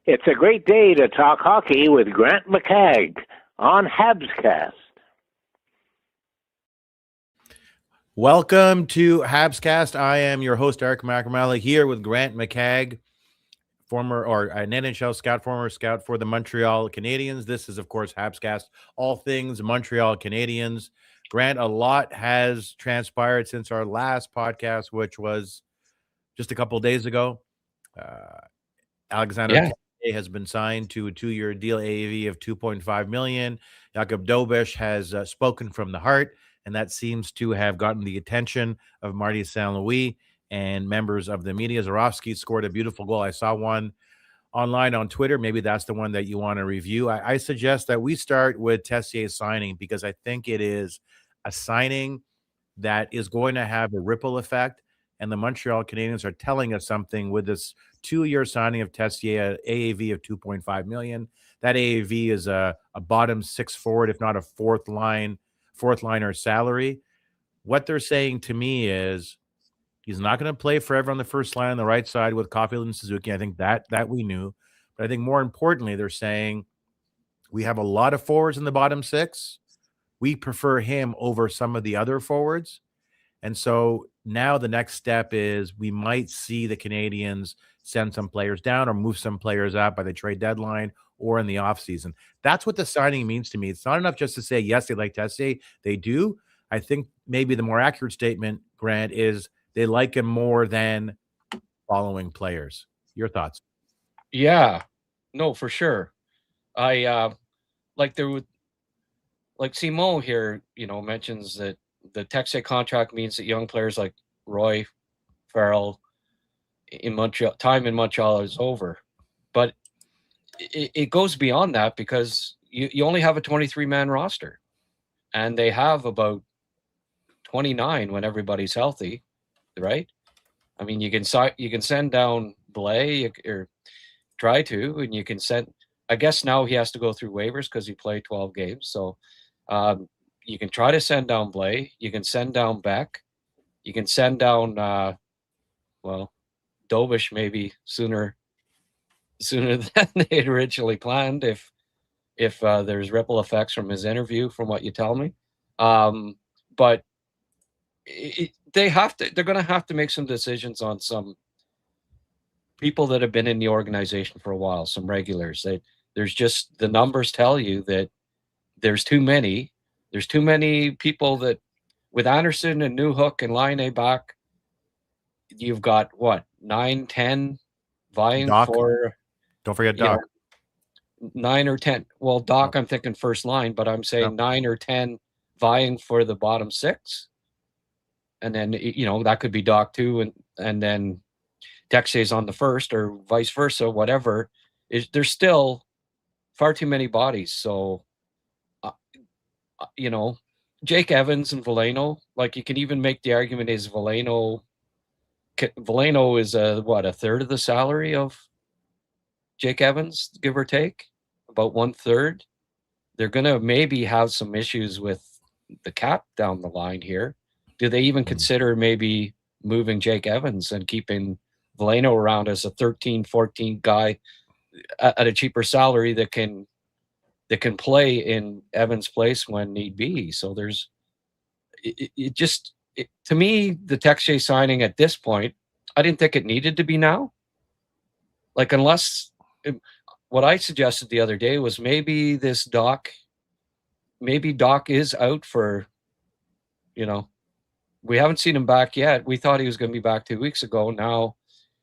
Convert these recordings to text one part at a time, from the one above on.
It's a great day to talk hockey with Grant McCagg on HabsCast. Welcome to HabsCast. I am your host, Eric Macramalla, here with Grant McCagg, an NHL scout, former scout for the Montreal Canadiens. This is, of course, HabsCast, all things Montreal Canadiens. Grant, a lot has transpired since our last podcast, which was just a couple of days ago. Alexander Texier has been signed to a 2-year deal, AAV of $2.5 million. Jacob Dobeish has spoken from the heart, and that seems to have gotten the attention of Marty St. Louis and members of the media. Jaroski scored a beautiful goal. I saw one online on Twitter. Maybe that's the one that you want to review. I suggest that we start with Tessier's signing, because I think it is a signing that is going to have a ripple effect, and the Montreal Canadiens are telling us something with this 2-year signing of Texier, AAV of $2.5 million. That AAV is a bottom six forward, if not a fourth liner salary. What they're saying to me is he's not going to play forever on the first line on the right side with Caulfield and Suzuki. I think that we knew. But I think more importantly, they're saying we have a lot of forwards in the bottom six. We prefer him over some of the other forwards. And so now the next step is we might see the Canadiens send some players down or move some players up by the trade deadline or in the offseason. That's what the signing means to me. It's not enough just to say, yes, they like Texier. They do. I think maybe the more accurate statement, Grant, is they like him more than following players. Your thoughts? Yeah, no, for sure. Simon here, mentions that the Texier contract means that young players like Roy, Farrell, in Montreal is over. But it goes beyond that, because you only have a 23-man roster, and they have about 29 when everybody's healthy, right? I mean, you can send down Blais or try to, and you can send. I guess now he has to go through waivers because he played 12 games. So you can try to send down Blais. You can send down Beck. You can send down Dobeish maybe sooner than they had originally planned, if there's ripple effects from his interview, from what you tell me. But they're going to have to make some decisions on some people that have been in the organization for a while, some regulars. There's just, the numbers tell you that there's too many people that, with Anderson and Newhook and Laine back, you've got 9, 10 vying Doc. for. Don't forget Doc. 9 or 10. Well, Doc, I'm thinking first line, but I'm saying 9 or 10 vying for the bottom six. And then, that could be Doc too. And then Texier's on the first, or vice versa, whatever. There's still far too many bodies. So, Jake Evans and Valeno, you can even make the argument is Valeno is a third of the salary of Jake Evans, give or take, about 1/3. They're going to maybe have some issues with the cap down the line here. Do they even consider maybe moving Jake Evans and keeping Valeno around as a 13, 14 guy at a cheaper salary that can play in Evans' place when need be? So there's to me, the Texier signing at this point, I didn't think it needed to be now. What I suggested the other day was maybe Doc is out for, we haven't seen him back yet. We thought he was going to be back 2 weeks ago. Now,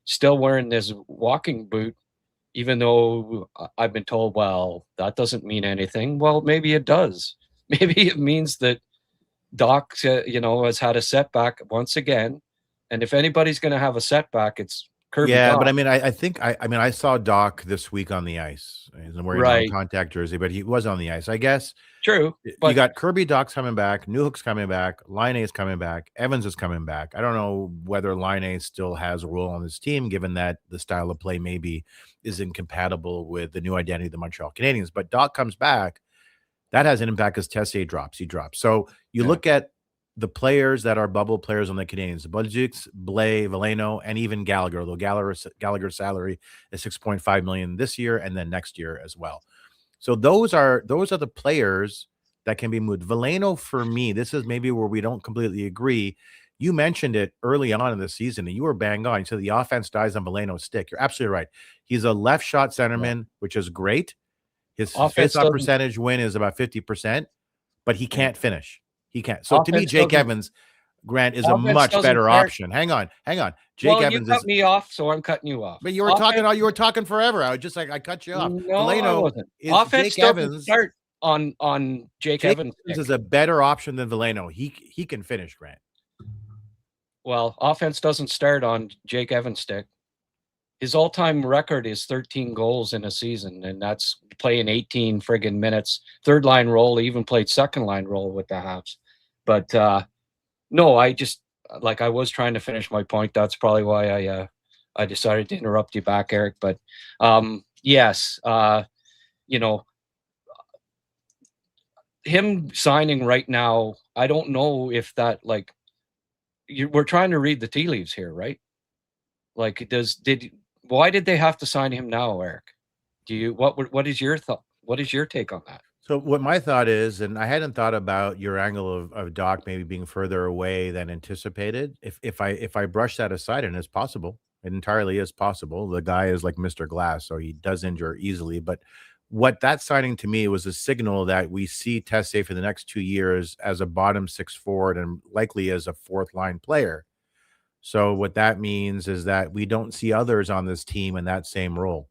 still wearing this walking boot, even though I've been told, well, that doesn't mean anything. Well, maybe it does. Maybe it means that Doc, has had a setback once again. And if anybody's going to have a setback, it's Kirby. Yeah, Doc. but I saw Doc this week on the ice. He's wearing a contact jersey, but he was on the ice, I guess. True. But you got Kirby Doc's coming back, Newhook's coming back, Laine is coming back, Evans is coming back. I don't know whether Laine still has a role on this team, given that the style of play maybe is incompatible with the new identity of the Montreal Canadiens. But Doc comes back. That has an impact because Texier drops. He drops. So you look at the players that are bubble players on the Canadiens, the Budjiks, Blais, Valeno, and even Gallagher, although Gallagher's salary is $6.5 million this year and then next year as well. So those are the players that can be moved. Valeno, for me, this is maybe where we don't completely agree. You mentioned it early on in the season, and you were bang on. You said the offense dies on Valeno's stick. You're absolutely right. He's a left shot centerman, which is great. His face-off percentage win is about 50%, but he can't finish. He can't. So to me, Jake Evans, Grant, is a much better option. Hang on. Jake Evans you cut me off, so I'm cutting you off. But you were talking forever. I was just like, I cut you off. No, Valeno I wasn't. Is offense Jake Evans start on Jake Evans. Evans is a better option than Valeno. He can finish, Grant. Well, offense doesn't start on Jake Evans' stick. His all-time record is 13 goals in a season, and that's playing 18 friggin' minutes. Third line role, he even played second line role with the Habs. But no, I was trying to finish my point. That's probably why I decided to interrupt you back, Eric. But yes, him signing right now, I don't know if that we're trying to read the tea leaves here, right? Why did they have to sign him now, Eric? What is your thought? What is your take on that? So what my thought is, and I hadn't thought about your angle of Doc maybe being further away than anticipated. If I brush that aside, and it's possible, it entirely is possible. The guy is like Mr. Glass, so he does injure easily. But what that signing to me was a signal that we see Texier for the next 2 years as a bottom six forward and likely as a fourth line player. So what that means is that we don't see others on this team in that same role.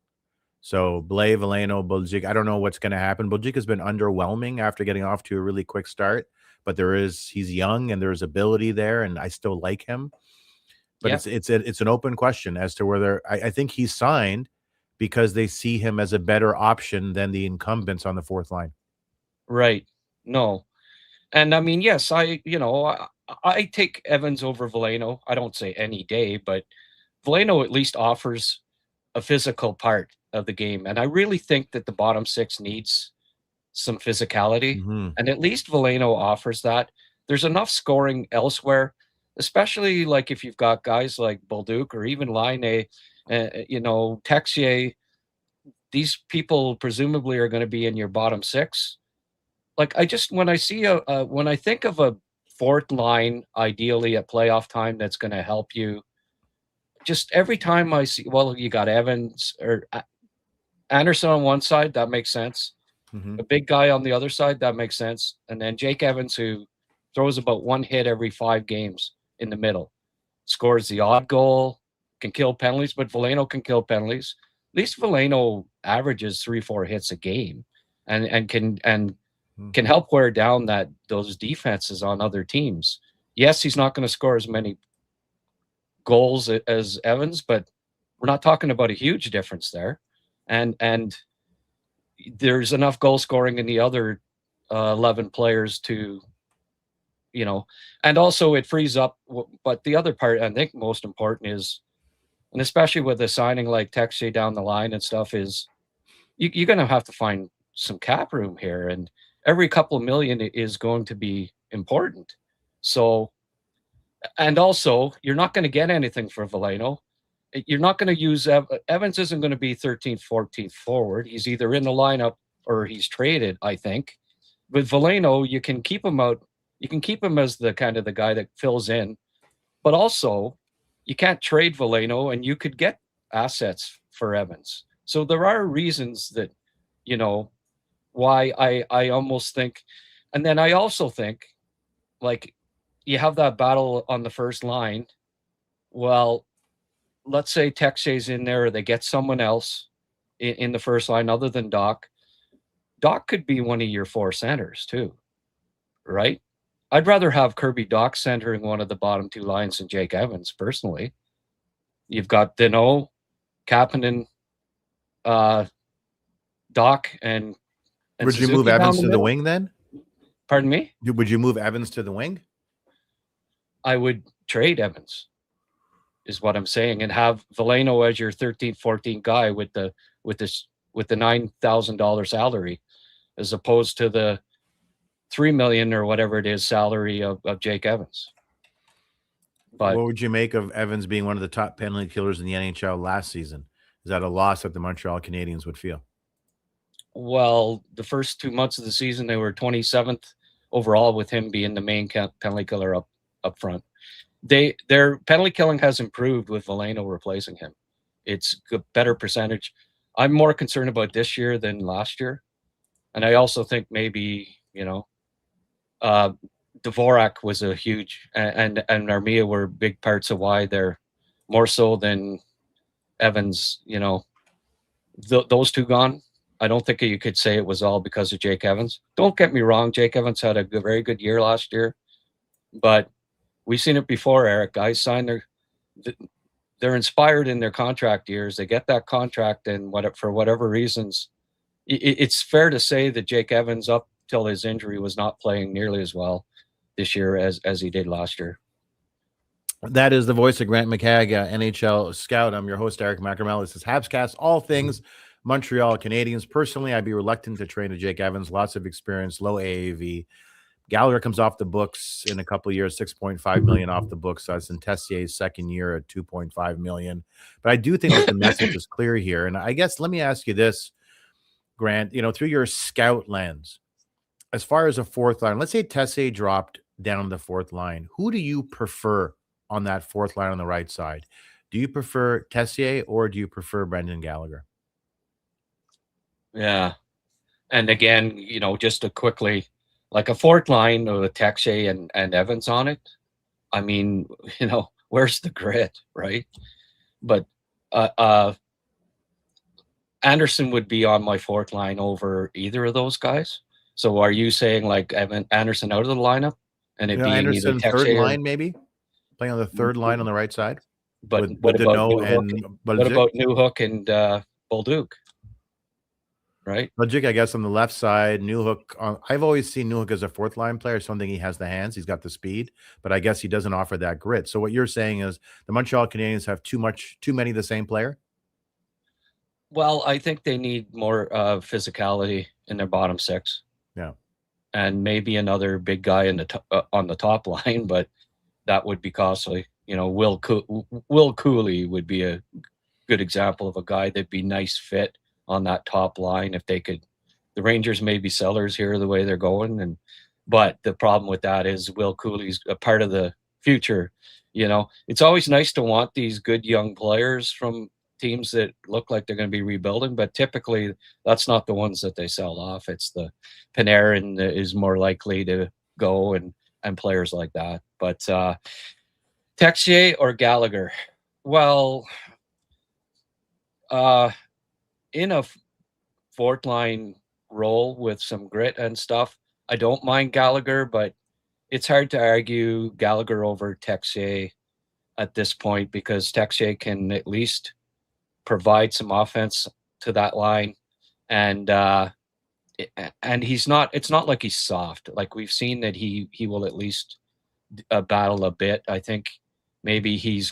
So Blais, Valeno, Budjik, I don't know what's going to happen. Budjik has been underwhelming after getting off to a really quick start, but he's young and there's ability there, and I still like him. But it's an open question as to whether I think he's signed because they see him as a better option than the incumbents on the fourth line. Right. No. And I mean, yes, I take Evans over Valeno. I don't say any day, but Valeno at least offers a physical part of the game. And I really think that the bottom six needs some physicality. Mm-hmm. And at least Valeno offers that. There's enough scoring elsewhere, especially like if you've got guys like Bolduc or even Laine, Texier. These people presumably are going to be in your bottom six. Like when I think of a fourth line, ideally at playoff time, that's going to help you. Just every time I see, you got Evans or Anderson on one side, that makes sense. Mm-hmm. A big guy on the other side, that makes sense. And then Jake Evans, who throws about one hit every 5 games in the middle, scores the odd goal, can kill penalties, but Valeno can kill penalties. At least Valeno averages 3-4 hits a game, and can help wear down those defenses on other teams. Yes, he's not going to score as many goals as Evans, but we're not talking about a huge difference there. And there's enough goal scoring in the other 11 players to, and also it frees up. But the other part, I think most important is, and especially with a signing like Texier down the line and stuff, is you're going to have to find some cap room here, and every couple of million is going to be important. So, and also you're not going to get anything for Valeno. You're not going to use Evans isn't going to be 13th, 14th forward. He's either in the lineup or he's traded, I think. With Valeno, you can keep him out. You can keep him as the kind of the guy that fills in, but also you can't trade Valeno, and you could get assets for Evans. So there are reasons that, why I almost think, and then I also think, like, you have that battle on the first line. Well, let's say Texier's in there, or they get someone else in the first line other than Doc. Doc could be one of your 4 centers too, right? I'd rather have Kirby Doc centering one of the bottom 2 lines than Jake Evans, personally. You've got Deneau, Kapanen, Doc, and would Suzuki you move Evans to the wing then? Pardon me? Would you move Evans to the wing? I would trade Evans, is what I'm saying, and have Valeno as your 13th, 14th guy with the $9,000 salary, as opposed to the $3 million or whatever it is salary of Jake Evans. But what would you make of Evans being one of the top penalty killers in the NHL last season? Is that a loss that the Montreal Canadiens would feel? Well, the first 2 months of the season, they were 27th overall with him being the main penalty killer up front. Their penalty killing has improved with Valeno replacing him. It's a better percentage. I'm more concerned about this year than last year. And I also think maybe, Dvorak was a huge, and Armia were big parts of why they're more so than Evans, those two gone. I don't think you could say it was all because of Jake Evans. Don't get me wrong. Jake Evans had a very good year last year, but we've seen it before, Eric. Guys sign they're inspired in their contract years. They get that contract, and for whatever reasons, it's fair to say that Jake Evans, up till his injury, was not playing nearly as well this year as he did last year. That is the voice of Grant McCagg, NHL scout. I'm your host, Eric Macramalla. This is HabsCast, all things Montreal Canadiens. Personally, I'd be reluctant to train to Jake Evans. Lots of experience, low AAV. Gallagher comes off the books in a couple of years, $6.5 million off the books. So that's in Tessier's second year at $2.5 million. But I do think that the message is clear here. And I guess let me ask you this, Grant, through your scout lens, as far as a fourth line, let's say Texier dropped down the fourth line. Who do you prefer on that fourth line on the right side? Do you prefer Texier or do you prefer Brendan Gallagher? Yeah. And again, just to quickly, like a fourth line with Texier and Evans on it. I mean, where's the grit, right? But Anderson would be on my fourth line over either of those guys. So are you saying like Anderson out of the lineup and it being Anderson either third Texier line, maybe playing on the third line on the right side? But with what about Newhook Newhook and Bolduc? Right. Logic, I guess, on the left side, Newhook. I've always seen Newhook as a fourth line player. Something he has the hands, he's got the speed, but I guess he doesn't offer that grit. So what you're saying is the Montreal Canadiens have too many of the same player? Well, I think they need more physicality in their bottom six. Yeah. And maybe another big guy on the top line, but that would be costly. Will Cooley would be a good example of a guy that'd be nice fit on that top line if they could. The Rangers may be sellers here the way they're going, but the problem with that is Will Cooley's a part of the future. It's always nice to want these good young players from teams that look like they're going to be rebuilding, but typically that's not the ones that they sell off. It's the Panarin that is more likely to go and players like that. But Texier or Gallagher? Well, in a fourth line role with some grit and stuff, I don't mind Gallagher, but it's hard to argue Gallagher over Texier at this point because Texier can at least provide some offense to that line. And it's not like he's soft. Like we've seen that he will at least battle a bit. I think maybe he's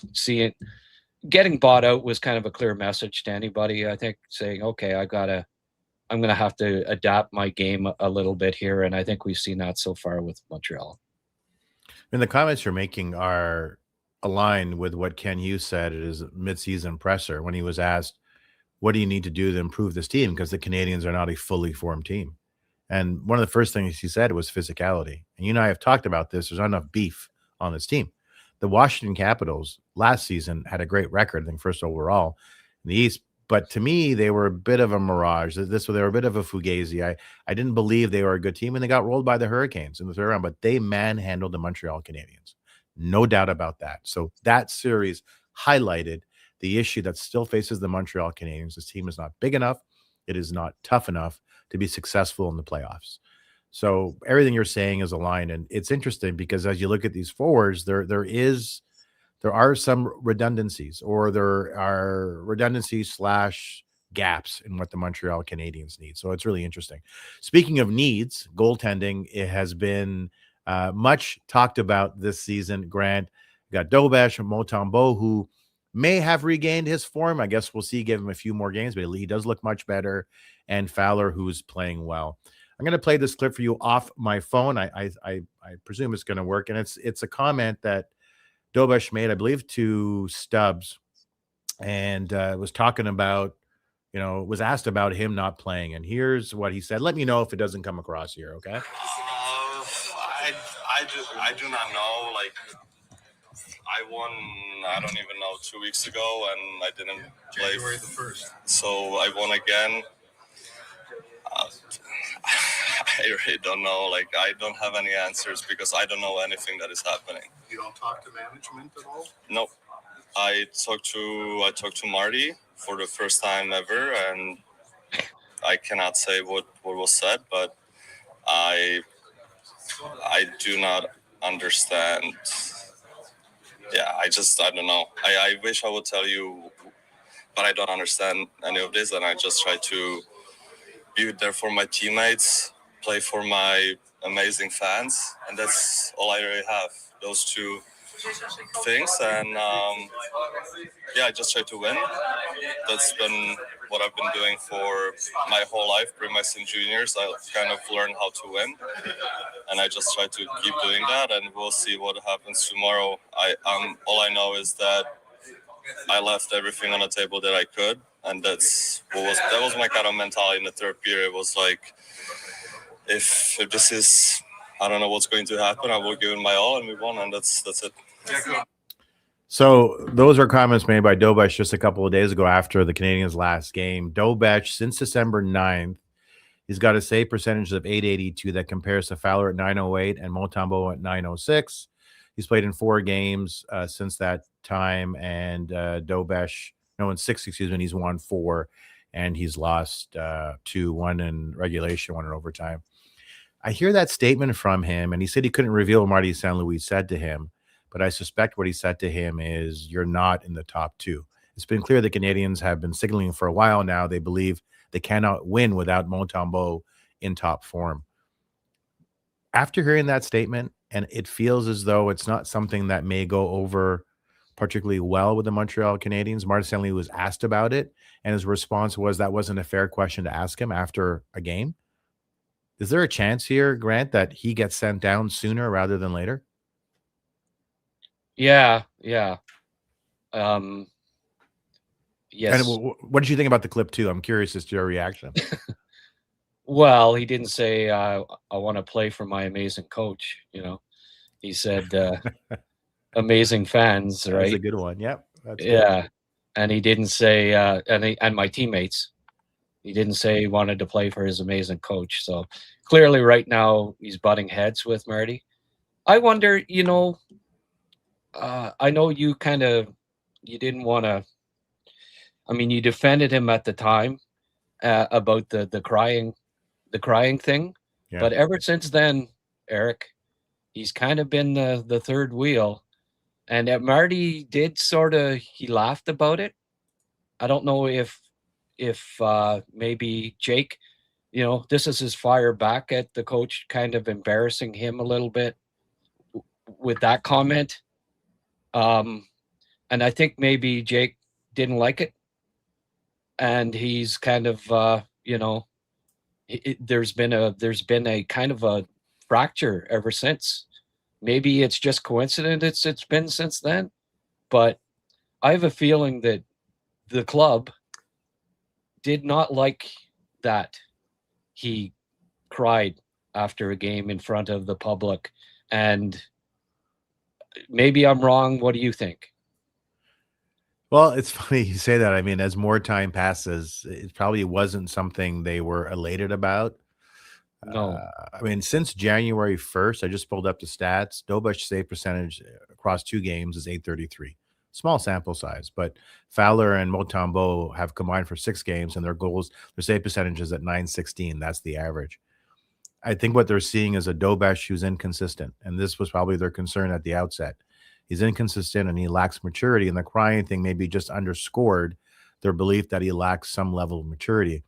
getting bought out was kind of a clear message to anybody. I think saying, okay, I'm going to have to adapt my game a little bit here. And I think we've seen that so far with Montreal. And the comments you're making are aligned with what Ken Hughes said at his midseason presser when he was asked, what do you need to do to improve this team? Because the Canadiens are not a fully formed team. And one of the first things he said was physicality. And you and I have talked about this. There's not enough beef on this team. The Washington Capitals last season had a great record, I think first overall in the East. But to me, they were a bit of a mirage. They were a bit of a fugazi. I didn't believe they were a good team, and they got rolled by the Hurricanes in the third round. But they manhandled the Montreal Canadiens. No doubt about that. So that series highlighted the issue that still faces the Montreal Canadiens. This team is not big enough. It is not tough enough to be successful in the playoffs. So everything you're saying is aligned. And it's interesting because as you look at these forwards, there are some redundancies, or there are redundancies / gaps in what the Montreal Canadiens need. So it's really interesting. Speaking of needs, goaltending, it has been much talked about this season. Grant, got Dobeish and Montembeault, who may have regained his form. I guess we'll see, give him a few more games, but he does look much better. And Fowler, who's playing well. I'm going to play this clip for you off my phone. I presume it's going to work. And it's a comment that Dobeish made, I believe, to Stubbs, and was talking about, was asked about him not playing. And here's what he said. Let me know if it doesn't come across here, okay? I do not know. Like, I won, I don't even know, 2 weeks ago, and I didn't play. January the 1st. So I won again. I really don't know. Like, I don't have any answers because I don't know anything that is happening. You don't talk to management at all? No. I talked to Marty for the first time ever, and I cannot say what was said, but I do not understand. Yeah, I don't know. I wish I would tell you, but I don't understand any of this, and I just try to be there for my teammates, play for my amazing fans, and that's all I really have, those two things. And I just try to win. That's been what I've been doing for my whole life, pretty much in juniors. I kind of learned how to win, and I just try to keep doing that, and we'll see what happens tomorrow. All I know is that I left everything on the table that I could, and that was my kind of mentality in the third period. It was like, if this is, I don't know what's going to happen, I will give it my all, and we won, and that's it. So those are comments made by Dobeish just a couple of days ago after the Canadiens' last game. Dobeish, since December 9th, he's got a save percentage of .882 that compares to Fowler at .908 and Montembeault at .906. He's played in 4 games since that time, and Dobeish, in 6, he's won 4, and he's lost 2, 1 in regulation, 1 in overtime. I hear that statement from him, and he said he couldn't reveal what Marty St. Louis said to him, but I suspect what he said to him is, you're not in the top 2. It's been clear the Canadiens have been signaling for a while now they believe they cannot win without Montembeault in top form. After hearing that statement, and it feels as though it's not something that may go over particularly well with the Montreal Canadiens, Martin St. Louis was asked about it, and his response was that wasn't a fair question to ask him after a game. Is there a chance here, Grant, that he gets sent down sooner rather than later? Yeah. Yes. And what did you think about the clip too? I'm curious as to your reaction. Well, he didn't say, I want to play for my amazing coach. He said, amazing fans, right? That's a good one. Yep. That's good. And he didn't say, and my teammates. He didn't say he wanted to play for his amazing coach. So clearly right now he's butting heads with Marty. I wonder, I know you didn't want to, you defended him at the time about the crying thing. Yeah. But ever since then, Eric, he's kind of been the third wheel. And Marty did he laughed about it. I don't know if maybe Jake, this is his fire back at the coach, kind of embarrassing him a little bit with that comment. And I think maybe Jake didn't like it. And he's kind of, there's been a kind of a fracture ever since. Maybe it's just coincidence it's been since then. But I have a feeling that the club did not like that he cried after a game in front of the public. And maybe I'm wrong. What do you think? Well, it's funny you say that. As more time passes, it probably wasn't something they were elated about. No. Since January 1st, I just pulled up the stats. Dobeish save percentage across 2 games is .833. Small sample size, but Fowler and Montembeault have combined for 6 games, and their save percentage is at .916. That's the average. I think what they're seeing is a Dobeish who's inconsistent, and this was probably their concern at the outset. He's inconsistent and he lacks maturity, and the crying thing maybe just underscored their belief that he lacks some level of maturity.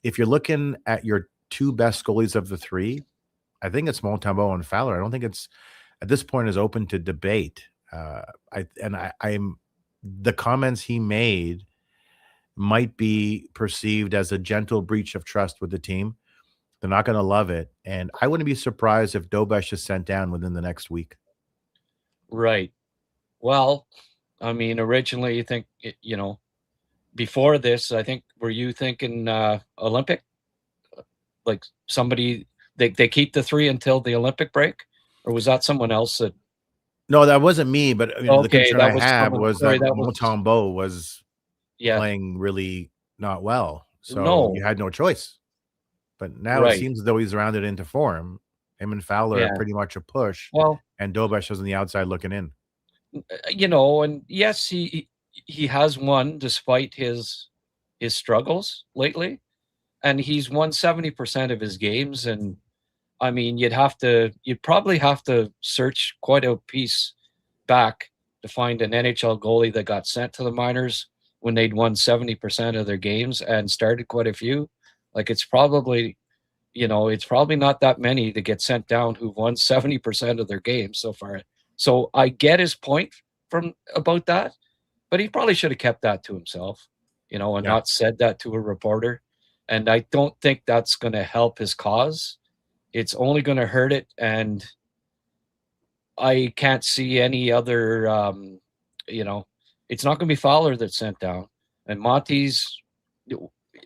If you're looking at your 2 best goalies of the 3, I think it's Montembeault and Fowler. I don't think it's at this point is open to debate. The comments he made might be perceived as a gentle breach of trust with the team. They're not going to love it. And I wouldn't be surprised if Dobeish is sent down within the next week. Right. Well, I mean, originally, you think, before this, I think, were you thinking Olympic? Like somebody, they keep the 3 until the Olympic break? Or was that someone else that? No, that wasn't me. But the concern I had was that Montembeault was playing really not well. So you had no choice. But now it seems as though he's rounded into form. Him and Fowler are pretty much a push. Well, and Dobeish was on the outside looking in. And yes, he has won despite his struggles lately, and he's won 70% of his games. And I mean, you'd probably have to search quite a piece back to find an NHL goalie that got sent to the minors when they'd won 70% of their games and started quite a few. Like it's probably not that many that get sent down who've won 70% of their games so far. So I get his point about that, but he probably should have kept that to himself, and not said that to a reporter. And I don't think that's going to help his cause. It's only going to hurt it. And I can't see any other, it's not going to be Fowler that's sent down. And Monty's,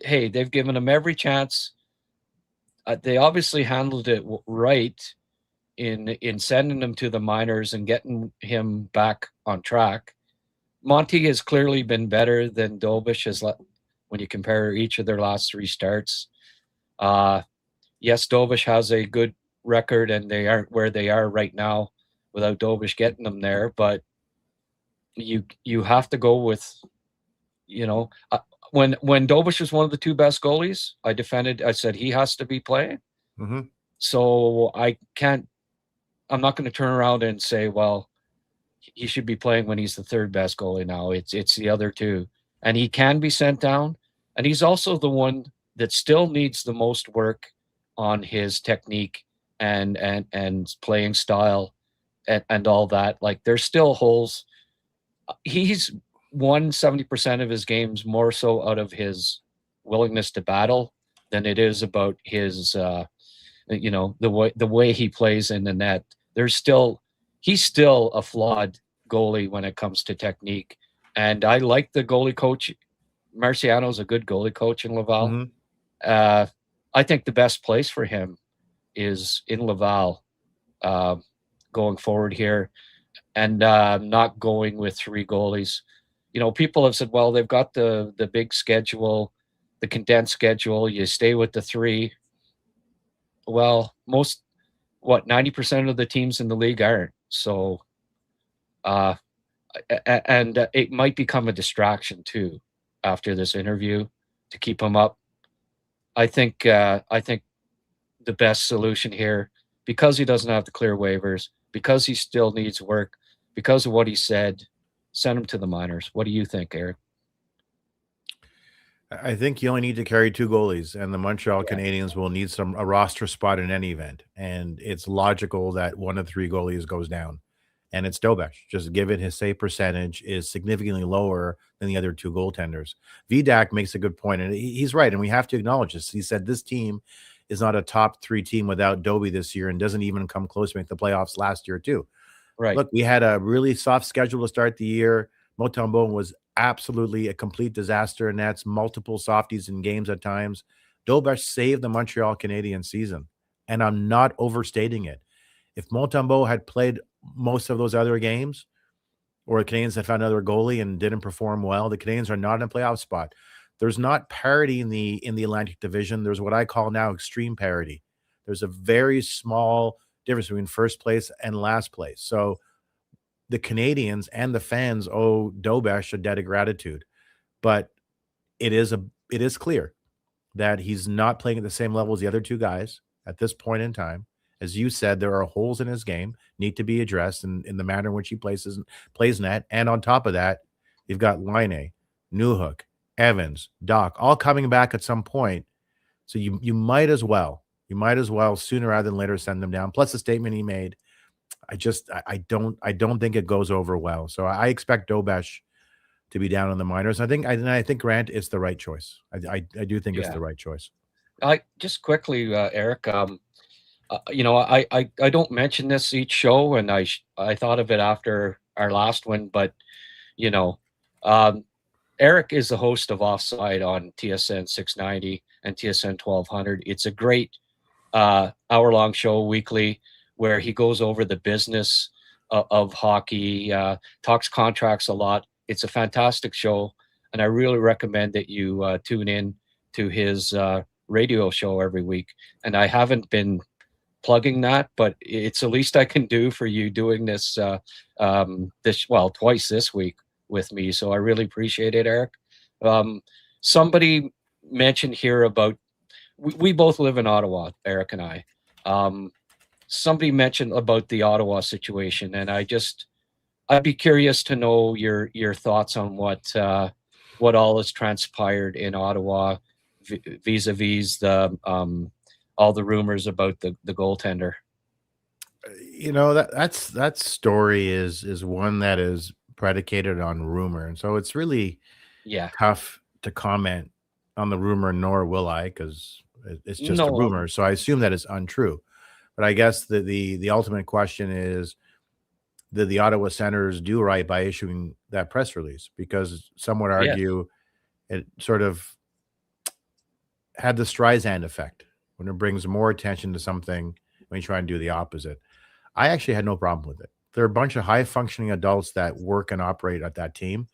hey, they've given him every chance. They obviously handled it right in sending him to the minors and getting him back on track. Monty has clearly been better than Dobeish when you compare each of their last 3 starts. Yes, Dobeish has a good record, and they aren't where they are right now without Dobeish getting them there. But you have to go with, when Dobeish was one of the 2 best goalies, I said he has to be playing. Mm-hmm. So I'm not going to turn around and say, well, he should be playing when he's the 3rd best goalie now. It's the other 2. And he can be sent down. And he's also the one that still needs the most work on his technique and playing style and all that. Like there's still holes. He's won 70% of his games more so out of his willingness to battle than it is about his, the way he plays in the net. He's still a flawed goalie when it comes to technique. And I like the goalie coach. Marciano's a good goalie coach in Laval. Mm-hmm. I think the best place for him is in Laval going forward here, and not going with 3 goalies. People have said, well, they've got the big schedule, the condensed schedule. You stay with the 3. Well, 90% of the teams in the league aren't. So, and it might become a distraction too after this interview to keep him up. I think the best solution here, because he doesn't have to clear waivers, because he still needs work, because of what he said, send him to the minors. What do you think, Eric? I think you only need to carry 2 goalies, and the Montreal Canadiens will need a roster spot in any event. And it's logical that one of 3 goalies goes down, and it's Dobeish. Just given his save percentage is significantly lower than the other 2 goaltenders. Vidak makes a good point, and he's right, and we have to acknowledge this. He said this team is not a top 3 team without Dobie this year and doesn't even come close to make the playoffs last year too. Right. Look, we had a really soft schedule to start the year. Montembeault was absolutely a complete disaster, and that's multiple softies in games at times. Dobeish saved the Montreal Canadiens season, and I'm not overstating it. If Montembeault had played most of those other games, or the Canadiens had found another goalie and didn't perform well, the Canadiens are not in a playoff spot. There's not parity in the Atlantic Division. There's what I call now extreme parity. There's a very small difference between first place and last place. So the Canadiens and the fans owe Dobeish a debt of gratitude, but it is clear that he's not playing at the same level as the other 2 guys at this point in time. As you said, there are holes in his game need to be addressed in the manner in which he plays net. And on top of that, you've got Laine, Newhook, Evans, Doc, all coming back at some point. So you might as well sooner rather than later send them down. Plus the statement he made, I don't think it goes over well. So I expect Dobeish to be down on the minors. I think Grant, it's the right choice. I do think it's the right choice. I just quickly, Eric. I don't mention this each show, and I thought of it after our last one, but you know, um, Eric is the host of Offside on TSN 690 and TSN 1200. It's a great hour-long show weekly where he goes over the business of hockey, talks contracts a lot. It's a fantastic show, and I really recommend that you tune in to his radio show every week. And I haven't been plugging that, but it's the least I can do for you doing this twice this week with me. So I really appreciate it, Eric. Somebody mentioned here about we both live in Ottawa, Eric and I. Somebody mentioned about the Ottawa situation, and I'd be curious to know your thoughts on what all has transpired in Ottawa vis-a-vis the all the rumors about the goaltender. That story is one that is predicated on rumor, and so it's really tough to comment on the rumor, nor will I, because it's just a rumor. So I assume that it's untrue. But I guess the ultimate question is, did the Ottawa Senators do right by issuing that press release? Because some would argue it sort of had the Streisand effect when it brings more attention to something when you try and do the opposite. I actually had no problem with it. There are a bunch of high-functioning adults that work and operate at that team,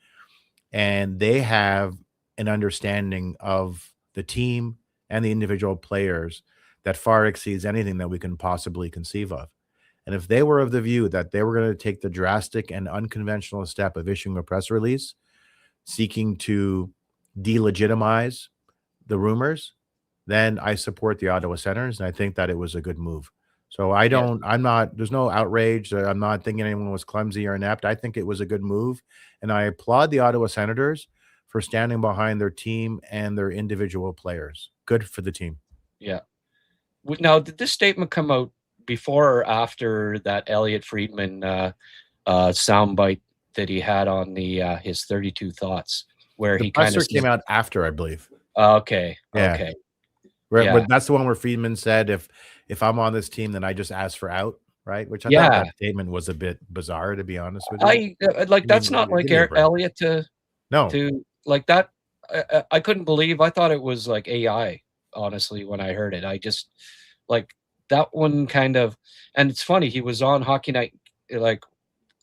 and they have an understanding of the team and the individual players that far exceeds anything that we can possibly conceive of. And if they were of the view that they were going to take the drastic and unconventional step of issuing a press release seeking to delegitimize the rumors, then I support the Ottawa Senators, and I think that it was a good move. So there's no outrage. I'm not thinking anyone was clumsy or inept. I think it was a good move, and I applaud the Ottawa Senators for standing behind their team and their individual players. Good for the team. Yeah. Now, did this statement come out before or after that Elliot Friedman soundbite that he had on the his 32 Thoughts, where he kind of came out after, I believe. Okay. Yeah. Okay. But that's the one where Friedman said, if I'm on this team, then I just ask for out, right? Which I thought that statement was a bit bizarre, to be honest with you. That's not like Elliot to like that. I couldn't believe. I thought it was like AI, honestly, when I heard it. I just like that one kind of, and it's funny, he was on Hockey Night like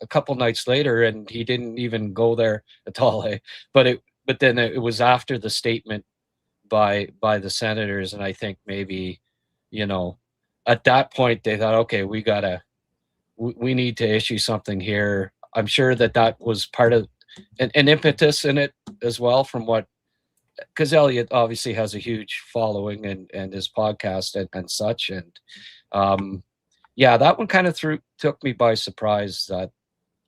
a couple nights later and he didn't even go there at all. But then it was after the statement by the Senators, and I think maybe, at that point they thought, okay, we need to issue something here. I'm sure that was part of an impetus in it as well, because Elliot obviously has a huge following and his podcast and such. And that one kind of took me by surprise,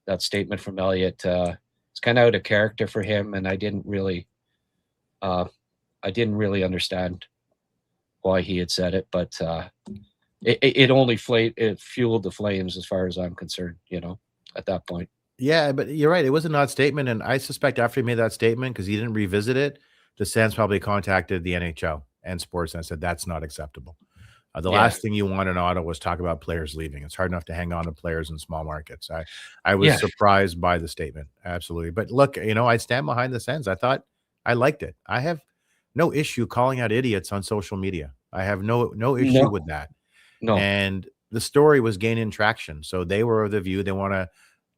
that statement from Elliot. It's kind of out of character for him, and I didn't really understand why he had said it, but it only fueled the flames as far as I'm concerned, at that point. Yeah, but you're right. It was an odd statement, and I suspect after he made that statement, because he didn't revisit it, the Sens probably contacted the NHL and sports and said that's not acceptable. The last thing you want in Ottawa was talk about players leaving. It's hard enough to hang on to players in small markets. I was surprised by the statement, absolutely. But look, I stand behind the Sens. I thought I liked it. I have no issue calling out idiots on social media. I have no issue with that. No. And the story was gaining traction. So they were of the view they want to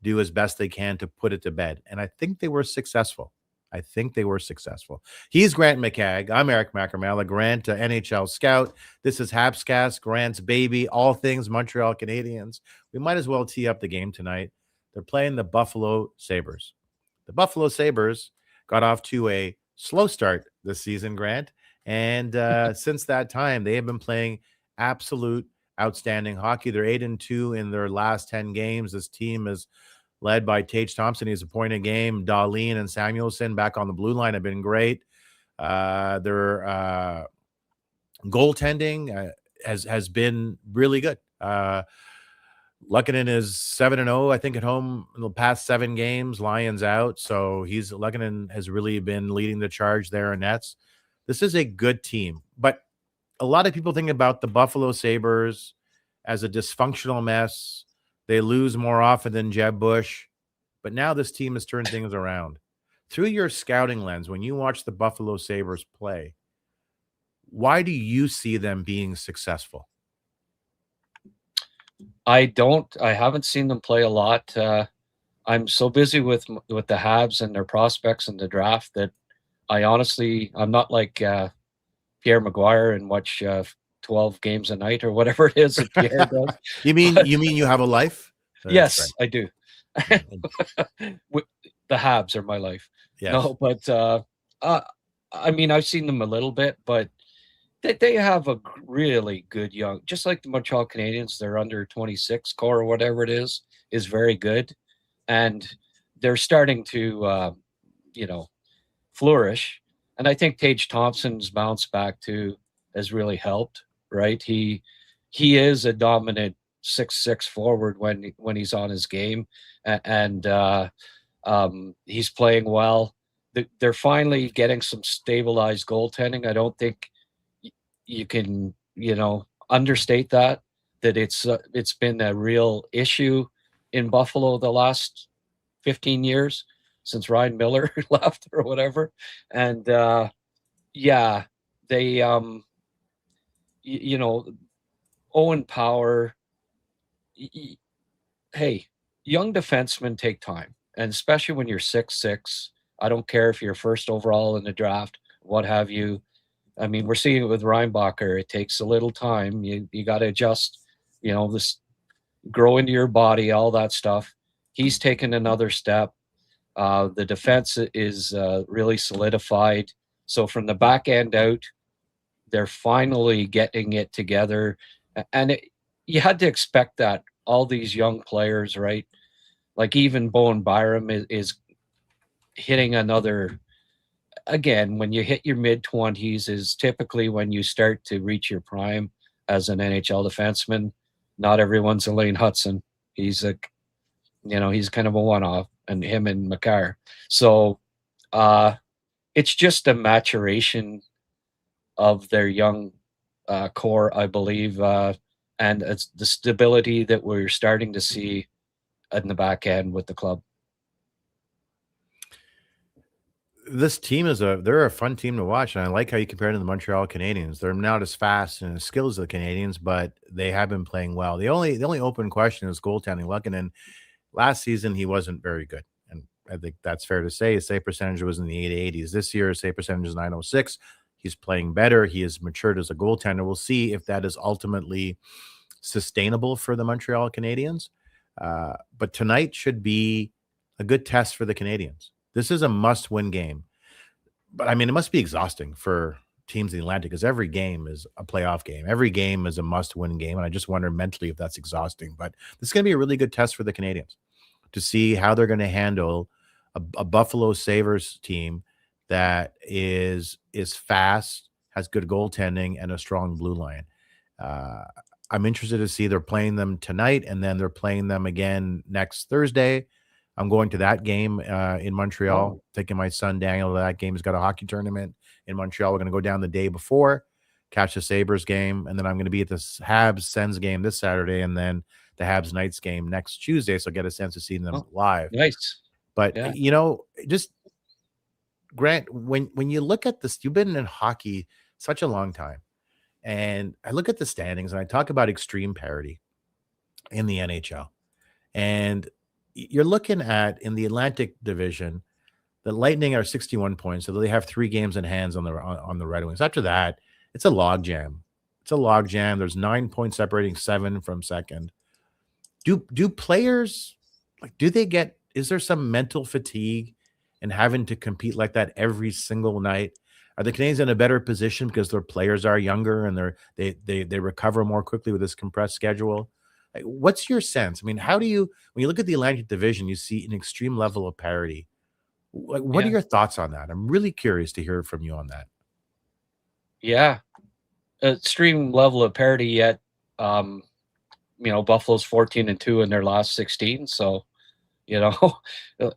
do as best they can to put it to bed. And I think they were successful. He's Grant McCagg. I'm Eric Macramalla. Grant, NHL scout. This is HabsCast, Grant's baby, all things Montreal Canadiens. We might as well tee up the game tonight. They're playing the Buffalo Sabres. The Buffalo Sabres got off to a slow start this season, Grant. And since that time, they have been playing absolute outstanding hockey. They're 8-2 in their last 10 games. This team is led by Tage Thompson. He's a point a game. Dahlin and Samuelson back on the blue line have been great. Their goaltending has been really good. Luckinen is 7-0, I think, at home in the past 7 games. Lions out, so Luckinen has really been leading the charge there in nets. This is a good team, but a lot of people think about the Buffalo Sabres as a dysfunctional mess. They lose more often than Jeb Bush, but now this team has turned things around. Through your scouting lens, when you watch the Buffalo Sabres play, why do you see them being successful? I haven't seen them play a lot. I'm so busy with the Habs and their prospects in the draft that I'm not like Pierre Maguire and watch 12 games a night or whatever it is that Pierre does. You mean you have a life? Yes, right. I do. The Habs are my life. Yes. No, but I mean, I've seen them a little bit, but they have a really good young, just like the Montreal Canadiens, their under 26 core or whatever it is very good. And they're starting to, flourish. And I think Tage Thompson's bounce back too has really helped, right? He is a dominant 6'6" forward when he's on his game, and he's playing well. They're finally getting some stabilized goaltending. I don't think you can, understate that it's been a real issue in Buffalo the last 15 years since Ryan Miller left or whatever. And they Owen Power, hey, young defensemen take time, and especially when you're 6'6". I don't care if you're first overall in the draft, what have you. I mean, we're seeing it with Reinbacher. It takes a little time. You got to adjust, this grow into your body, all that stuff. He's taken another step. The defense is really solidified. So from the back end out, they're finally getting it together. And you had to expect that. All these young players, right? Like even Bowen Byram is hitting another. Again, when you hit your mid-20s is typically when you start to reach your prime as an NHL defenseman. Not everyone's Elaine Hudson. He's he's kind of a one-off, and him and Makar. So it's just a maturation of their young core, I believe, and it's the stability that we're starting to see in the back end with the club. This team they're a fun team to watch, and I like how you compare it to the Montreal Canadiens. They're not as fast and as skilled as the Canadiens, but they have been playing well. The only open question is goaltending. Luckinen, last season he wasn't very good, and I think that's fair to say. His save percentage was in the 880s. This year, his save percentage is 906. He's playing better. He has matured as a goaltender. We'll see if that is ultimately sustainable for the Montreal Canadiens. But tonight should be a good test for the Canadiens. This is a must-win game. But, I mean, it must be exhausting for teams in the Atlantic because every game is a playoff game. Every game is a must-win game, and I just wonder mentally if that's exhausting. But this is going to be a really good test for the Canadiens to see how they're going to handle a Buffalo Sabres team that is fast, has good goaltending, and a strong blue line. I'm interested to see they're playing them tonight, and then they're playing them again next Thursday. I'm going to that game in Montreal, taking my son Daniel to that game. He's got a hockey tournament in Montreal. We're going to go down the day before, catch the Sabres game, and then I'm going to be at the Habs Sens game this Saturday, and then the Habs Knights game next Tuesday, so get a sense of seeing them live. Nice. But, just Grant, when you look at this, you've been in hockey such a long time, and I look at the standings, and I talk about extreme parity in the NHL, and you're looking at in the Atlantic Division, the Lightning are 61 points, so they have 3 games in hands on the Red Wings. After that, it's a logjam. There's 9 points separating 7 from second. Do players is there some mental fatigue in having to compete like that every single night? Are the Canadiens in a better position because their players are younger and they recover more quickly with this compressed schedule? What's your sense? I mean, when you look at the Atlantic Division, you see an extreme level of parity. What are your thoughts on that? I'm really curious to hear from you on that. Yeah. Extreme level of parity yet. Buffalo's 14-2 in their last 16. So,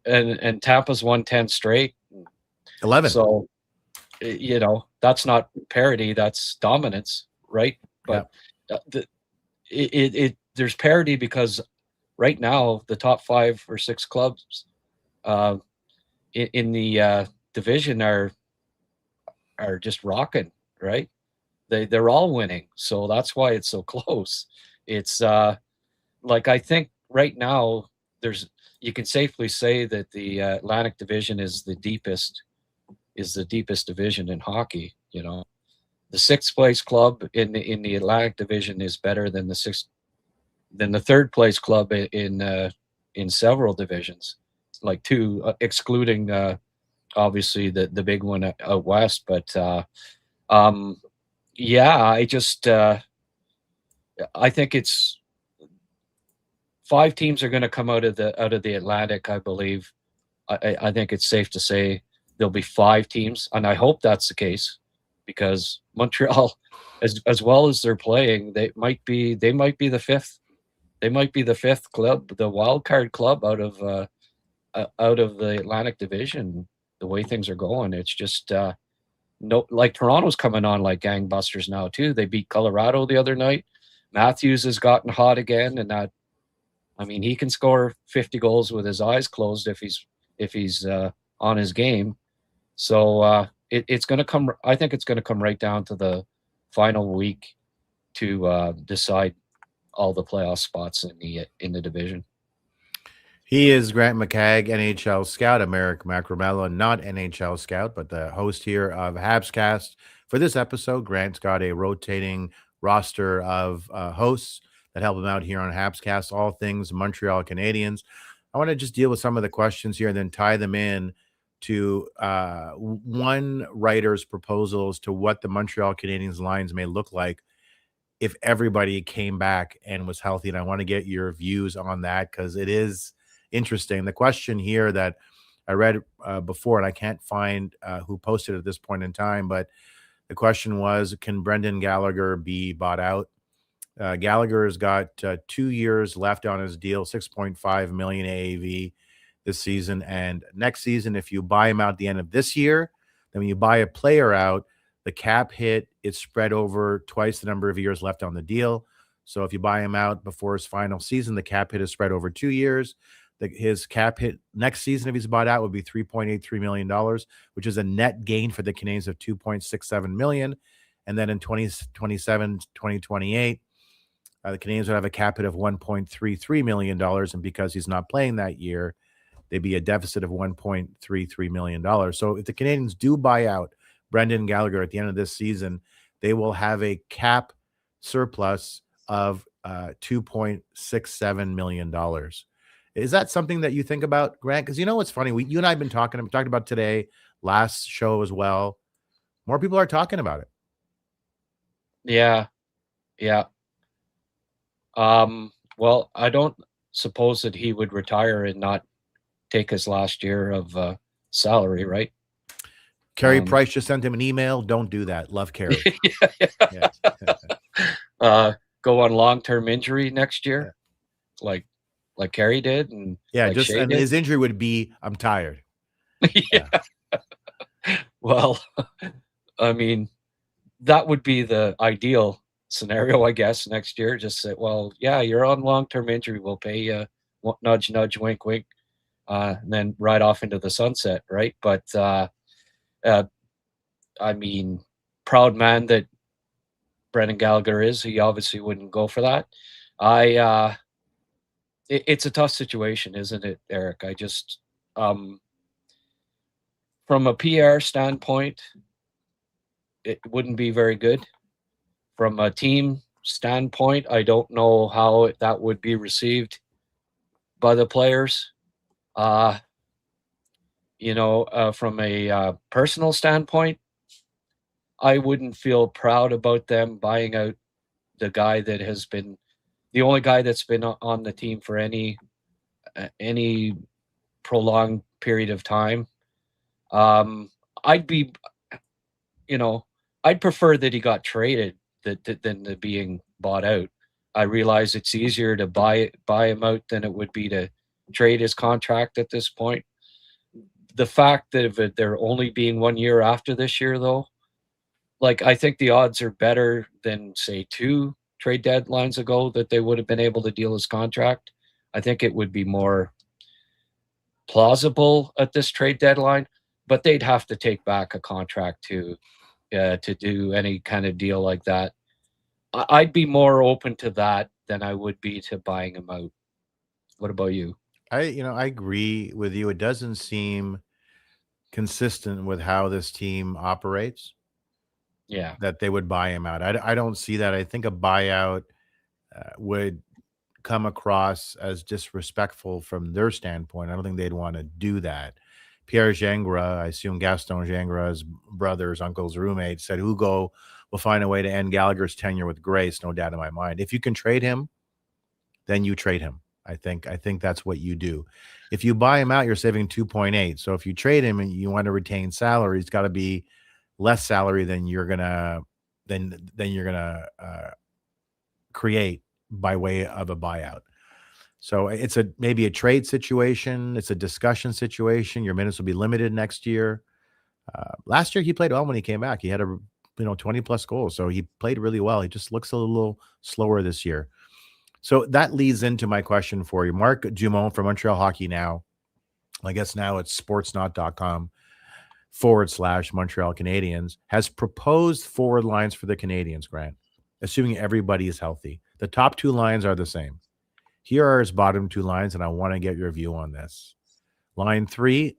and Tampa's won 10 straight. 11. So, that's not parity. That's dominance. right? But there's parity because right now the top 5 or 6 clubs in the division are just rocking, right? They're all winning, so that's why it's so close. It's like, I think right now you can safely say that the Atlantic Division is the deepest division in hockey. You know, the 6th place club in the Atlantic Division is better than the 3rd place club in several divisions, like 2, excluding obviously the big one out west. But yeah, I think it's 5 teams are going to come out of the Atlantic, I believe. I think it's safe to say there'll be 5 teams, and I hope that's the case, because Montreal, as well as they're playing, they might be the 5th. They might be the 5th club, the wild card club out of the Atlantic Division. The way things are going, it's just like Toronto's coming on like gangbusters now too. They beat Colorado the other night. Matthews has gotten hot again, and he can score 50 goals with his eyes closed if he's on his game. So it's going to come. I think it's going to come right down to the final week to decide all the playoff spots in the division. He is Grant McCagg, NHL scout, Americ Macramalla, not NHL scout, but the host here of HabsCast. For this episode, Grant's got a rotating roster of hosts that help him out here on HabsCast, all things Montreal Canadiens. I want to just deal with some of the questions here and then tie them in to one writer's proposals to what the Montreal Canadiens lines may look like if everybody came back and was healthy. And I want to get your views on that, because it is interesting. The question here that I read before, and I can't find who posted at this point in time, but the question was, can Brendan Gallagher be bought out? Gallagher has got 2 years left on his deal, $6.5 million AAV this season. And next season, if you buy him out at the end of this year, then when you buy a player out, the cap hit is spread over twice the number of years left on the deal. So if you buy him out before his final season, the cap hit is spread over 2 years. His cap hit next season, if he's bought out, would be $3.83 million, which is a net gain for the Canadiens of $2.67 million. And then in 2027, 2028, the Canadiens would have a cap hit of $1.33 million. And because he's not playing that year, they'd be a deficit of $1.33 million. So if the Canadiens do buy out Brendan Gallagher at the end of this season, they will have a cap surplus of $2.67 million. Is that something that you think about, Grant? Because you know what's funny? You and I have been talking about today, last show as well. More people are talking about it. Yeah. Well, I don't suppose that he would retire and not take his last year of salary, right? Carey Price just sent him an email. Don't do that. Love Carey. Go on long-term injury next year, like Carey did, and like and his injury would be, I'm tired. Well, I mean, that would be the ideal scenario, I guess, next year. Just say, well, yeah, you're on long-term injury. We'll pay you, nudge, nudge, wink, wink, and then ride off into the sunset, right? But I mean, proud man that Brendan Gallagher is, he obviously wouldn't go for that. It's a tough situation, isn't it, Eric? I just, from a PR standpoint, it wouldn't be very good. From a team standpoint, I don't know how that would be received by the players. From a personal standpoint, I wouldn't feel proud about them buying out the guy that has been the only guy that's been on the team for any prolonged period of time. I'd prefer that he got traded than to being bought out. I realize it's easier to buy him out than it would be to trade his contract at this point. The fact that there only being 1 year after this year, though, like, I think the odds are better than, say, 2 trade deadlines ago that they would have been able to deal his contract. I think it would be more plausible at this trade deadline, but they'd have to take back a contract to do any kind of deal like that. I'd be more open to that than I would be to buying him out. What about you? I agree with you. It doesn't seem consistent with how this team operates Yeah. that they would buy him out. I don't see that. I think a buyout would come across as disrespectful from their standpoint. I don't think they'd want to do that. Pierre Gingras, I assume Gaston Gingras' brother's uncle's roommate, said Hugo will find a way to end Gallagher's tenure with grace, no doubt in my mind. If you can trade him, then you trade him. I think that's what you do. If you buy him out, you're saving 2.8. So if you trade him and you want to retain salary, it's got to be less salary than you're gonna create by way of a buyout. So it's maybe a trade situation. It's a discussion situation. Your minutes will be limited next year. Last year he played well when he came back. He had 20 plus goals. So he played really well. He just looks a little slower this year. So that leads into my question for you. Mark Dumont from Montreal Hockey Now. I guess now it's sportsnot.com/Montreal Canadiens has proposed forward lines for the Canadiens, Grant, assuming everybody is healthy. The top 2 lines are the same. Here are his bottom 2 lines, and I want to get your view on this. Line 3,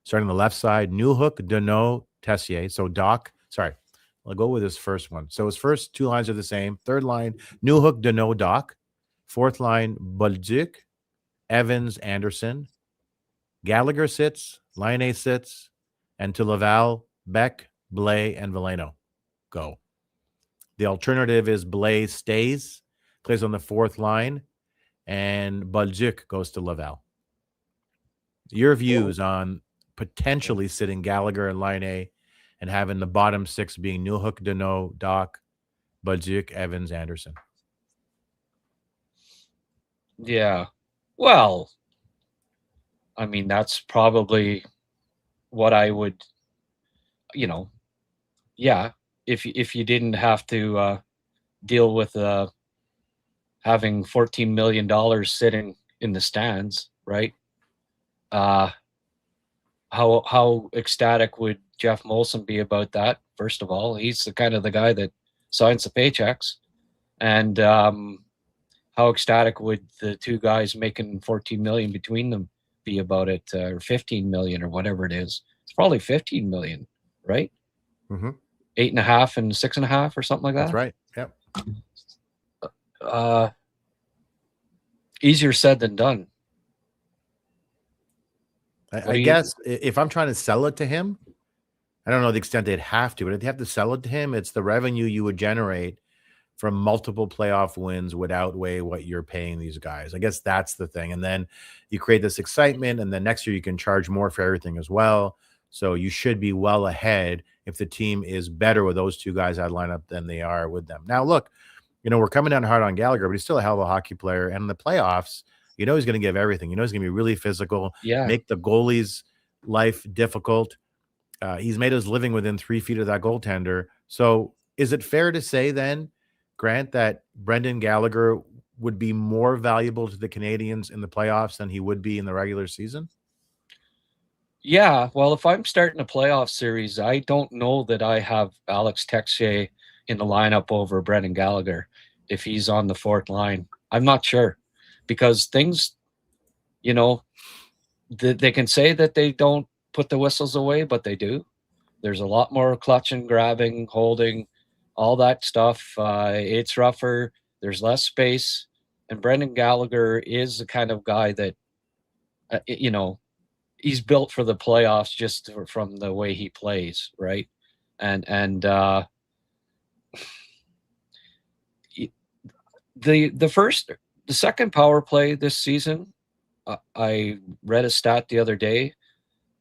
starting on the left side, Newhook, Deneau, Texier. So I'll go with his first one. So his first 2 lines are the same. Third line, Newhook, Deneau, Doc. Fourth line, Bolduc, Evans, Anderson. Gallagher sits, Laine sits, and to Laval, Beck, Blais, and Valeno go. The alternative is Blais stays, plays on the 4th line, and Bolduc goes to Laval. Your views on potentially sitting Gallagher and Laine and having the bottom 6 being Newhook, Deneau, Doc, Bolduc, Evans, Anderson. Yeah. Well, I mean, that's probably what I would, yeah, if you didn't have to deal with having $14 million sitting in the stands, right? How ecstatic would Jeff Molson be about that? First of all, he's the kind of the guy that signs the paychecks, and how ecstatic would the 2 guys making $14 million between them be about it, or $15 million or whatever it is? It's probably $15 million, right? Mm-hmm. 8.5 and 6.5 or something like that. That's right. Yep. Easier said than done. I guess if I'm trying to sell it to him, I don't know the extent they'd have to, but if they have to sell it to him, it's the revenue you would generate from multiple playoff wins would outweigh what you're paying these guys. I guess that's the thing. And then you create this excitement, and then next year you can charge more for everything as well. So you should be well ahead if the team is better with those 2 guys out lineup than they are with them. Now, look, we're coming down hard on Gallagher, but he's still a hell of a hockey player. And in the playoffs, he's going to give everything. He's going to be really physical, make the goalie's life difficult. He's made his living within 3 feet of that goaltender. So is it fair to say then, Grant, that Brendan Gallagher would be more valuable to the Canadiens in the playoffs than he would be in the regular season? Yeah, well, if I'm starting a playoff series, I don't know that I have Alex Texier in the lineup over Brendan Gallagher if he's on the 4th line. I'm not sure, because things, they can say that they don't put the whistles away, but they do. There's a lot more clutching, grabbing, holding, all that stuff. It's rougher. There's less space. And Brendan Gallagher is the kind of guy that, he's built for the playoffs just from the way he plays, right? And the second power play this season, I read a stat the other day.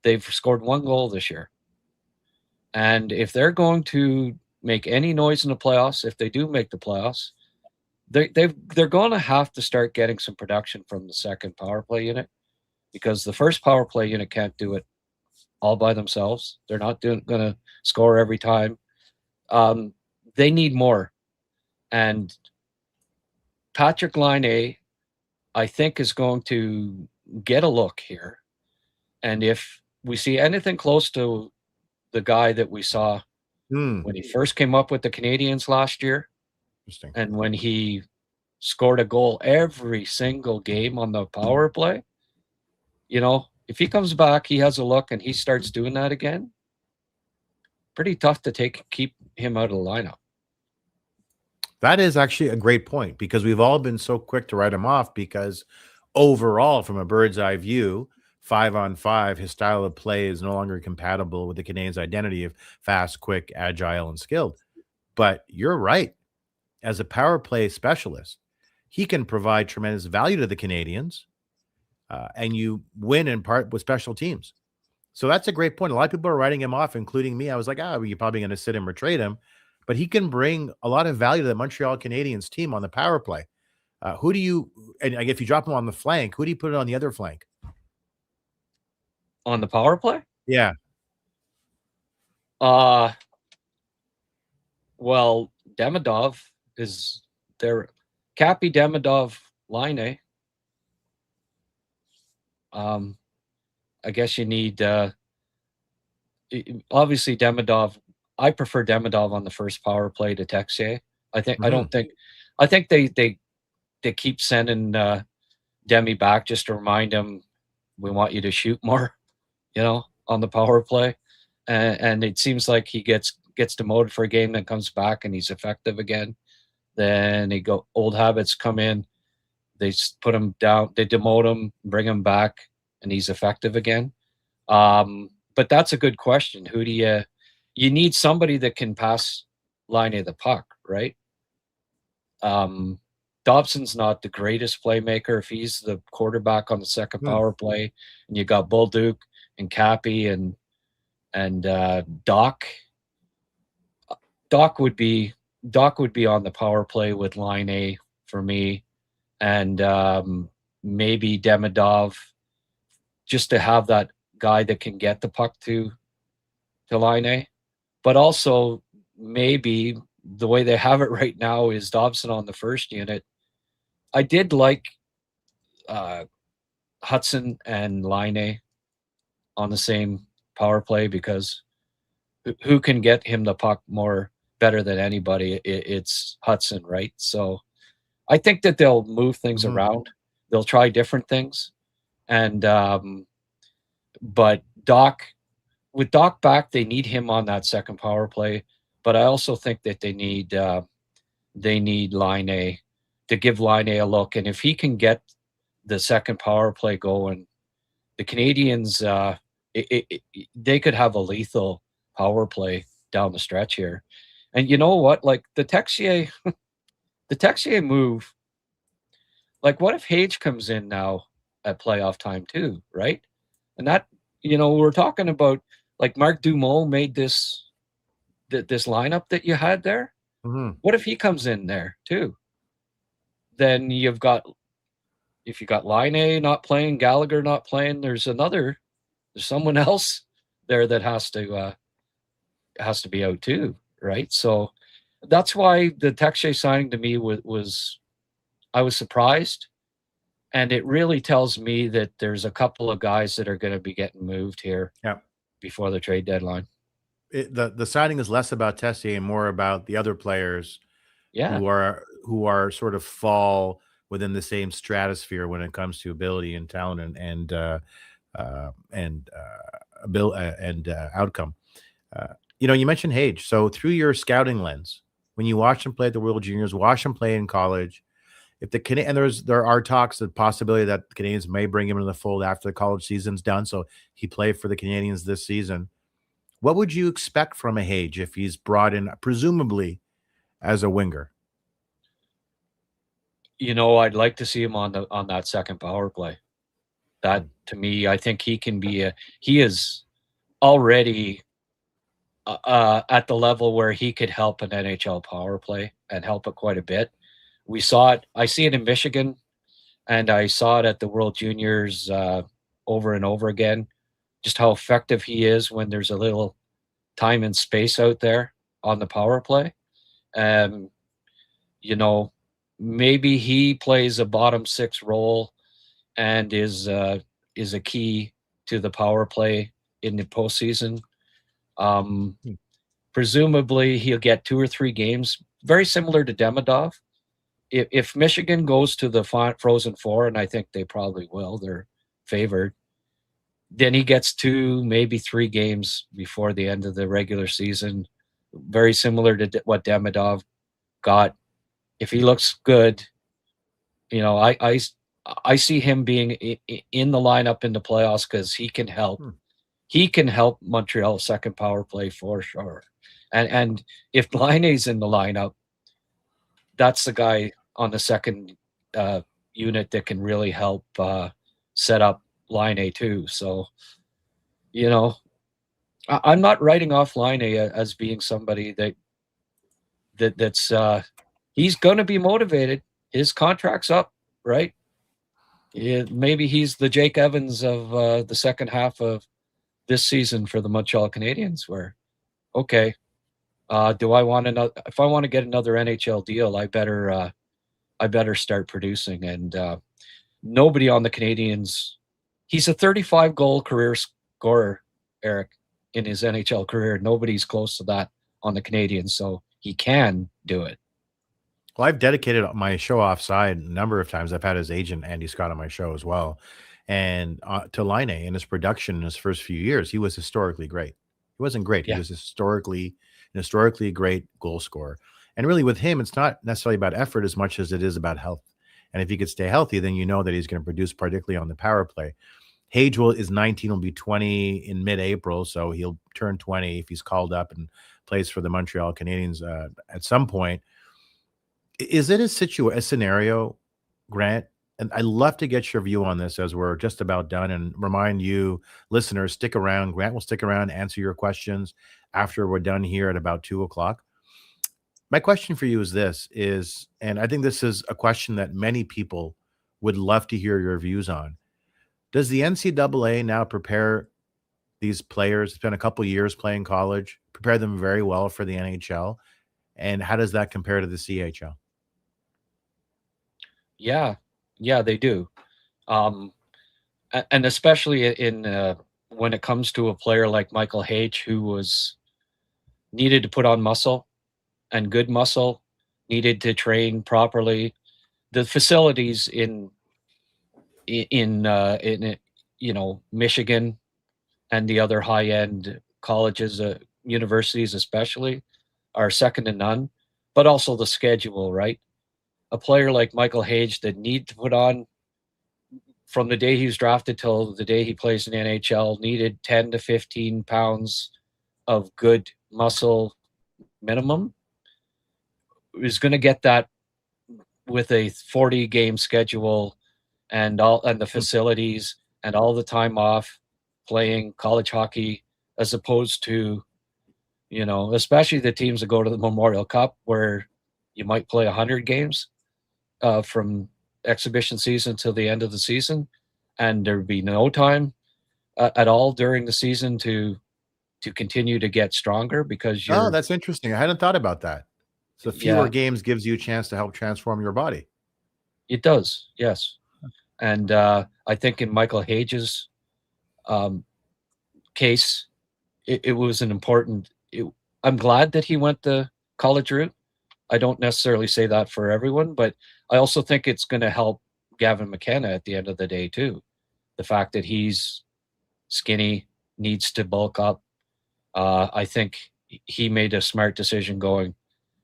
They've scored 1 goal this year. And if they're going to make any noise in the playoffs, if they do make the playoffs, they're going to have to start getting some production from the second power play unit, because the first power play unit can't do it all by themselves. They're not going to score every time. They need more. And Patrick Laine, I think, is going to get a look here. And if we see anything close to the guy that we saw when he first came up with the Canadiens last year, and when he scored a goal every single game on the power play, if he comes back, he has a look, and he starts doing that again, pretty tough to keep him out of the lineup. That is actually a great point, because we've all been so quick to write him off because overall, from a bird's eye view, 5-on-5, his style of play is no longer compatible with the Canadiens' identity of fast, quick, agile, and skilled. But you're right. As a power play specialist, he can provide tremendous value to the Canadiens, and you win in part with special teams. So that's a great point. A lot of people are writing him off, including me. I was like, you're probably going to sit him or trade him. But he can bring a lot of value to the Montreal Canadiens team on the power play. Who do you, and if you drop him on the flank, who do you put it on the other flank? On the power play? Yeah. Well, Demidov is there. Cappy, Demidov, Laine. I guess you need obviously Demidov. I prefer Demidov on the first power play to Texier. I think they keep sending Demi back just to remind him, we want you to shoot more, on the power play. And it seems like he gets demoted for a game, then comes back and he's effective again. Then old habits come in, they put him down, they demote him, bring him back, and he's effective again. But that's a good question. Who do you need somebody that can pass Laine the puck, right? Dobson's not the greatest playmaker. If he's the quarterback on the second power play, and you got Bolduc and Cappy and Doc would be on the power play with Laine for me, and maybe Demidov, just to have that guy that can get the puck to Laine. But also, maybe the way they have it right now is Dobson on the first unit. I did like Hudson and Laine on the same power play, because who can get him the puck better than anybody? It's Hudson, right? So I think that they'll move things around. They'll try different things. And but with Doc back, they need him on that second power play. But I also think that they need Laine to give Laine a look. And if he can get the second power play going, the Canadiens, they could have a lethal power play down the stretch here. And you know what? Like the Texier move, like what if Hage comes in now at playoff time too, right? And that, we're talking about, like Marc Dumont made this lineup that you had there. What if he comes in there too? Then if you got Laine not playing, Gallagher not playing, there's someone else there that has to be out too, right? So that's why the Texier signing to me was I was surprised, and it really tells me that there's a couple of guys that are going to be getting moved here before the trade deadline. The signing is less about Texier and more about the other players who are sort of fall within the same stratosphere when it comes to ability and talent and outcome. You mentioned Hage. So through your scouting lens, when you watch him play at the World Juniors, watch him play in college, there are talks of possibility that the Canadiens may bring him into the fold after the college season's done, so he played for the Canadiens this season. What would you expect from a Hage if he's brought in, presumably, as a winger? I'd like to see him on that second power play. That, to me, I think he can be he is already at the level where he could help an NHL power play and help it quite a bit. We saw it. I see it in Michigan, and I saw it at the World Juniors over and over again, just how effective he is when there's a little time and space out there. on the power play. You know, maybe he plays a bottom six role and is a key to the power play in the postseason. Presumably he'll get 2 or 3 games, very similar to Demidov. If Michigan goes to the Frozen Four, and I think they probably will, they're favored, then he gets 2, maybe 3 games before the end of the regular season, very similar to what Demidov got. If he looks good, you know, I see him being in the lineup in the playoffs because he can help. He can help Montreal's second power play for sure. And if Laine's in the lineup, that's the guy on the second unit that can really help set up Laine too. So, you know, I'm not writing off Laine as being somebody that's he's going to be motivated. His contract's up, right? Yeah, maybe he's the Jake Evans of the second half of this season for the Montreal Canadiens, where, okay, do I want another? If I want to get another NHL deal, I better start producing. And nobody on the Canadiens. He's a 35-goal career scorer, Eric, in his NHL career. Nobody's close to that on the Canadiens, so he can do it. Well, I've dedicated my show Offside a number of times. I've had his agent, Andy Scott, on my show as well. And to Laine in his production in his first few years, he was historically great. He wasn't great. Yeah. He was historically great goal scorer. And really with him, it's not necessarily about effort as much as it is about health. And if he could stay healthy, then you know that he's going to produce, particularly on the power play. Hage is 19, will be 20 in mid-April, so he'll turn 20 if he's called up and plays for the Montreal Canadiens at some point. Is it a scenario, Grant? And I'd love to get your view on this as we're just about done, and remind you, listeners, stick around. Grant will stick around, answer your questions after we're done here at about 2:00. My question for you is this, and I think this is a question that many people would love to hear your views on. Does the NCAA now prepare these players, spend a couple years playing college, prepare them very well for the NHL? And how does that compare to the CHL? Yeah, they do. And especially in when it comes to a player like Michael Hage, who needed to put on muscle, and good muscle, needed to train properly. The facilities in Michigan and the other high-end colleges, universities especially, are second to none. But also the schedule, right? A player like Michael Hage that need to put on, from the day he was drafted till the day he plays in the NHL, needed 10 to 15 pounds of good muscle minimum, is going to get that with a 40-game schedule and the facilities and all the time off playing college hockey, as opposed to, you know, especially the teams that go to the Memorial Cup, where you might play 100 games from exhibition season till the end of the season, and there'd be no time at all during the season to continue to get stronger, because you're... Oh, that's interesting. I hadn't thought about that. So fewer games gives you a chance to help transform your body. It does, yes. And I think in Michael Hage's case, it was an important... I'm glad that he went the college route. I don't necessarily say that for everyone, but I also think it's going to help Gavin McKenna at the end of the day too. The fact that he's skinny, needs to bulk up. I think he made a smart decision going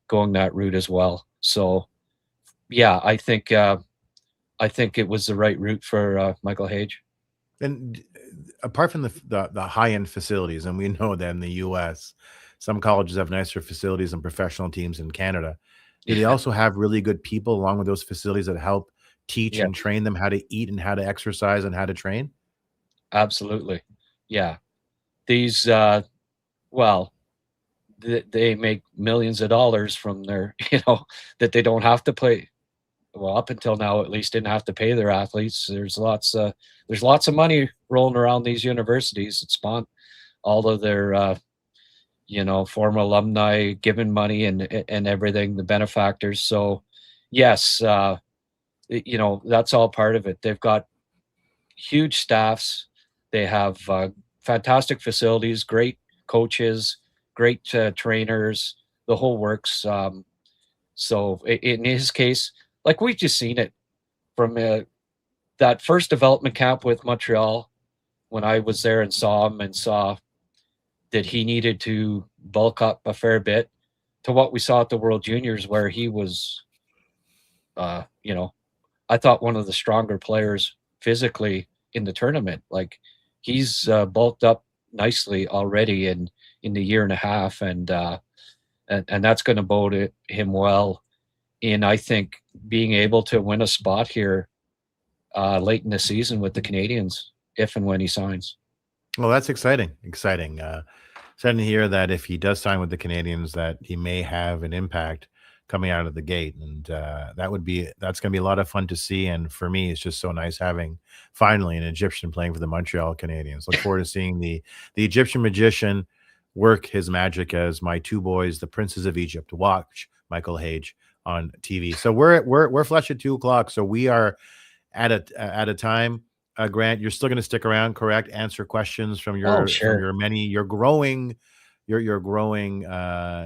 that route as well. So yeah, I think it was the right route for Michael Hage. And apart from the high-end facilities, and we know that in the U.S., some colleges have nicer facilities and professional teams in Canada. Do they also have really good people along with those facilities that help teach and train them how to eat and how to exercise and how to train? Absolutely. Yeah. These, they make millions of dollars from their, that they don't have to pay. Well, up until now, at least, didn't have to pay their athletes. There's lots of money rolling around these universities that spawn all of their former alumni giving money and everything, the benefactors. So yes, that's all part of it. They've got huge staffs. They have fantastic facilities, great coaches, great trainers, the whole works. So in his case, like we've just seen it from that first development camp with Montreal, when I was there and saw him and saw that he needed to bulk up a fair bit, to what we saw at the World Juniors, where he was, I thought one of the stronger players physically in the tournament. Like he's bulked up nicely already in the year and a half, and that's going to bode him well in, I think, being able to win a spot here late in the season with the Canadiens, if and when he signs. Well, that's exciting. Exciting to hear that if he does sign with the Canadiens, that he may have an impact coming out of the gate, and that's going to be a lot of fun to see. And for me, it's just so nice having finally an Egyptian playing for the Montreal Canadiens. Look forward to seeing the Egyptian magician work his magic as my two boys, the princes of Egypt, watch Michael Hage on TV. So we're flush at 2:00. So we are at a time. Grant, you're still going to stick around, correct? Answer questions from your growing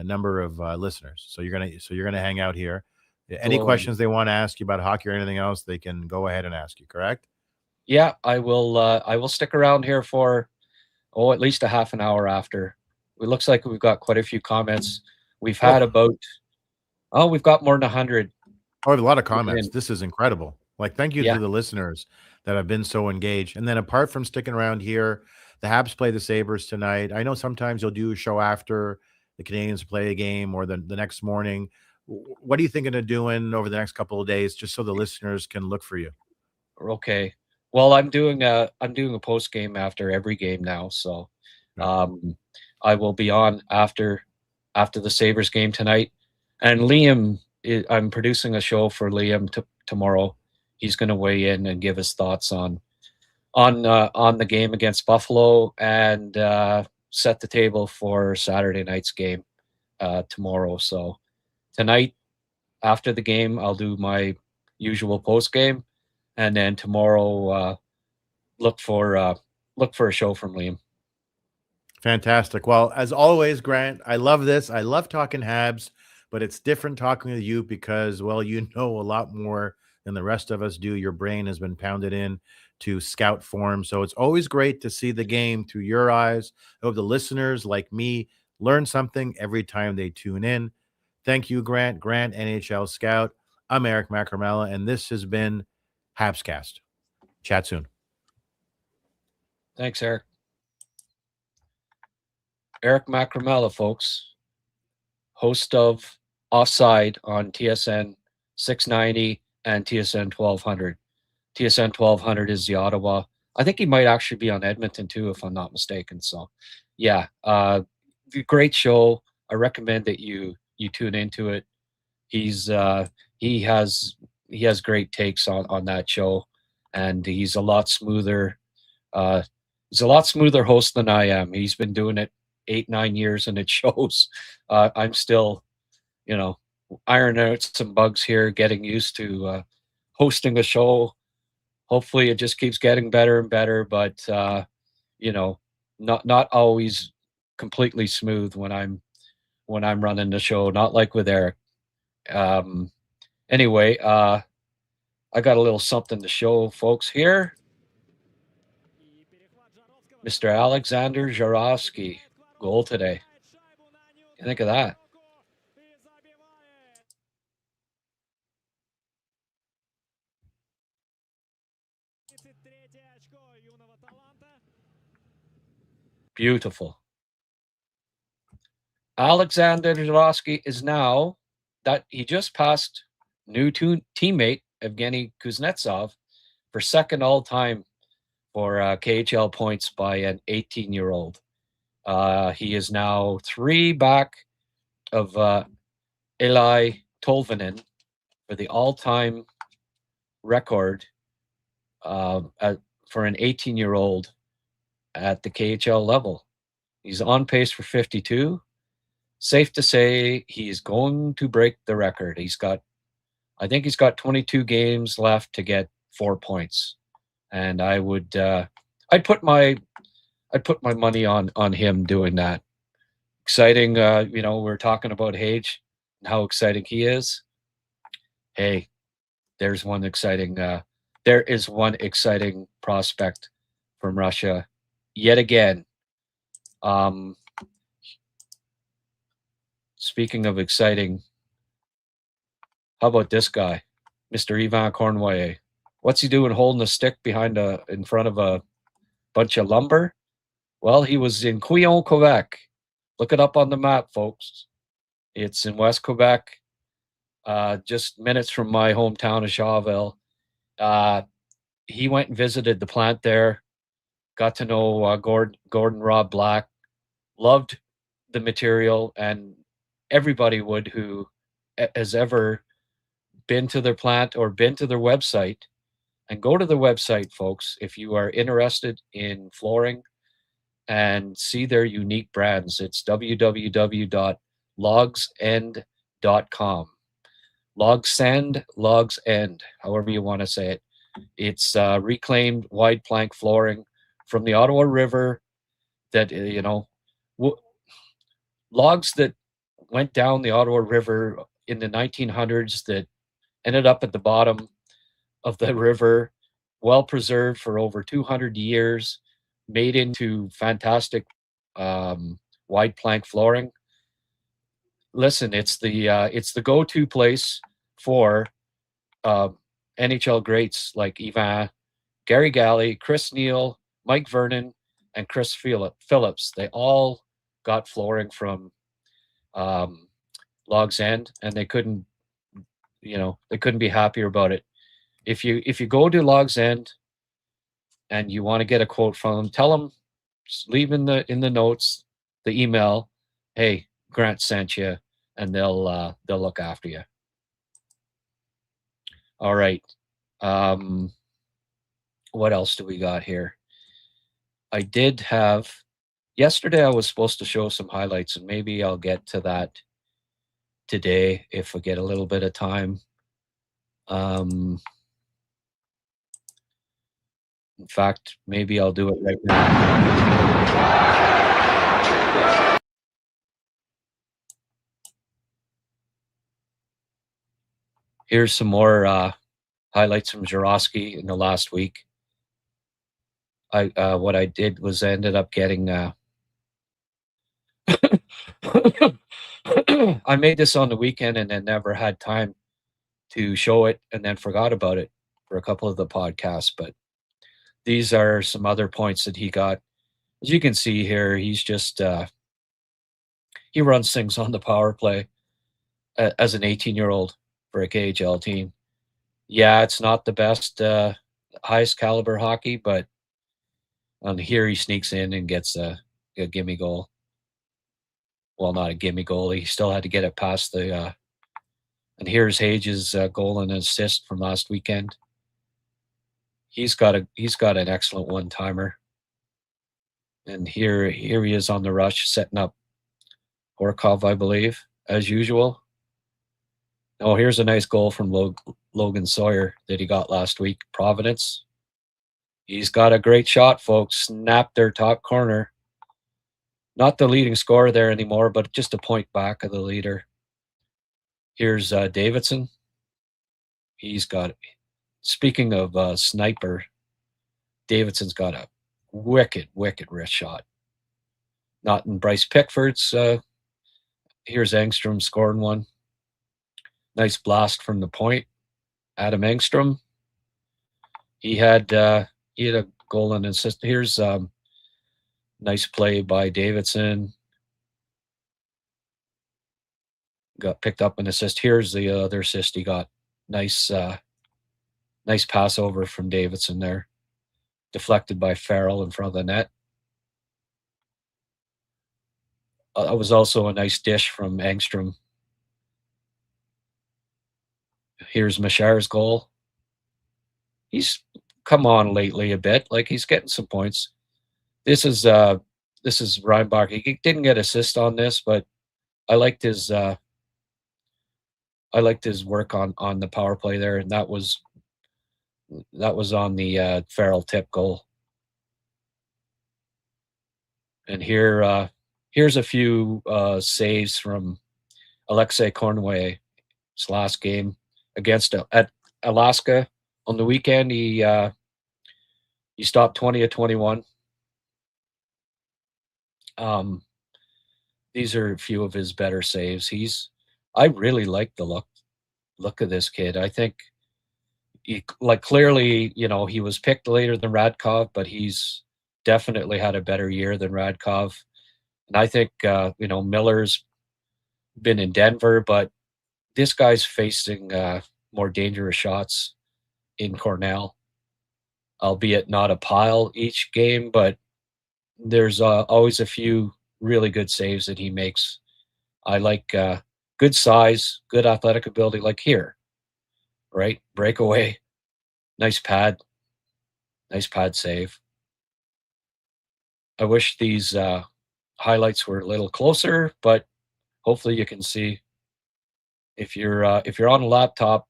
number of listeners. So you're gonna hang out here. Any questions they want to ask you about hockey or anything else, they can go ahead and ask you, correct? Yeah, I will stick around here for at least a half an hour after. It looks like we've got quite a few comments. We've had we've got more than 100. Oh, a lot of comments. This is incredible. Like, thank you to the listeners that have been so engaged. And then apart from sticking around here, the Habs play the Sabres tonight. I know sometimes you'll do a show after the Canadiens play a game or the next morning. What are you thinking of doing over the next couple of days, just so the listeners can look for you? Okay. Well, I'm doing a post game after every game now, so I will be on after the Sabres game tonight. And Liam, I'm producing a show for Liam tomorrow. He's going to weigh in and give his thoughts on the game against Buffalo and set the table for Saturday night's game tomorrow. So tonight, after the game, I'll do my usual post game, and then tomorrow look for a show from Liam. Fantastic. Well, as always, Grant, I love this. I love talking Habs, but it's different talking with you because, well, you know a lot more than the rest of us do. Your brain has been pounded in to scout form. So it's always great to see the game through your eyes. I hope the listeners like me learn something every time they tune in. Thank you, Grant. Grant, NHL scout. I'm Eric Macramalla, and this has been HabsCast. Chat soon. Thanks, Eric. Eric Macramalla, folks, host of Offside on TSN 690 and TSN 1200. TSN 1200 is the Ottawa. I think he might actually be on Edmonton too, if I'm not mistaken. So, yeah, great show. I recommend that you tune into it. He has great takes on that show, and he's a lot smoother. He's a lot smoother host than I am. He's been doing it 8-9 years, and it shows. I'm still, ironing out some bugs here, getting used to hosting a show. Hopefully it just keeps getting better and better, but not always completely smooth when I'm running the show, not like with Eric. Anyway, I got a little something to show folks here. Mr. Alexander Jaroski, goal today. What do you think of that? Beautiful. Alexander Jaroski is now that he just passed new teammate Evgeny Kuznetsov for second all-time for KHL points by an 18-year-old. He is now 3 back of Eli Tolvanen for the all-time record for an 18-year-old at the KHL level. He's on pace for 52. safe to say he's going to break the record. I think he's got 22 games left to get 4 points, and I'd put my money on him doing that. Exciting, we're talking about Hage and how exciting he is. Hey, there is one exciting prospect from Russia yet again. Speaking of exciting, how about this guy, Mr. Ivan Cornway? What's he doing holding a stick in front of a bunch of lumber? Well, he was in Quillon, Quebec. Look it up on the map, folks. It's in West Quebec, just minutes from my hometown of Shawville. He went and visited the plant there, got to know Gordon Rob Black, loved the material, and everybody would who has ever been to their plant or been to their website. And go to the website, folks, if you are interested in flooring and see their unique brands. It's www.logsend.com. Logsend, however you want to say it. It's reclaimed wide plank flooring from the Ottawa River that, logs that went down the Ottawa River in the 1900s that ended up at the bottom of the river, well preserved for over 200 years, made into fantastic wide plank flooring. Listen, it's the go-to place for NHL greats like Ivan, Gary Galley, Chris Neal, Mike Vernon, and Chris Phillips. They all got flooring from Logs End, and they couldn't be happier about it. If you go to Logs End and you want to get a quote from them, tell them, just leave in the notes the email, hey, Grant sent you, and they'll look after you. All right. What else do we got here? I did have yesterday. I was supposed to show some highlights, and maybe I'll get to that today if we get a little bit of time. In fact, maybe I'll do it right now. Here's some more highlights from Jaroski in the last week. What I did was I ended up getting I made this on the weekend and then never had time to show it and then forgot about it for a couple of the podcasts. But these are some other points that he got. As you can see here, he's just he runs things on the power play as an 18-year-old for a KHL team. Yeah, it's not the best, highest caliber hockey, but on here he sneaks in and gets a gimme goal. Well, not a gimme goal. He still had to get it past the. And here's Hage's goal and assist from last weekend. He's got an excellent one-timer. And here he is on the rush, setting up Horkov, I believe, as usual. Oh, here's a nice goal from Logan Sawyer that he got last week, Providence. He's got a great shot, folks. Snapped their top corner. Not the leading scorer there anymore, but just a point back of the leader. Here's Davidson. He's got, speaking of sniper, Davidson's got a wicked wrist shot. Not in Bryce Pickford's. Here's Engstrom scoring one. Nice blast from the point. Adam Engstrom. He had a goal and assist. Here's nice play by Davidson. Got picked up an assist. Here's the other assist he got. Nice pass over from Davidson there. Deflected by Farrell in front of the net. That was also a nice dish from Engstrom. Here's Mashar's goal. He's come on lately a bit. Like, he's getting some points. This is Reinbach. He didn't get assist on this, but I liked his work on the power play there, and that was on the Farrell tip goal. And here's a few saves from Alexei Cornway's last game against at Alaska on the weekend. He stopped 20 of 21. These are a few of his better saves. I really like the look of this kid. I think clearly, he was picked later than Radkov, but he's definitely had a better year than Radkov. And I think, Miller's been in Denver, but this guy's facing more dangerous shots in Cornell, albeit not a pile each game, but there's always a few really good saves that he makes. I like good size, good athletic ability, like here, right? Breakaway, nice pad save. I wish these highlights were a little closer, but hopefully you can see. If you're on a laptop,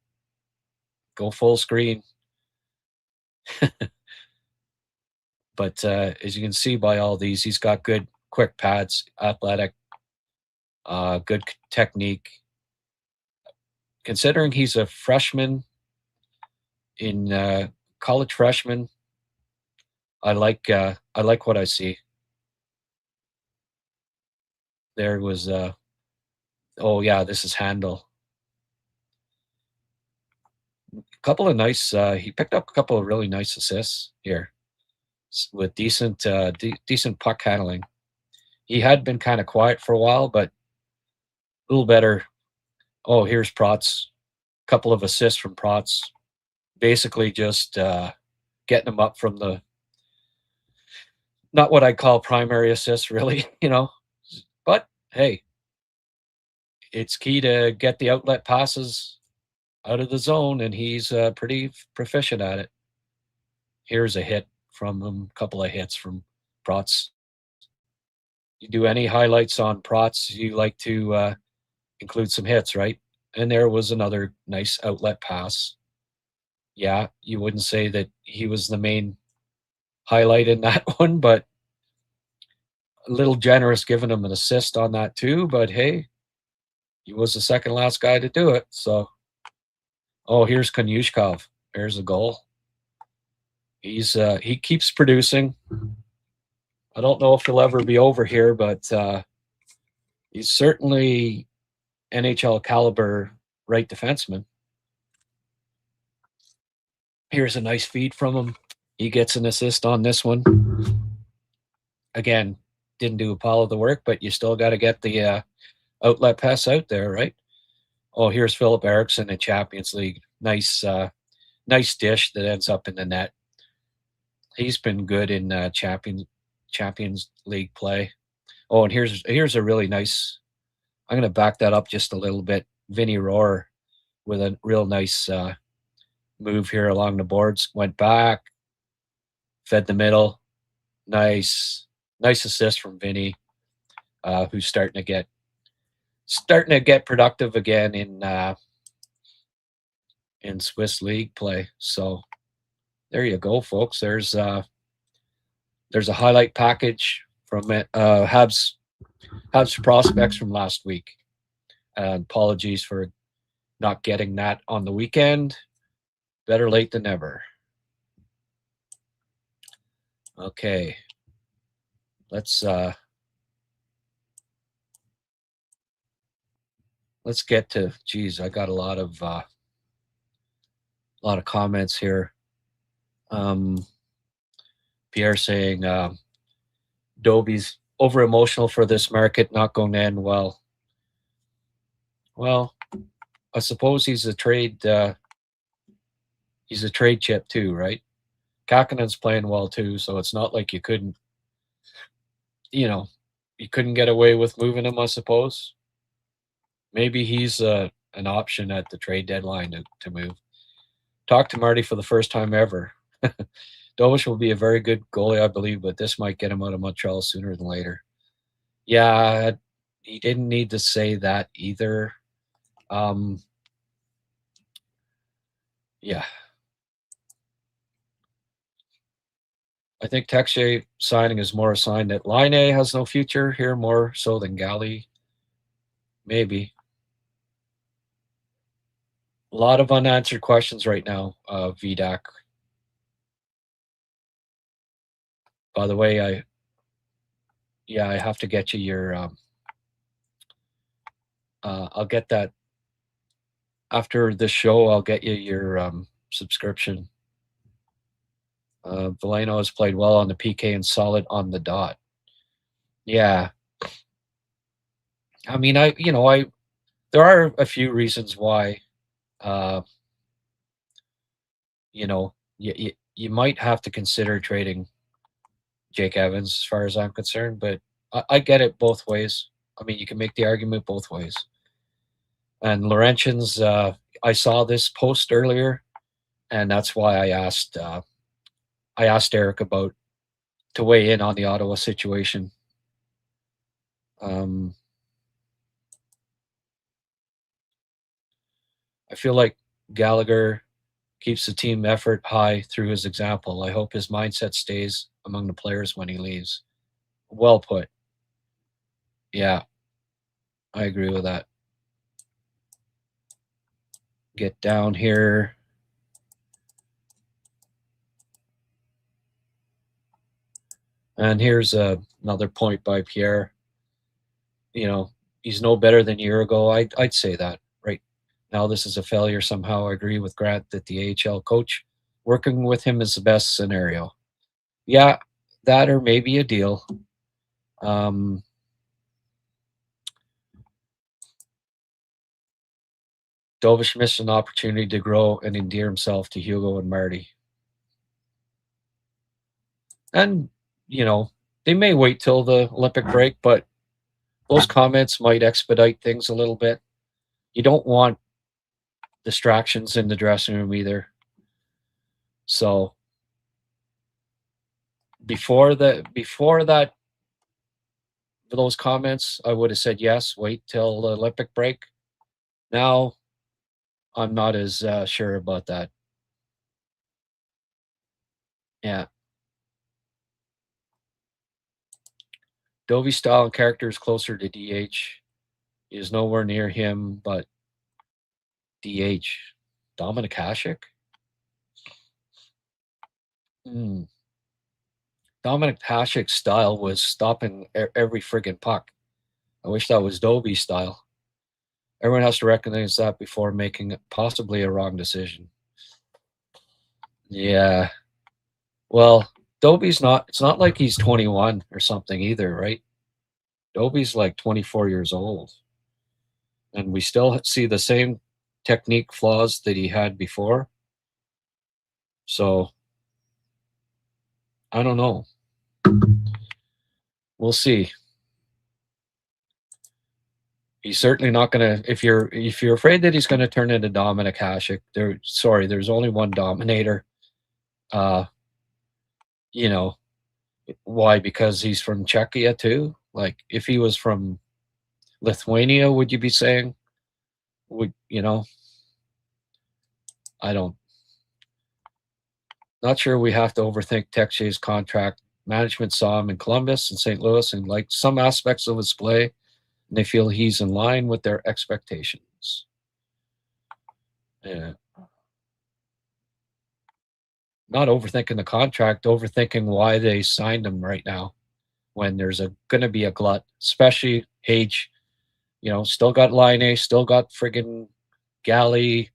go full screen. But as you can see by all these, he's got good quick pads, athletic, good technique. Considering he's a freshman in college freshman, I like what I see. There was this is Handel. Couple of nice he picked up a couple of really nice assists here with decent puck handling. He had been kind of quiet for a while, but a little better. Oh, here's Protz. Couple of assists from Protz. Basically just getting him up from the, not what I call primary assists really, but hey, it's key to get the outlet passes out of the zone, and he's pretty proficient at it. Here's a hit from him, a couple of hits from Protz. You do any highlights on Protz, you like to include some hits, right? And there was another nice outlet pass. Yeah, you wouldn't say that he was the main highlight in that one, but a little generous giving him an assist on that too. But hey, he was the second last guy to do it, so. Oh, here's Konyushkov. There's a goal. He keeps producing. I don't know if he'll ever be over here, but he's certainly NHL caliber right defenseman. Here's a nice feed from him. He gets an assist on this one. Again, didn't do a pile of the work, but you still got to get the outlet pass out there, right? Oh, here's Philip Eriksson in Champions League. Nice dish that ends up in the net. He's been good in Champions League play. Oh, and here's a really nice. I'm going to back that up just a little bit. Vinny Rohr with a real nice move here along the boards. Went back, fed the middle. Nice assist from Vinny, who's starting to get productive again in Swiss League play. So there you go, folks. There's a highlight package from Habs prospects from last week. Apologies for not getting that on the weekend. Better late than never. Okay, let's get to. Geez, I got a lot of comments here. Pierre saying Dobie's over emotional for this market not going to end well. Well, I suppose he's a trade chip too, right? Kakanen's playing well too, so it's not like you couldn't get away with moving him, I suppose. Maybe he's an option at the trade deadline to move. Talk to Marty for the first time ever. Dobeish will be a very good goalie, I believe, but this might get him out of Montreal sooner than later. Yeah, he didn't need to say that either. Yeah. I think Texier signing is more a sign that Line A has no future here, more so than Goalie. Maybe. A lot of unanswered questions right now, VDAC. By the way, I have to get you your I'll get that after the show. I'll get you your subscription. Valeno has played well on the PK and solid on the dot. Yeah. I mean, there are a few reasons why, you might have to consider trading Jake Evans as far as I'm concerned, but I get it both ways. I mean, you can make the argument both ways. And Laurentians, I saw this post earlier, and that's why I asked Eric about to weigh in on the Ottawa situation. I feel like Gallagher keeps the team effort high through his example. I hope his mindset stays among the players when he leaves. Well put. Yeah, I agree with that. Get down here. And here's another point by Pierre. He's no better than a year ago. I'd say that. Right now, this is a failure somehow. I agree with Grant that the AHL coach working with him is the best scenario. Yeah, that or maybe a deal. Dobeish missed an opportunity to grow and endear himself to Hugo and Marty. And, they may wait till the Olympic break, but those comments might expedite things a little bit. You don't want distractions in the dressing room either. So before that, those comments, I would have said yes, wait till the Olympic break. Now, I'm not as sure about that. Yeah. Dovey's style and character is closer to DH. He is nowhere near him, but DH. Dominic Hasek? Dominic Hasek's style was stopping every friggin' puck. I wish that was Dobey's style. Everyone has to recognize that before making possibly a wrong decision. Yeah. Well, Dobey's not, it's not like he's 21 or something either, right? Dobey's like 24 years old. And we still see the same technique flaws that he had before. So, I don't know. We'll see. He's certainly not going to, if you're afraid that he's going to turn into Dominic Hasek, there's only one Dominator. Why? Because he's from Czechia too? Like, if he was from Lithuania, would you be saying? Not sure we have to overthink Texier's contract. Management saw him in Columbus and St. Louis and liked some aspects of his play, and they feel he's in line with their expectations. Yeah. Not overthinking the contract, overthinking why they signed him right now when there's going to be a glut, especially Hage. Still got Line, still got friggin' Galley,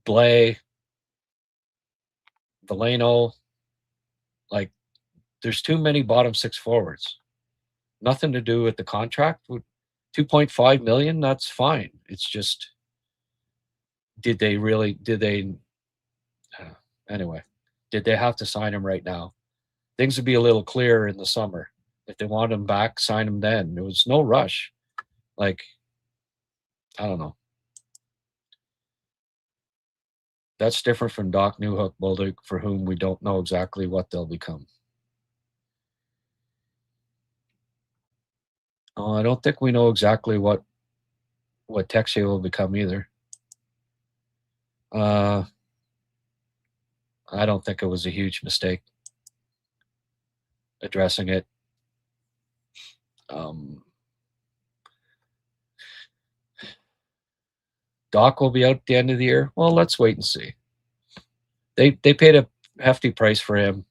Blay, Valeno. Like, there's too many bottom six forwards. Nothing to do with the contract. 2.5 million, that's fine. It's just, did they have to sign him right now? Things would be a little clearer in the summer. If they want him back, sign him then. There was no rush. Like, I don't know. That's different from Doc Newhook, Bolduc, for whom we don't know exactly what they'll become. Oh, I don't think we know exactly what Texier will become either. I don't think it was a huge mistake addressing it. Doc will be out at the end of the year. Well, let's wait and see. They paid a hefty price for him.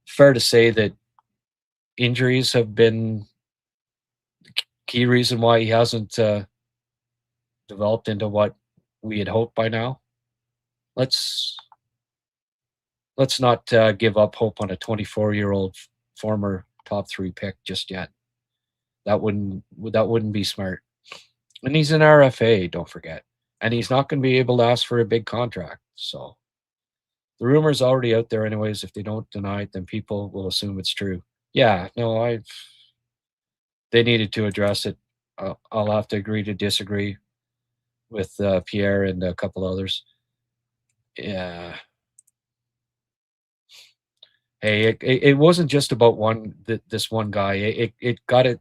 Fair to say that injuries have been the key reason why he hasn't developed into what we had hoped by now. Let's not give up hope on a 24-year-old former top 3 pick just yet. That wouldn't be smart. And he's an RFA, don't forget. And he's not going to be able to ask for a big contract. So the rumor's already out there anyways. If they don't deny it, then people will assume it's true. Yeah, no, they needed to address it. I'll have to agree to disagree with Pierre and a couple others. Yeah. Hey, it wasn't just about this one guy. It got a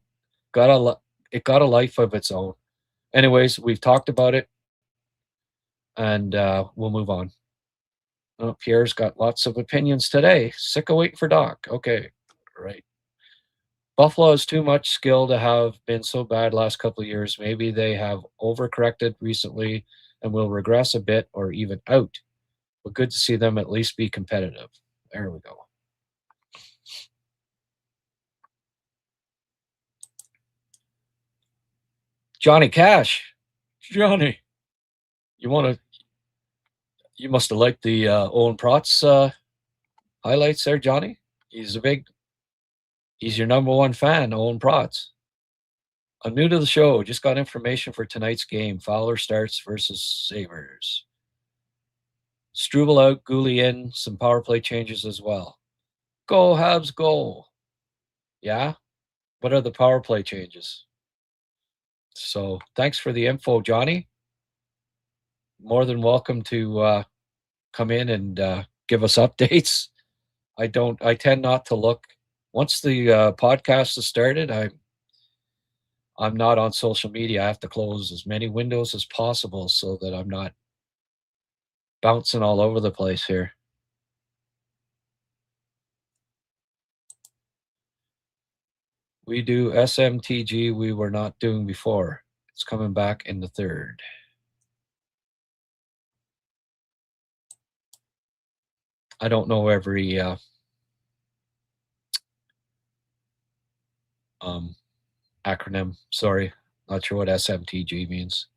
life of its own. Anyways, we've talked about it, and we'll move on. Oh, Pierre's got lots of opinions today. Sick of waiting for Doc. Okay, right. Buffalo has too much skill to have been so bad last couple of years. Maybe they have overcorrected recently and will regress a bit or even out. But good to see them at least be competitive. There we go. Johnny Cash. Johnny, you must have liked the Owen Protz highlights there, Johnny. He's your number one fan, Owen Protz. I'm new to the show. Just got information for tonight's game. Fowler starts versus Sabres. Struble out, Goalie in, some power play changes as well. Go, Habs, go. Yeah? What are the power play changes? So thanks for the info, Johnny. More than welcome to come in and give us updates. I tend not to look. Once the podcast is started, I'm not on social media. I have to close as many windows as possible so that I'm not bouncing all over the place here. We do SMTG we were not doing before. It's coming back in the third. I don't know every acronym. Sorry. Not sure what SMTG means.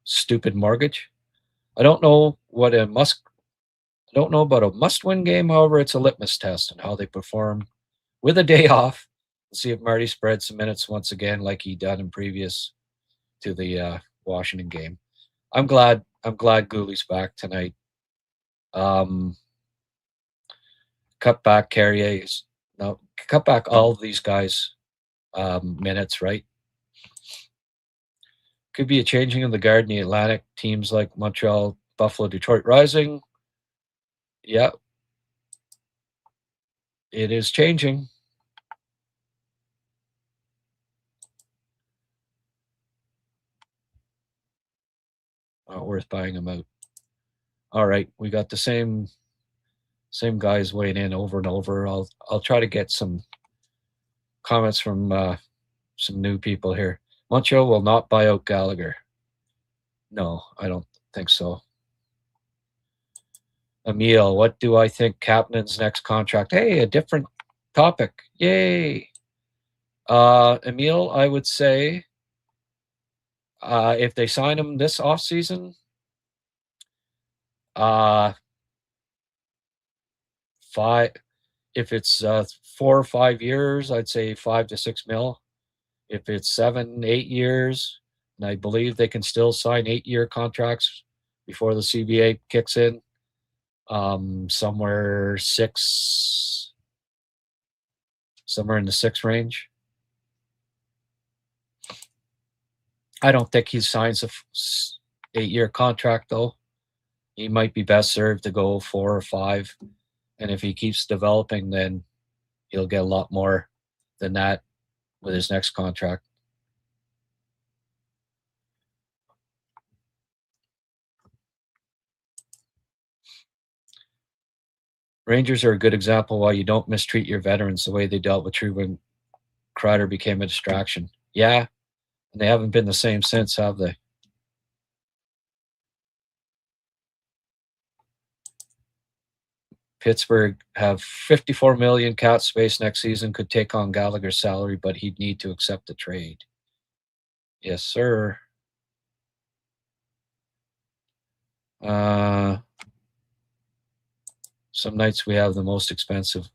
Stupid mortgage. I don't know about a must-win game. However, it's a litmus test on how they perform with a day off. Let's see if Marty spreads some minutes once again, like he done in previous to the Washington game. I'm glad Goolie's back tonight. Cut back Carrier's. No, cut back all of these guys' minutes, right? Could be a changing of the guard in the Atlantic. Teams like Montreal, Buffalo, Detroit rising. Yeah. It is changing. Not worth buying them out. All right, we got the same guys weighing in over and over. I'll try to get some comments from some new people here. Montreal will not buy out Gallagher. No, I don't think so. Emil, what do I think Kapanen's next contract? Hey, a different topic. Yay. Emil, I would say if they sign him this offseason, if it's 4 or 5 years, I'd say 5 to 6 mil. If it's 7, 8 years, and I believe they can still sign 8-year contracts before the CBA kicks in, somewhere in the 6 range. I don't think he signs a 8-year contract though. He might be best served to go 4 or 5. And if he keeps developing, then he'll get a lot more than that with his next contract. Rangers are a good example why you don't mistreat your veterans the way they dealt with True when Kreider became a distraction. Yeah, and they haven't been the same since, have they? Pittsburgh have $54 million cap space next season, could take on Gallagher's salary, but he'd need to accept the trade. Yes, sir. Some nights we have the most expensive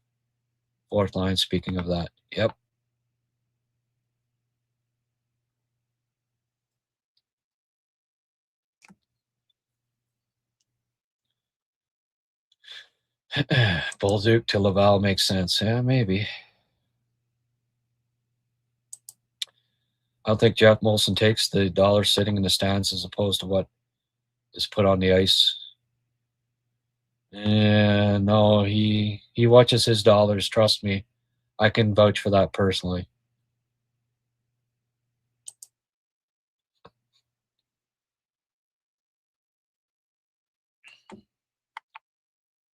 fourth line, speaking of that. Yep. Bolduc to Laval makes sense. Yeah, maybe. I don't think Jeff Molson takes the dollar sitting in the stands as opposed to what is put on the ice. No, he watches his dollars. Trust me. I can vouch for that personally.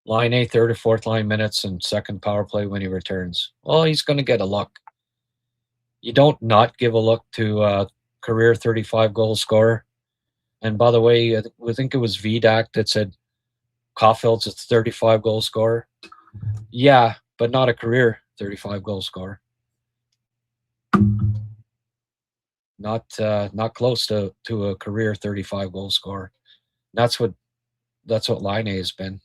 Line A, third or fourth line minutes and second power play when he returns. Well, he's going to get a look. You don't not give a look to a career 35 goal scorer. And by the way, I think it was VDAC that said Caulfield's a 35 goal scorer. Yeah, but not a career 35 goal scorer. Not close to a career 35 goal scorer. That's what Line A has been.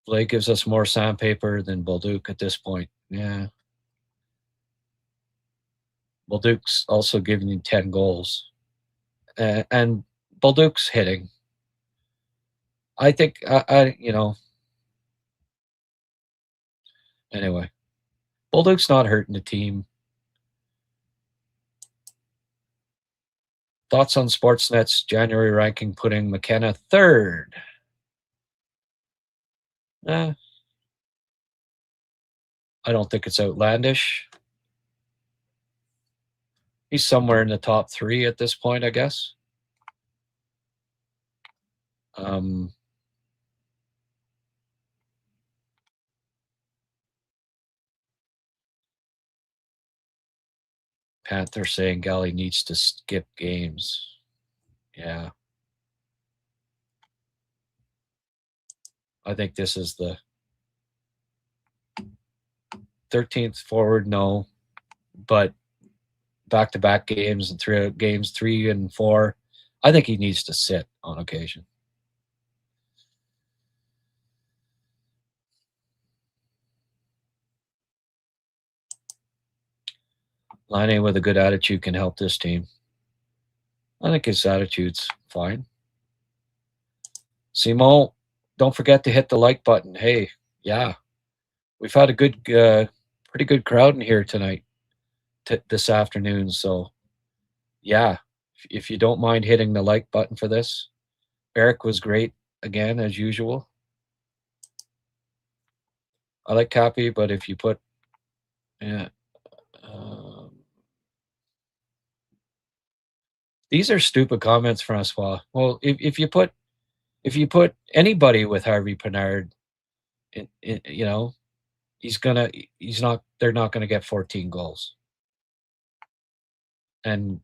Blake gives us more sandpaper than Bolduc at this point. Yeah. Bolduc's also giving you 10 goals. And Bolduc's hitting. I think, anyway. Bolduc's not hurting the team. Thoughts on Sportsnet's January ranking putting McKenna third? I don't think it's outlandish. He's somewhere in the top 3 at this point, I guess. Panther saying Galley needs to skip games. Yeah. I think this is the 13th forward, no. But back-to-back games and games 3 and 4, I think he needs to sit on occasion. Line A with a good attitude can help this team. I think his attitude's fine. Simon, don't forget to hit the like button. Hey, yeah. We've had a good, pretty good crowd in here tonight, this afternoon. So, yeah, if you don't mind hitting the like button for this. Eric was great, again, as usual. I like Cappy, but if you put... Yeah. These are stupid comments, Francois. Well, if you put anybody with Harvey Pinard, they're not gonna get 14 goals. And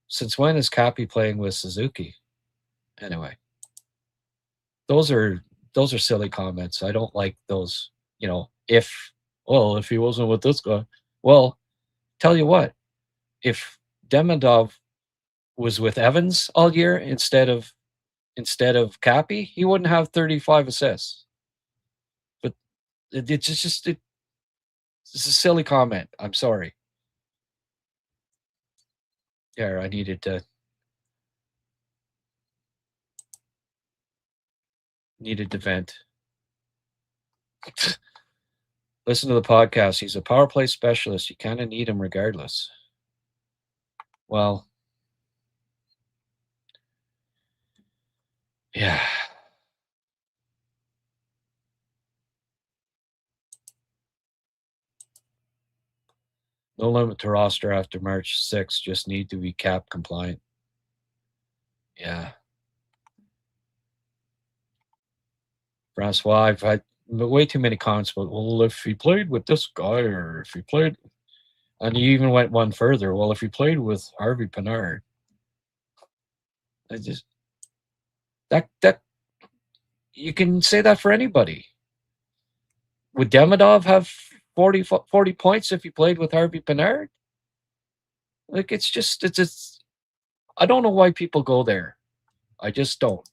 since when is Cappy playing with Suzuki? Anyway, those are silly comments. I don't like those. If he wasn't with this guy, well, tell you what, if Demidov was with Evans all year instead of Cappy, he wouldn't have 35 assists. But it's a silly comment. I'm sorry. Yeah, I needed to vent. Listen to the podcast. He's a power play specialist. You kind of need him regardless. Well, yeah. No limit to roster after March 6th. Just need to be cap compliant. Yeah. Francois, I've had way too many comments about, well, if he played with this guy or if he played, and he even went one further. Well, if he played with Harvey Pinard, I just, that you can say that for anybody. Would Demidov have 40 points if he played with Harvey Pinard? Like, it's I don't know why people go there. I just don't.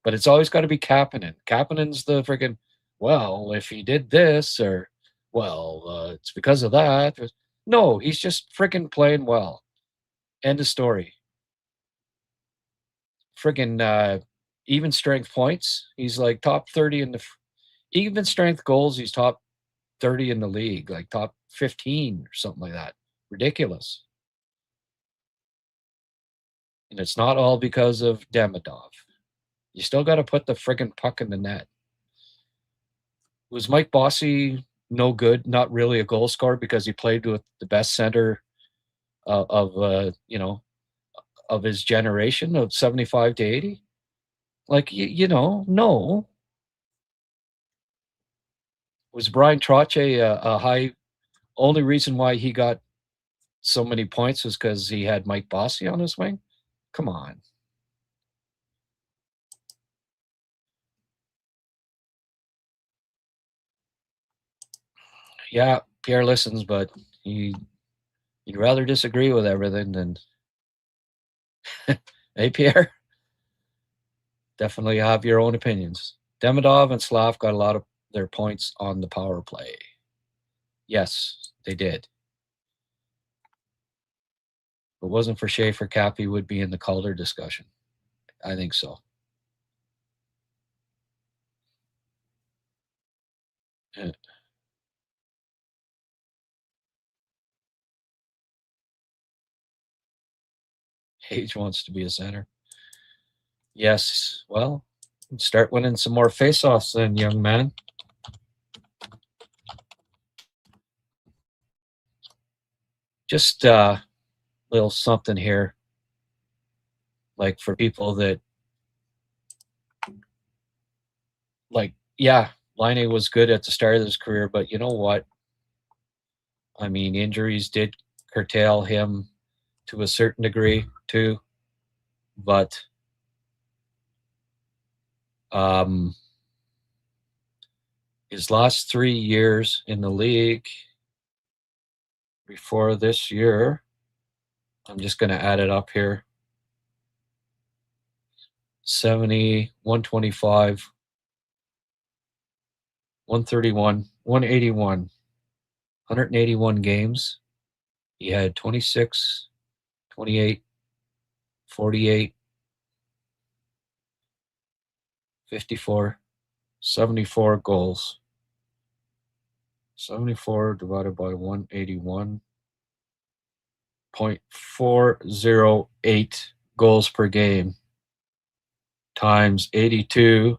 But it's always got to be Kapanen. Kapanen's the friggin', well, if he did this, or, well, it's because of that. No, he's just friggin' playing well. End of story. Friggin' even strength points. He's like top 30 in the even strength goals. He's top 30 in the league, like top 15 or something like that. Ridiculous. And it's not all because of Demidov. You still got to put the friggin' puck in the net. Was Mike Bossy no good? Not really a goal scorer because he played with the best center of his generation of 75 to 80? Like, no. Was Brian Trottier a high? Only reason why he got so many points was because he had Mike Bossy on his wing? Come on. Yeah, Pierre listens, but he'd rather disagree with everything than. Hey, Pierre. Definitely have your own opinions. Demidov and Slav got a lot of their points on the power play. Yes, they did. If it wasn't for Schaefer, Cappy would be in the Calder discussion. I think so. Yeah. Hage wants to be a center. Yes, well, start winning some more face-offs then, young man. Just a little something here. Like for people that, like, yeah, Laine was good at the start of his career, but you know what? I mean, injuries did curtail him to a certain degree too, but his last 3 years in the league before this year, I'm just going to add it up here. 70, 125, 131, 181, 181 games. He had 26, 28, 48, 54, 74 goals. 74 divided by 181.408 goals per game times 82.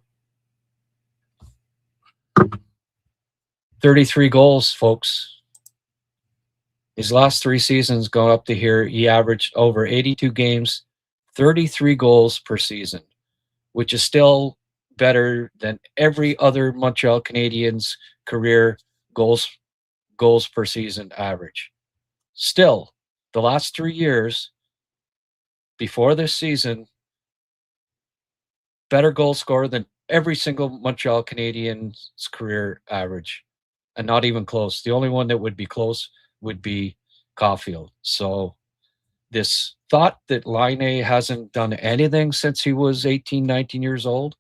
33 goals, folks. His last 3 seasons go up to here. He averaged over 82 games, 33 goals per season, which is still better than every other Montreal Canadiens career goals per season average. Still, the last 3 years before this season, better goal scorer than every single Montreal Canadiens career average, and not even close. The only one that would be close would be Caulfield. So this thought that Laine hasn't done anything since he was 18, 19 years old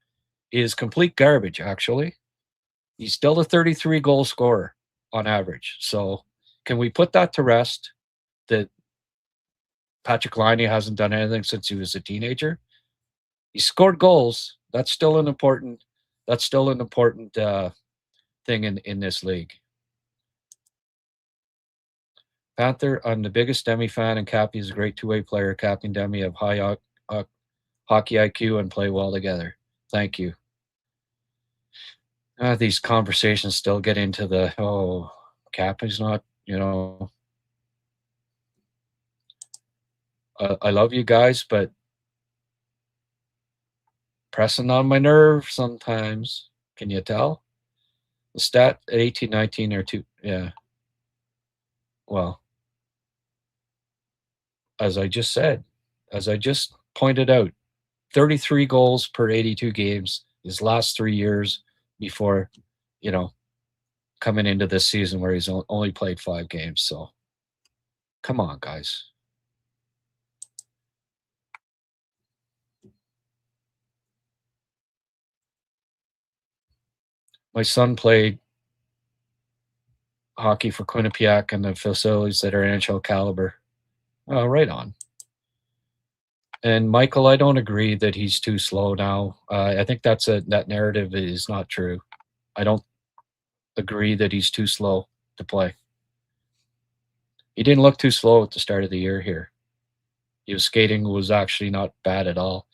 is complete garbage, actually. He's still a 33 goal scorer on average. So can we put that to rest, that Patrick Laine hasn't done anything since he was a teenager? He scored goals. That's still an important thing in this league. Panther, I'm the biggest Demi fan, and Cappy is a great two-way player. Cappy and Demi have high hockey IQ and play well together. Thank you. These conversations still get into the, Cappy's not, I love you guys, but pressing on my nerve sometimes. Can you tell? The stat at 18, 19 or 2. Yeah. Well, as I just said, as I just pointed out, 33 goals per 82 games his last 3 years before, coming into this season where he's only played 5 games. So come on, guys. My son played hockey for Quinnipiac and the facilities that are NHL caliber. Oh, right on. And Michael, I don't agree that he's too slow now. I think that narrative is not true. I don't agree that he's too slow to play. He didn't look too slow at the start of the year here. His skating was actually not bad at all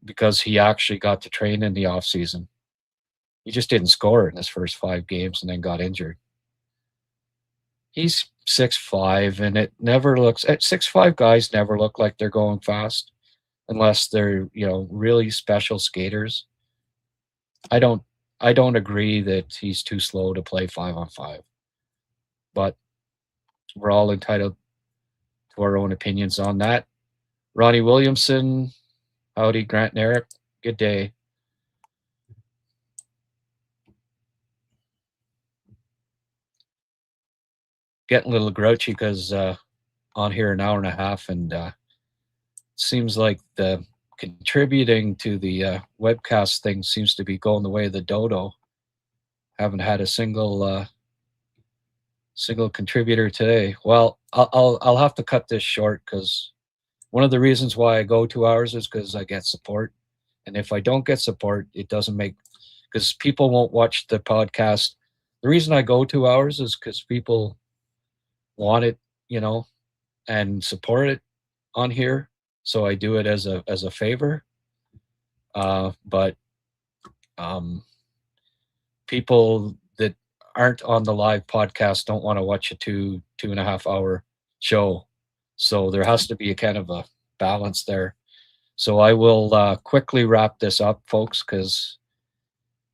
because he actually got to train in the off season. He just didn't score in his first 5 games and then got injured. He's 6'5", and it never looks at 6'5" guys never look like they're going fast unless they're, really special skaters. I don't agree that he's too slow to play 5-on-5. But we're all entitled to our own opinions on that. Ronnie Williamson, howdy, Grant and Eric. Good day. Getting a little grouchy because on here an hour and a half, and seems like the contributing to the webcast thing seems to be going the way of the dodo. Haven't had a single contributor today. Well, I'll have to cut this short because one of the reasons why I go 2 hours is because I get support, and if I don't get support, it doesn't make, because people won't watch the podcast. The reason I go 2 hours is because people want it, and support it on here. So I do it as a favor. But people that aren't on the live podcast don't want to watch a 2.5 hour show. So there has to be a kind of a balance there. So I will quickly wrap this up, folks, because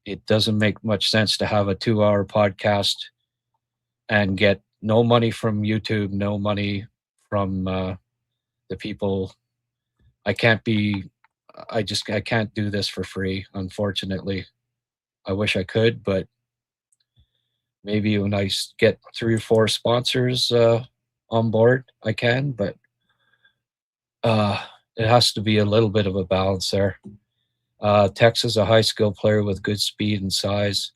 it doesn't make much sense to have a 2-hour podcast and get no money from YouTube, no money from the people. I can't do this for free, unfortunately. I wish I could, but maybe when I get 3 or 4 sponsors on board, I can, but it has to be a little bit of a balance there. Tex is a high-skill player with good speed and size.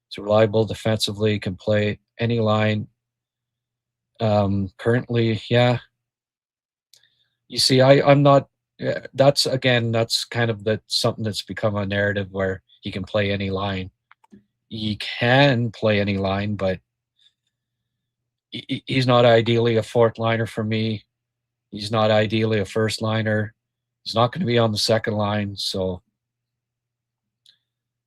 He's reliable defensively, can play any line. Currently, yeah. You see, I'm not. That's kind of something that's become a narrative where he can play any line. He can play any line, but he's not ideally a 4th liner for me. He's not ideally a 1st liner. He's not going to be on the 2nd line, so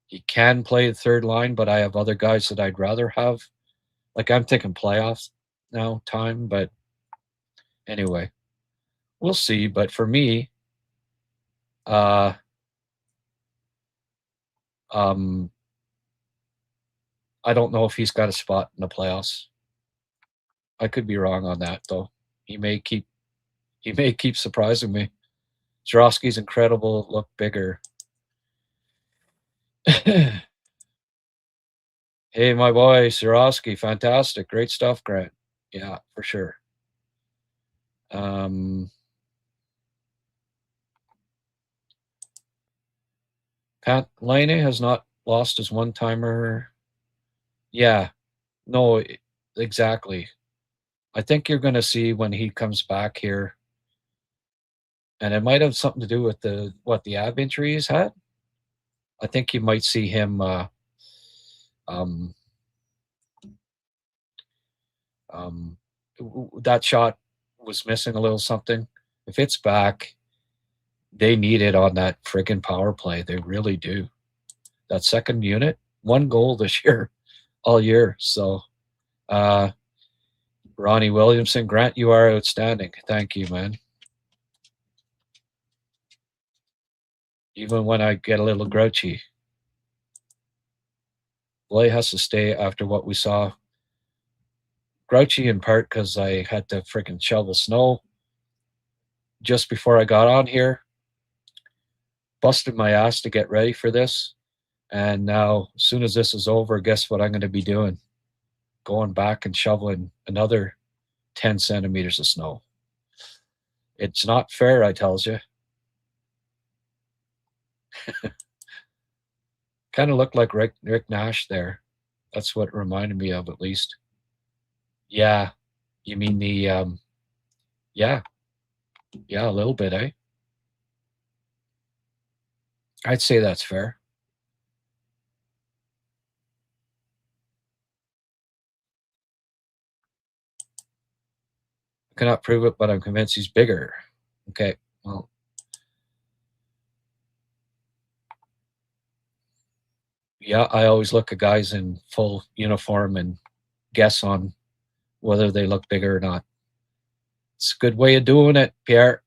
he can play the 3rd line, but I have other guys that I'd rather have. Like, I'm thinking playoffs now time, but anyway, we'll see. But for me, I don't know if he's got a spot in the playoffs. I could be wrong on that, though. He may keep surprising me. Jaroski's incredible. Look bigger. Hey, my boy, Jaroski, fantastic. Great stuff, Grant. Yeah, for sure. Pat Laine has not lost his one-timer. Yeah, no, exactly. I think you're going to see when he comes back here, and it might have something to do with the ab injury he's had. I think you might see him that shot was missing a little something. If it's back, they need it on that freaking power play. They really do. That second unit, 1 goal this year, all year. So, Ronnie Williamson, Grant, you are outstanding. Thank you, man. even when I get a little grouchy. Blay has to stay after what we saw. Grouchy in part because I had to freaking shovel snow just before I got on here. Busted my ass to get ready for this. And now, as soon as this is over, guess what I'm going to be doing? Going back and shoveling another 10 centimeters of snow. It's not fair, I tells you. Kind of looked like Rick Nash there. That's what it reminded me of, at least. Yeah. You mean the, yeah. Yeah, a little bit, eh? I'd say that's fair. I cannot prove it, but I'm convinced he's bigger. Okay, well. Yeah, I always look at guys in full uniform and guess on whether they look bigger or not. It's a good way of doing it, Pierre.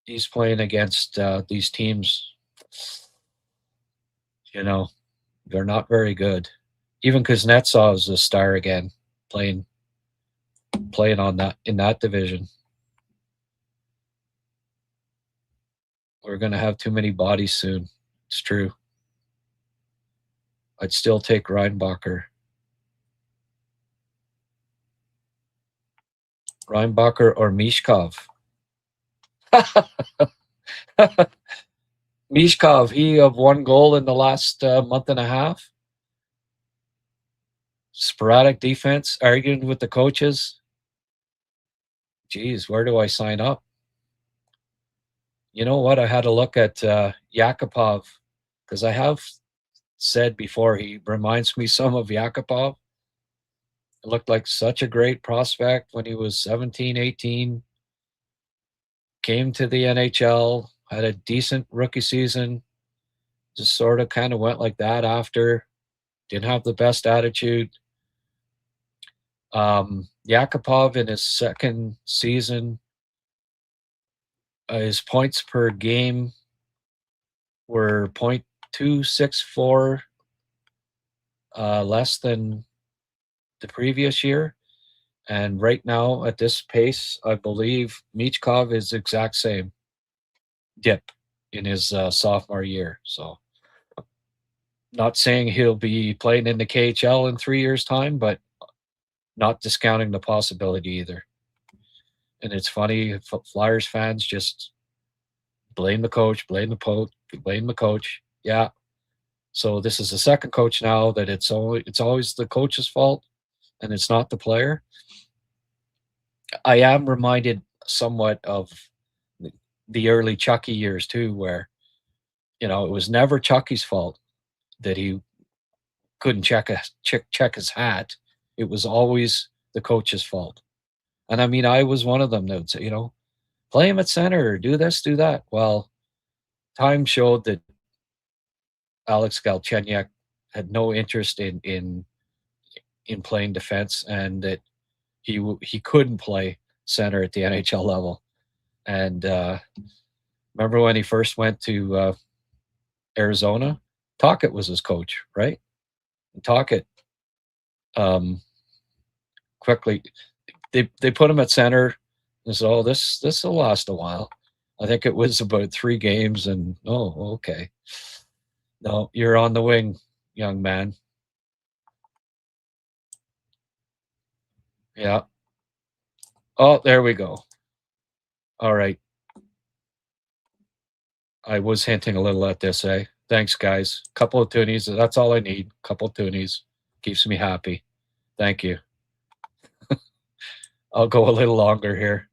He's playing against these teams. You know, they're not very good. Even Kuznetsov is a star again, playing on that in that division. We're going to have too many bodies soon. It's true. I'd still take Reinbacher. Reinbacher or Mishkov. Mishkov, he have one goal in the last month and a half. Sporadic defense, arguing with the coaches. Geez, where do I sign up? You know what? I had to look at Yakupov because I have said before he reminds me some of Yakupov. It looked like such a great prospect when he was 17, 18. Came to the NHL, had a decent rookie season. Just sort of kind of went like that after. Didn't have the best attitude. Yakupov in his second season, his points per game were .264 less than the previous year. And right now, at this pace, I believe Michkov is exact same dip in his sophomore year. So not saying he'll be playing in the KHL in 3 years' time, but not discounting the possibility either. And it's funny, Flyers fans just blame the coach, blame the coach. Yeah. So this is the second coach now that it's always the coach's fault and it's not the player. I am reminded somewhat of the early Chucky years too, where, you know, it was never Chucky's fault that he couldn't check his hat. It was always the coach's fault. And I mean, I was one of them that would say, you know, play him at center, do this, do that. Well, time showed that Alex Galchenyuk had no interest in playing defense, and that he couldn't play center at the NHL level. And remember when he first went to Arizona? Tocchet was his coach, right? And Tocchet quickly they put him at center and said, "Oh, this will last a while." I think it was about 3 games, and oh, okay. No, you're on the wing, young man. Yeah. Oh, there we go. All right. I was hinting a little at this, eh? Thanks, guys. Couple of toonies. That's all I need. Couple of toonies. Keeps me happy. Thank you. I'll go a little longer here.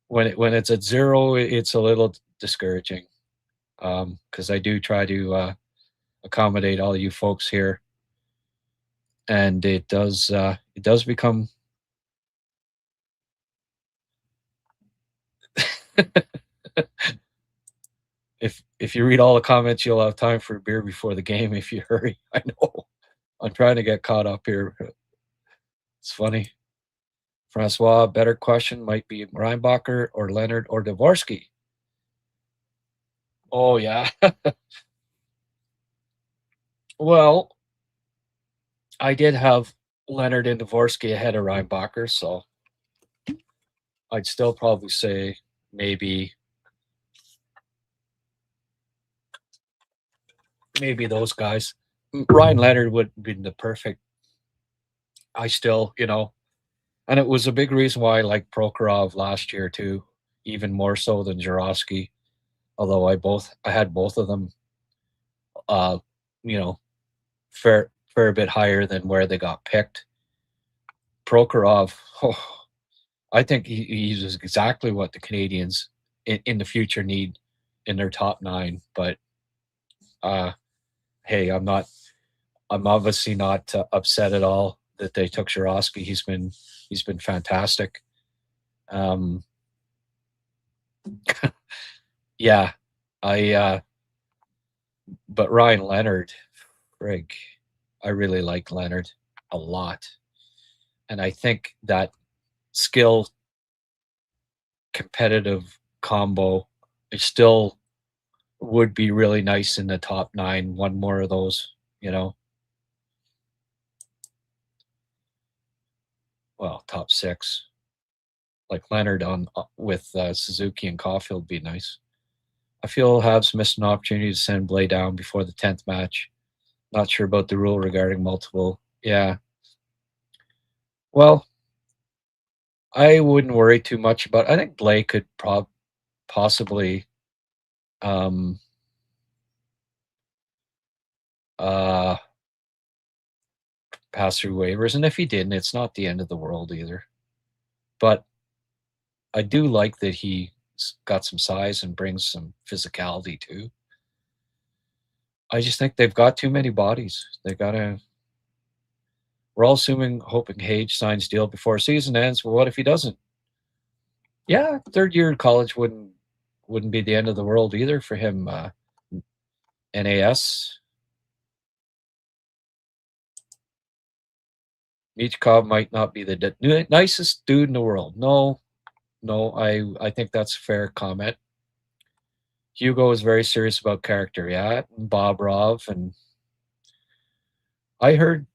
When it's at 0, it's a little discouraging, because I do try to accommodate all you folks here, and it does become if you read all the comments, you'll have time for a beer before the game if you hurry. I know. I'm trying to get caught up here. It's funny. Francois, better question might be Reinbacher or Leonard or Dvorsky. Oh, yeah. Well, I did have Leonard and Dvorsky ahead of Reinbacher, so I'd still probably say maybe those guys. Ryan Leonard would have been the perfect. I still, and it was a big reason why I liked Prokhorov last year too, even more so than Jaroski. Although I had both of them, fair bit higher than where they got picked. Prokhorov, I think he's exactly what the Canadiens in the future need in their top 9. But hey, I'm obviously not upset at all that they took Jaroski. He's been fantastic. Yeah, but Ryan Leonard, frig, I really like Leonard a lot. And I think that skill competitive combo, it still would be really nice in the top 9. One more of those, well, top 6. Like Leonard with Suzuki and Caulfield would be nice. I feel Habs missed an opportunity to send Blais down before the 10th match. Not sure about the rule regarding multiple. Yeah. Well, I wouldn't worry too much about. I think Blais could possibly pass through waivers, and if he didn't, it's not the end of the world either. But I do like that he's got some size and brings some physicality too. I just think they've got too many bodies. We're all hoping Hage signs deal before season ends. Well, what if he doesn't? Yeah, third year in college wouldn't be the end of the world either for him. NAS. Michkov might not be the nicest dude in the world. No, I think that's a fair comment. Hugo is very serious about character, yeah. And Bob Rov, and I heard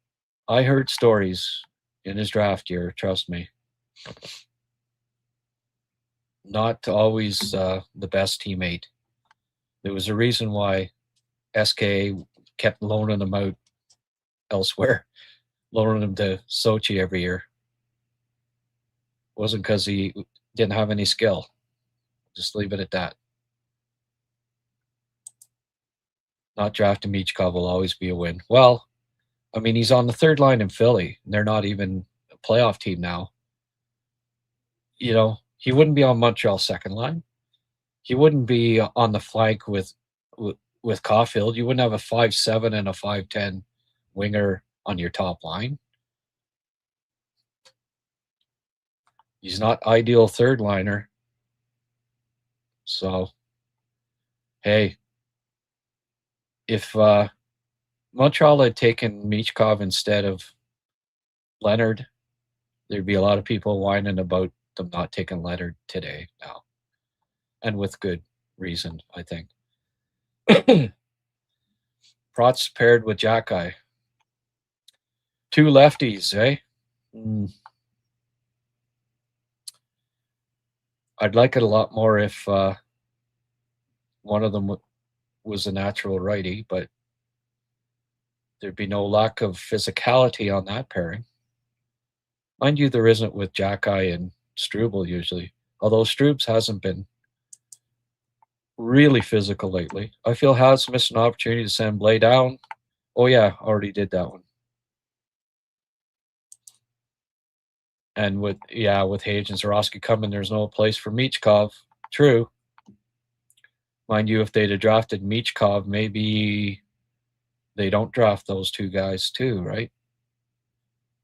stories in his draft year. Trust me, not always the best teammate. There was a reason why SK kept loaning him out elsewhere, loaning him to Sochi every year. It wasn't because he didn't have any skill. Just leave it at that. Not drafting Michkov will always be a win. Well, I mean, he's on the third line in Philly, and they're not even a playoff team now. He wouldn't be on Montreal's second line. He wouldn't be on the flank with Caulfield. You wouldn't have a 5'7" and a 5'10" winger on your top line. He's not ideal third liner. So, hey, if Montreal had taken Michkov instead of Leonard, there'd be a lot of people whining about them not taking Leonard today now. And with good reason, I think. Protz paired with Jacky. 2 lefties, eh? I'd like it a lot more if one of them was a natural righty, but there'd be no lack of physicality on that pairing. Mind you, there isn't with Jacky and Struble usually, although Strubes hasn't been really physical lately. I feel Habs missed an opportunity to send Blais down. Oh yeah, already did that one. And with Hage and Jaroski coming, there's no place for Michkov. True. Mind you, if they'd have drafted Michkov, maybe they don't draft those 2 guys too, right?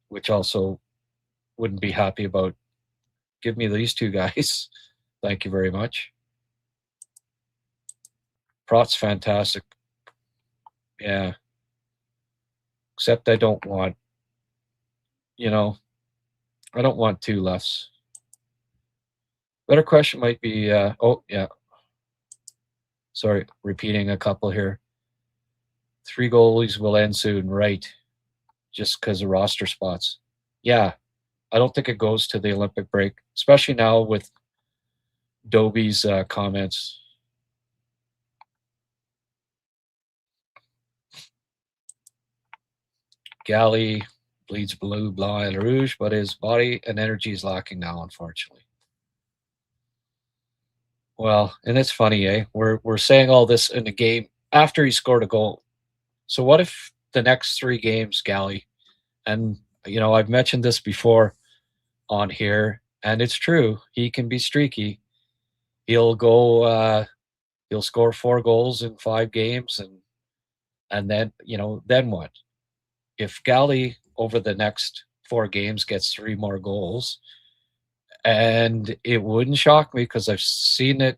Which also wouldn't be happy about. Give me these 2 guys. Thank you very much. Prot's fantastic. Yeah. Except I don't want, I don't want two lefts. Better question might be, oh, yeah. Sorry, repeating a couple here. 3 goalies will end soon, right? Just because of roster spots. Yeah, I don't think it goes to the Olympic break, especially now with Dobei's comments. Galley bleeds blue, blanc, and rouge, but his body and energy is lacking now, unfortunately. Well, and it's funny, eh? We're saying all this in the game after he scored a goal. So what if the next 3 games, Galley, and you know, I've mentioned this before on here, and it's true, he can be streaky. He'll go he'll score 4 goals in 5 games, and then, you know, then what? If Galley over the next 4 games gets 3 more goals, and it wouldn't shock me because I've seen it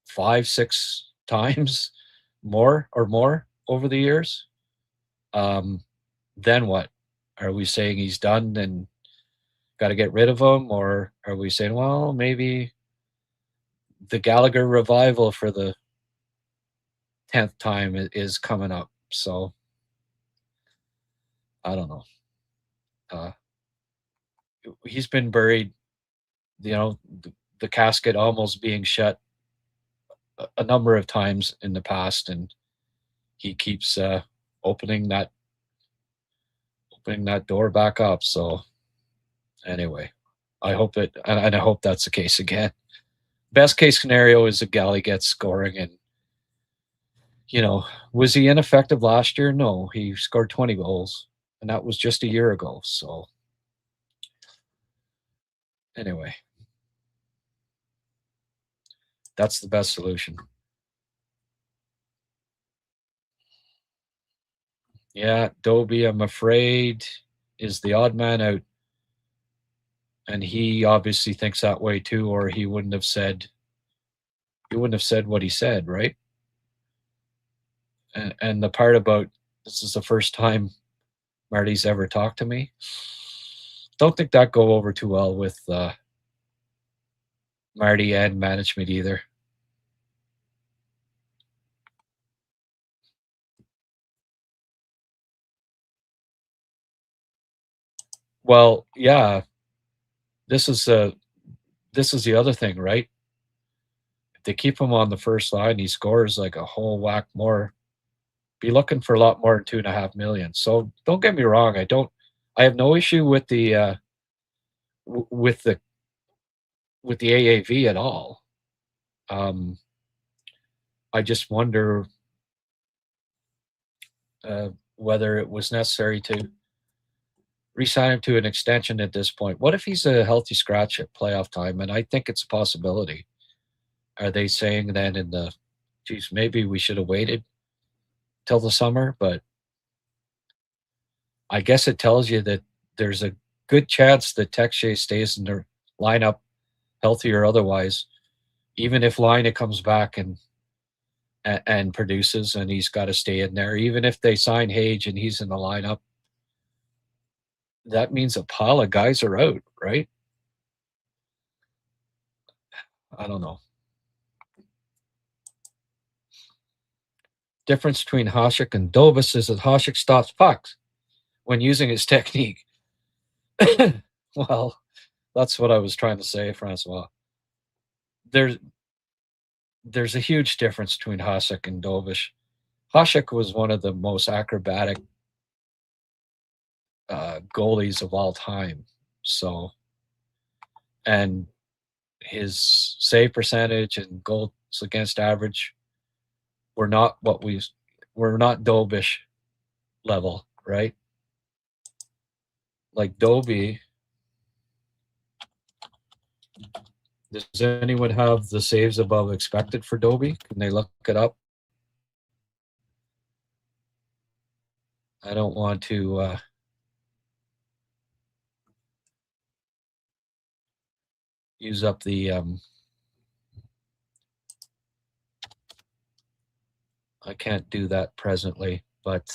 5, 6 times more over the years. Then what? Are we saying he's done and got to get rid of him, or are we saying, well, maybe the Gallagher revival for the 10th time is coming up? So I don't know. He's been buried, you know, the casket almost being shut a number of times in the past, and he keeps opening that door back up. So anyway, I hope it, and I hope that's the case again. Best case scenario is that Galley gets scoring, and you know, was he ineffective last year? No, he scored 20 goals, and that was just a year ago. So anyway, that's the best solution. Yeah, Dobie, I'm afraid, is the odd man out. And he obviously thinks that way too, or he wouldn't have said what he said, right? And the part about this is the first time Marty's ever talked to me, don't think that go over too well with Marty and management either. Well, yeah, this is the other thing, right? If they keep him on the first line, he scores like a whole whack more. Be looking for a lot more than $2.5 million. So don't get me wrong, I have no issue with the with the AAV at all. I just wonder whether it was necessary to re-sign him to an extension at this point. What if he's a healthy scratch at playoff time? And I think it's a possibility. Are they saying then geez, maybe we should have waited till the summer? But I guess it tells you that there's a good chance that Texier stays in their lineup, healthy or otherwise, even if Laine comes back and produces, and he's got to stay in there. Even if they sign Hage and he's in the lineup, that means a pile of guys are out, right? I don't know. Difference between Hasek and Dobeish is that Hasek stops pucks when using his technique. Well, that's what I was trying to say, Francois. There's a huge difference between Hasek and Dobeish. Hasek was one of the most acrobatic goalies of all time. So, and his save percentage and goals against average were not Dobeish level, right? Like Dobie. Does anyone have the saves above expected for Dobie? Can they look it up? I don't want to use up the I can't do that presently, but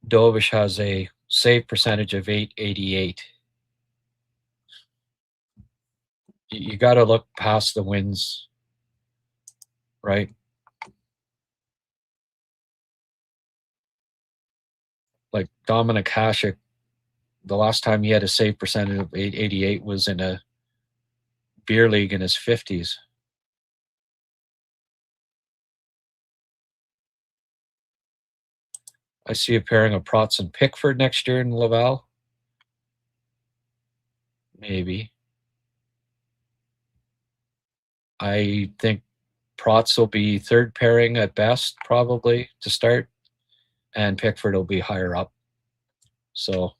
Dobeish has a save percentage of .888. You got to look past the wins, right? Like Dominic Hasek, the last time he had a save percentage of .888 was in a beer league in his 50s. I see a pairing of Protz and Pickford next year in Laval. Maybe. I think Protz will be third pairing at best, probably, to start. And Pickford will be higher up. So,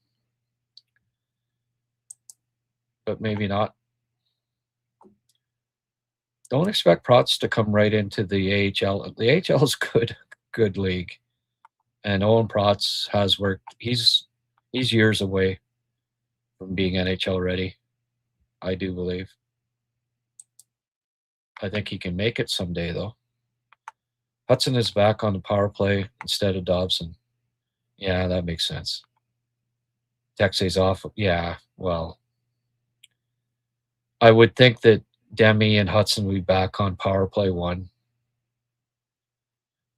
but maybe not. Don't expect Protz to come right into the AHL. The AHL is good league. And Owen Protz has worked. He's years away from being NHL ready, I do believe. I think he can make it someday, though. Hudson is back on the power play instead of Dobson. Yeah, that makes sense. Texie's off. Yeah, well, I would think that Demi and Hudson will be back on power play 1.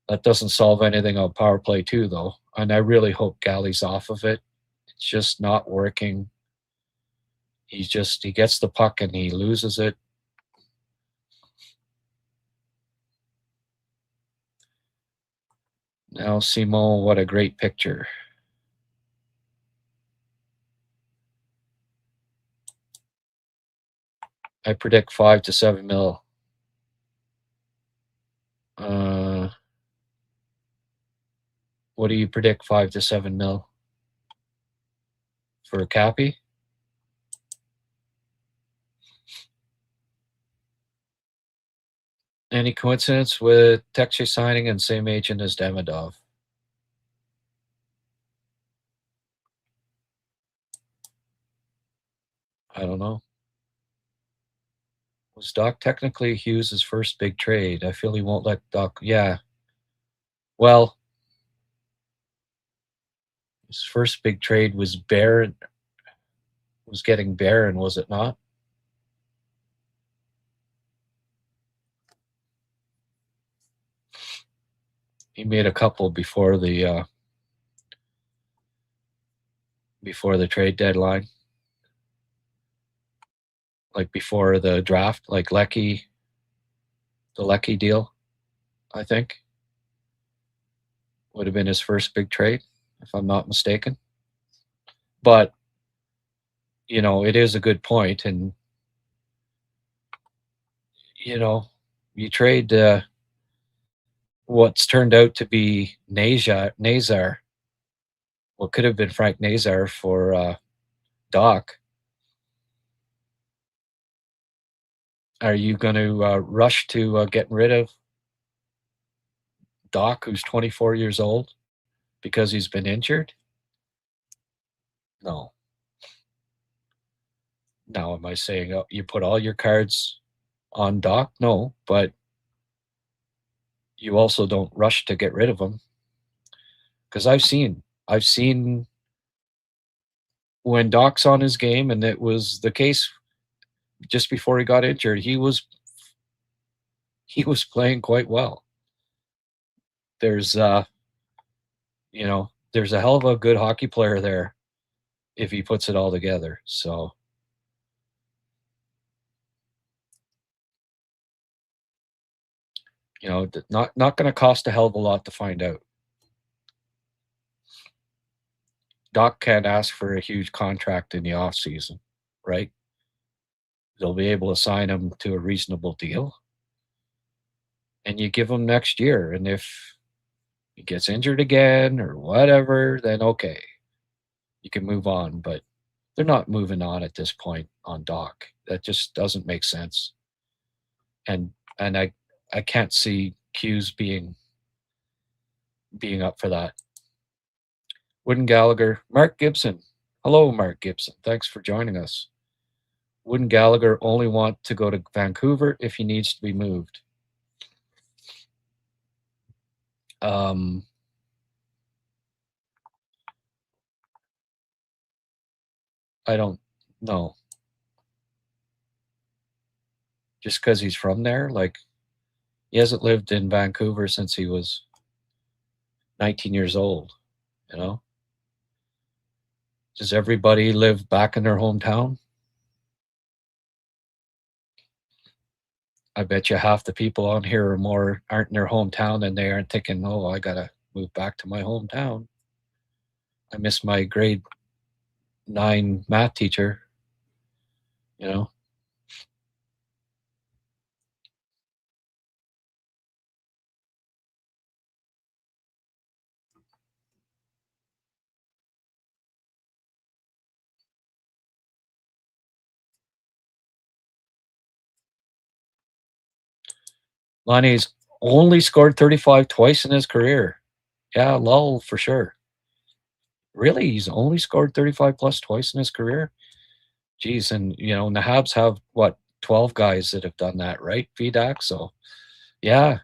That doesn't solve anything on power play 2, though. And I really hope Galley's off of it. It's just not working. He gets the puck and he loses it. Now, Simon, what a great picture. I predict 5 to 7 mil. What do you predict 5 to 7 mil for Cappy? Any coincidence with Texier signing and same agent as Demidov? I don't know. Was Doc technically Hughes' first big trade? I feel he won't let Doc. Yeah. Well, his first big trade was Barron. Was getting Barron, was it not? He made a couple before the trade deadline, like before the draft, like the Leckie deal, I think would have been his first big trade, if I'm not mistaken. But it is a good point, and you trade what's turned out to be Nazar, what could have been Frank Nazar for Doc. Are you going to rush to getting rid of Doc, who's 24 years old, because he's been injured? No. Now, am I saying you put all your cards on Doc? No, but you also don't rush to get rid of him. Because I've seen when Doc's on his game, and it was the case just before he got injured, he was playing quite well. There's there's a hell of a good hockey player there if he puts it all together. So not going to cost a hell of a lot to find out. Doc can't ask for a huge contract in the off season, right? They'll be able to sign him to a reasonable deal, and you give him next year. And if he gets injured again or whatever, then okay, you can move on. But they're not moving on at this point on Doc. That just doesn't make sense. And I can't see Q's being up for that. Wooden Gallagher, Mark Gibson. Hello, Mark Gibson. Thanks for joining us. Wouldn't Gallagher only want to go to Vancouver if he needs to be moved? I don't know. Just because he's from there, like he hasn't lived in Vancouver since he was 19 years old, you know? Does everybody live back in their hometown? I bet you half the people on here aren't in their hometown, and they aren't thinking, oh, I got to move back to my hometown. I miss my grade 9 math teacher, you know? Lonnie's only scored 35 twice in his career. Yeah, lull for sure. Really? He's only scored 35 plus twice in his career? Geez, and the Habs have what, 12 guys that have done that, right? VDAC. So yeah.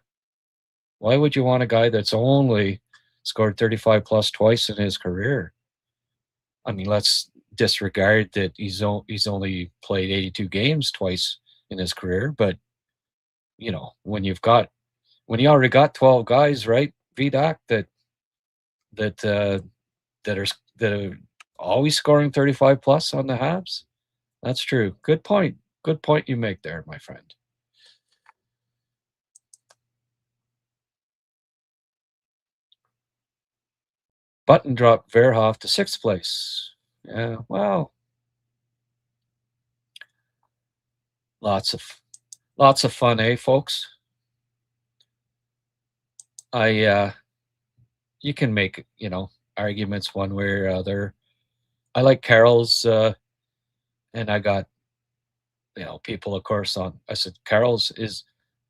Why would you want a guy that's only scored 35 plus twice in his career? I mean, let's disregard that he's only played 82 games twice in his career, but when you already got 12 guys, right, VDAC, that are always scoring 35 plus on the Habs. That's true. Good point. Good point you make there, my friend. Button dropped Verhoff to 6th place. Yeah, well, lots of fun, eh, folks? You can make, arguments one way or other. I like Carroll's, and I got, people, of course, I said Carroll's is,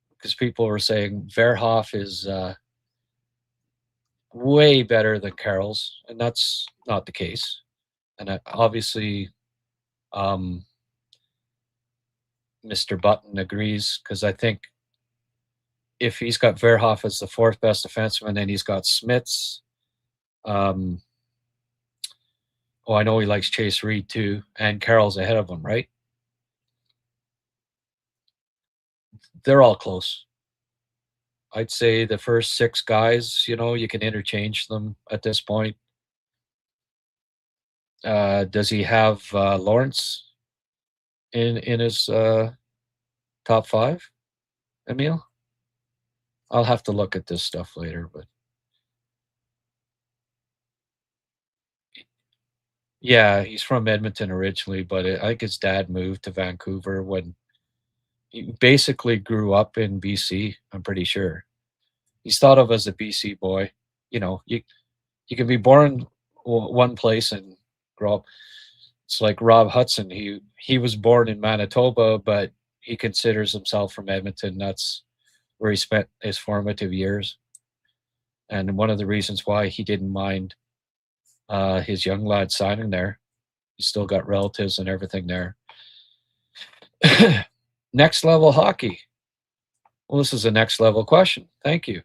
because people were saying Verhoff is way better than Carroll's, and that's not the case. And obviously, Mr. Button agrees, because I think if he's got Verhoff as the 4th best defenseman, then he's got Smits. I know he likes Chase Reed too, and Carroll's ahead of him, right? They're all close. I'd say the first 6 guys, you can interchange them at this point. Does he have Lawrence in his top 5, Emil? I'll have to look at this stuff later, but yeah, he's from Edmonton originally, but I think his dad moved to Vancouver when he basically grew up in BC, I'm pretty sure. He's thought of as a BC boy. You can be born one place and grow up. It's like Rob Hudson. He was born in Manitoba, but he considers himself from Edmonton. That's where he spent his formative years. And one of the reasons why he didn't mind his young lad signing there. He's still got relatives and everything there. Next level hockey. Well, this is a next level question. Thank you.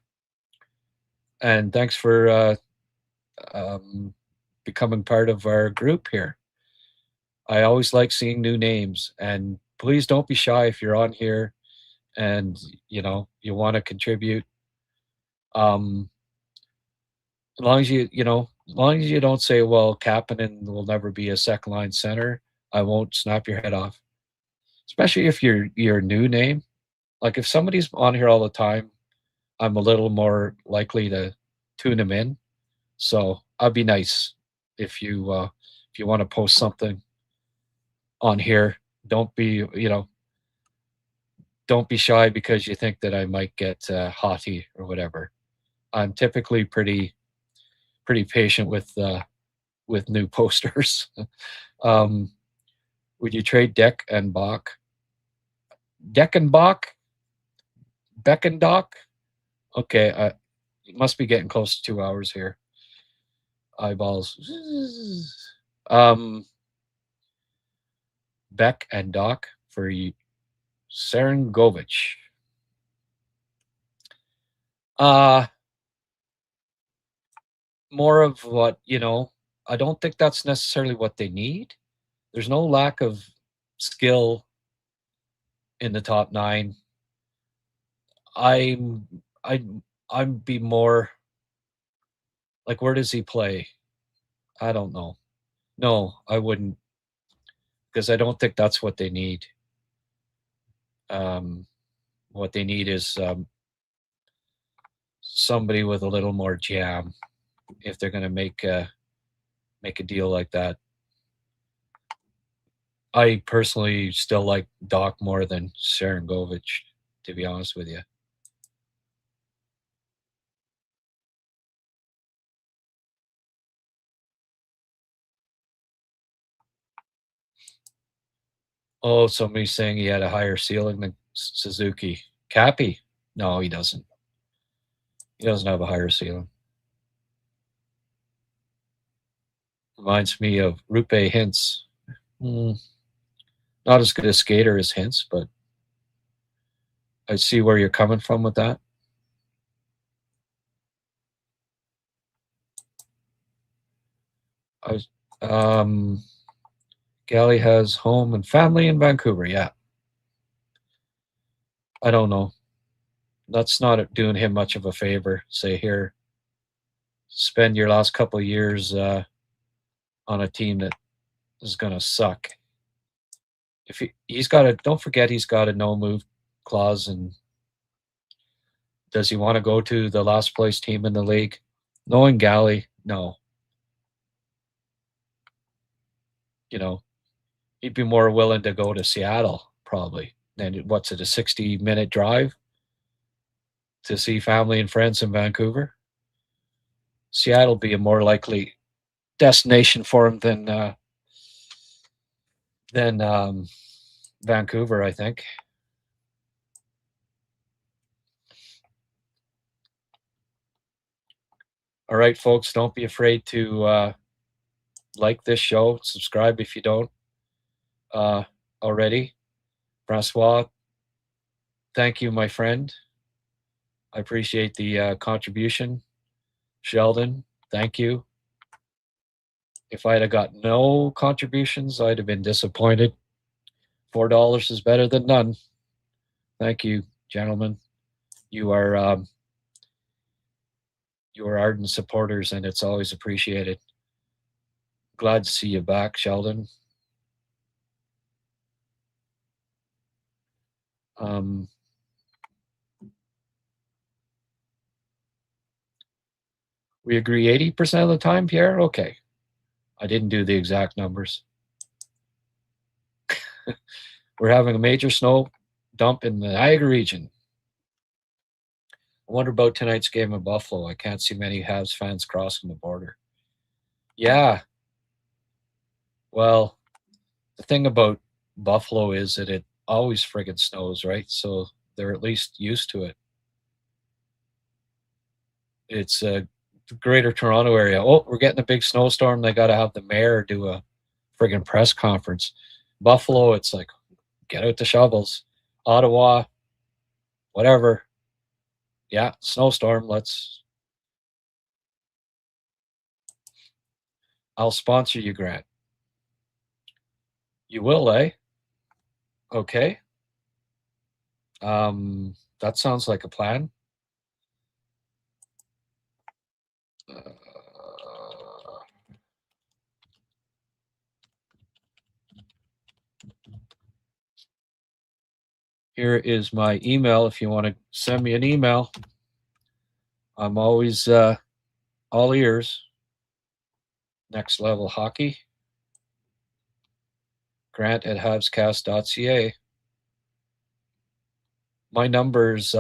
And thanks for becoming part of our group here. I always like seeing new names, and please don't be shy if you're on here and you want to contribute. As long as you don't say, well, Kapanen will never be a second line center, I won't snap your head off. Especially if you're a new name. Like if somebody's on here all the time, I'm a little more likely to tune them in. So I'd be nice if you want to post something on here. Don't be shy because you think that I might get haughty or whatever. I'm typically pretty patient with new posters. Would you trade Deck and Bach? Deck and Bach? Beck and Doc? Okay, it must be getting close to 2 hours here. Eyeballs. Beck and Doc for Serengovich. More of what, I don't think that's necessarily what they need. there's no lack of skill in the top 9. I'd be more like, where does he play? I don't know. No, I wouldn't, because I don't think that's what they need. What they need is somebody with a little more jam if they're going to make a deal like that. I personally still like Doc more than Sharangovich, to be honest with you. Oh, somebody's saying he had a higher ceiling than Suzuki. Cappy? No, he doesn't. He doesn't have a higher ceiling. Reminds me of Rupe Hintz. Not as good a skater as Hintz, but I see where you're coming from with that. Galley has home and family in Vancouver. Yeah. I don't know. That's not doing him much of a favor. Say, here, spend your last couple of years on a team that is going to suck. If he's got a, don't forget he's got a no move clause, and does he want to go to the last place team in the league? Knowing Galley, no. You know, he'd be more willing to go to Seattle probably than, what's it, a 60-minute drive to see family and friends in Vancouver? Seattle be a more likely destination for him than Vancouver, I think. All right, folks, don't be afraid to like this show. Subscribe if you don't already. Francois, thank you, my friend. I appreciate the contribution. Sheldon, thank you. If I'd have got no contributions, I'd have been disappointed. $4 is better than none. Thank you, gentlemen. You are ardent supporters, and it's always appreciated. Glad to see you back, Sheldon. We agree 80% of the time, Pierre? Okay. I didn't do the exact numbers. We're having a major snow dump in the Niagara region. I wonder about tonight's game in Buffalo. I can't see many Habs fans crossing the border. Yeah. Well, the thing about Buffalo is that it always friggin' snows, right? So they're at least used to it. It's a greater Toronto area. Oh, we're getting a big snowstorm. They got to have the mayor do a friggin' press conference. Buffalo, it's like, get out the shovels. Ottawa, whatever. Yeah, snowstorm. I'll sponsor you, Grant. You will, eh? Okay. That sounds like a plan. Here is my email if you want to send me an email. I'm always all ears. Next Level Hockey. Grant at HabsCast.ca. My numbers,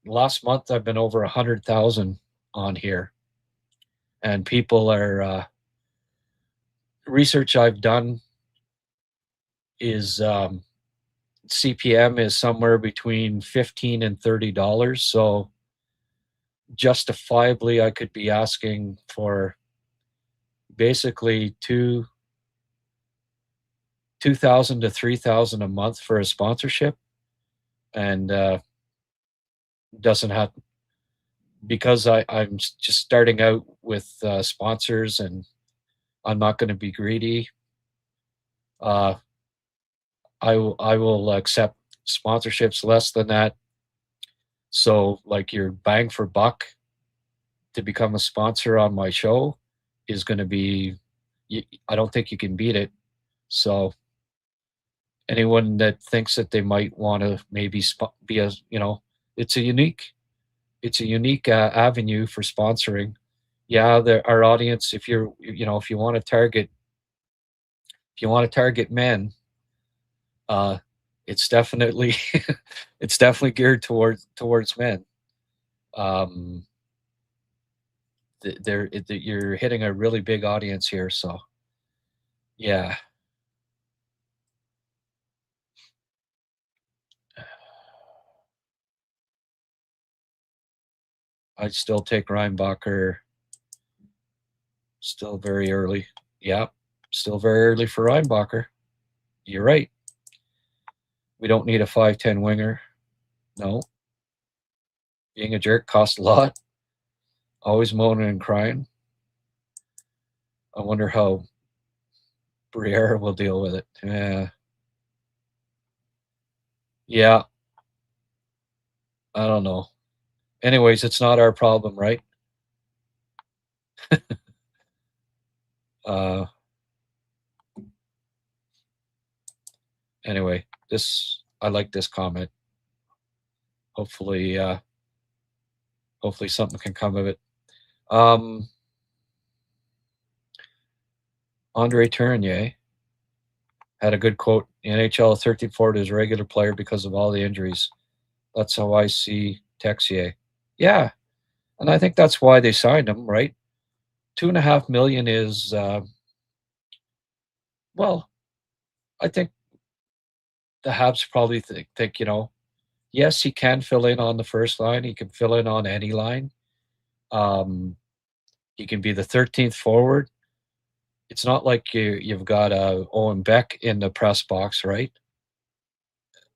last month I've been over 100,000 on here. And people are, research I've done is CPM is somewhere between $15 and $30. So justifiably, I could be asking for basically $2,000 to $3,000 a month for a sponsorship, and doesn't have, because I'm just starting out with sponsors, and I'm not going to be greedy. I will accept sponsorships less than that. So like your bang for buck to become a sponsor on my show is going to be, I don't think you can beat it. So anyone that thinks that they might want to maybe be a, it's a unique avenue for sponsoring. Yeah, our audience, if you want to target men, it's definitely it's definitely geared towards men. You're hitting a really big audience here, so yeah. I'd still take Reinbacher. Still very early. Yeah, still very early for Reinbacher. You're right. We don't need a 5'10" winger. No. Being a jerk costs a lot. Always moaning and crying. I wonder how Briere will deal with it. Yeah. I don't know. Anyways, it's not our problem, right? Anyway, I like this comment. Hopefully something can come of it. Andre Tournier had a good quote. The NHL 13 forward is a regular player because of all the injuries. That's how I see Texier. Yeah, and I think that's why they signed him, right? $2.5 million is, well, I think the Habs probably think, yes, he can fill in on the first line. He can fill in on any line. He can be the 13th forward. It's not like you've got Owen Beck in the press box, right?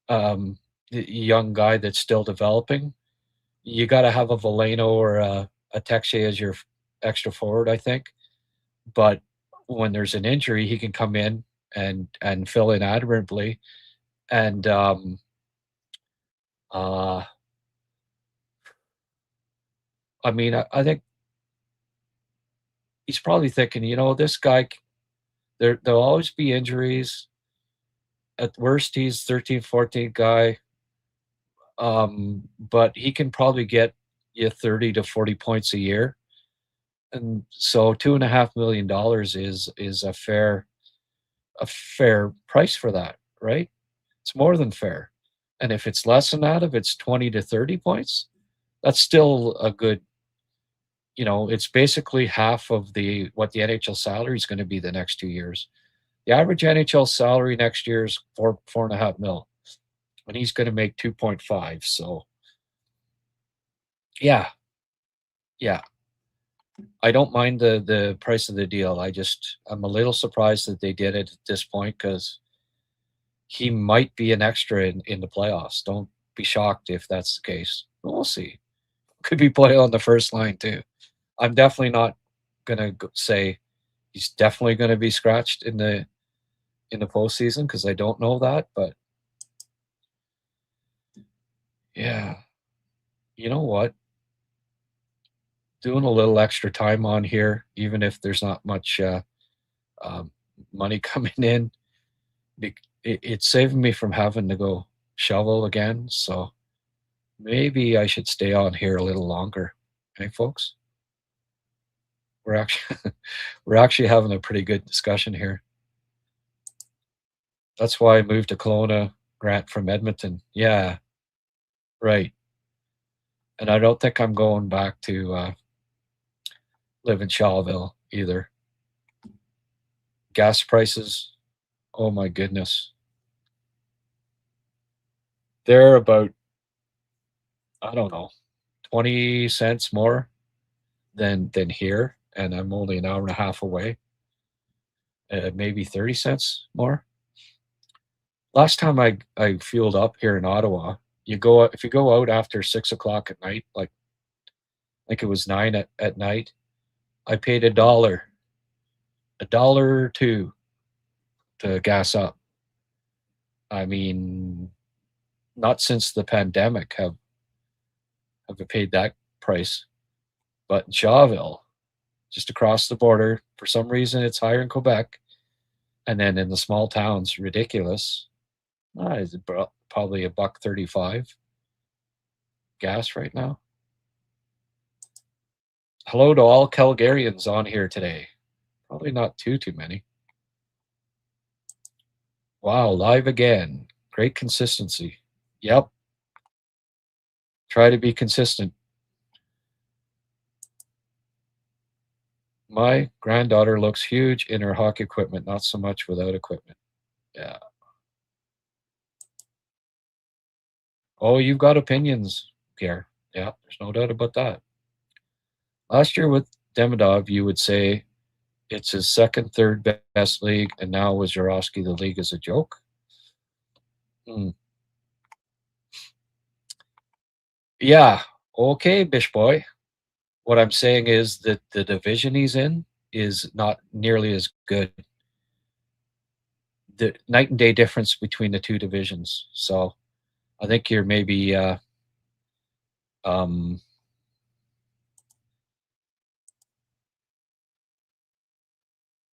The young guy that's still developing. You got to have a Valeno or a Texier as your extra forward, I think. But when there's an injury, he can come in and fill in admirably. And I mean, I think he's probably thinking, this guy, there'll always be injuries. At worst, he's 13, 14 guy. But he can probably get you 30 to 40 points a year. And so $2.5 million is a fair price for that, right? It's more than fair. And if it's less than that, if it's 20 to 30 points, that's still a good, it's basically half of what the NHL salary is going to be the next 2 years. The average NHL salary next year is $4.5 million, and he's going to make 2.5. So yeah. I don't mind the price of the deal. I'm a little surprised that they did it at this point because he might be an extra in the playoffs. Don't be shocked if that's the case. We'll see. Could be playing on the first line too. I'm definitely not gonna say he's definitely gonna be scratched in the postseason because I don't know that, but yeah, you know what? Doing a little extra time on here, even if there's not much money coming in, it's saving me from having to go shovel again. So maybe I should stay on here a little longer. Hey, folks, we're actually having a pretty good discussion here. That's why I moved to Kelowna, Grant from Edmonton. Yeah, right. And I don't think I'm going back to live in Shawville either. Gas prices, oh my goodness. They're about, I don't know, 20 cents more than here, and I'm only an hour and a half away. Maybe 30 cents more. Last time I fueled up here in Ottawa, if you go out after 6 o'clock at night, like it was 9 at night, I paid $1 or $2 to gas up. I mean, not since the pandemic have they paid that price. But in Shawville, just across the border, for some reason it's higher in Quebec. And then in the small towns, ridiculous. It's probably $1.35 gas right now. Hello to all Calgarians on here today. Probably not too many. Wow, live again. Great consistency. Yep. Try to be consistent. My granddaughter looks huge in her hockey equipment, not so much without equipment. Yeah. Oh, you've got opinions, Pierre. Yeah, there's no doubt about that. Last year with Demidov, you would say it's his second, third best league, and now with Jaroski, the league is a joke. Yeah, okay, Bish boy. What I'm saying is that the division he's in is not nearly as good. The night and day difference between the two divisions. So I think you're maybe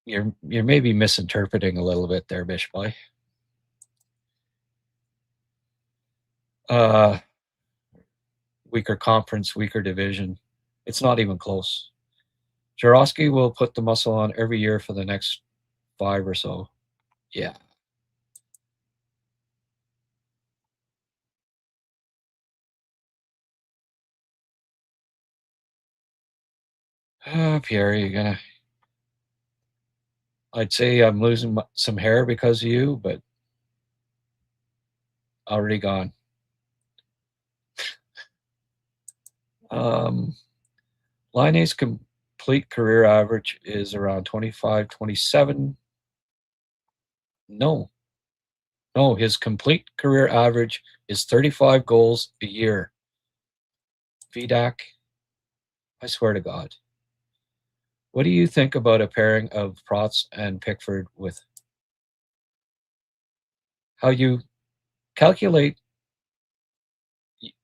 you're maybe misinterpreting a little bit there, Bish boy. Weaker conference, weaker division. It's not even close. Jaroski will put the muscle on every year for the next 5 or so. Yeah. Pierre, you're gonna. I'd say I'm losing some hair because of you, but already gone. Laine's complete career average is around 25, 27. No, his complete career average is 35 goals a year. VDAC, I swear to God. What do you think about a pairing of Protz and Pickford with how you calculate?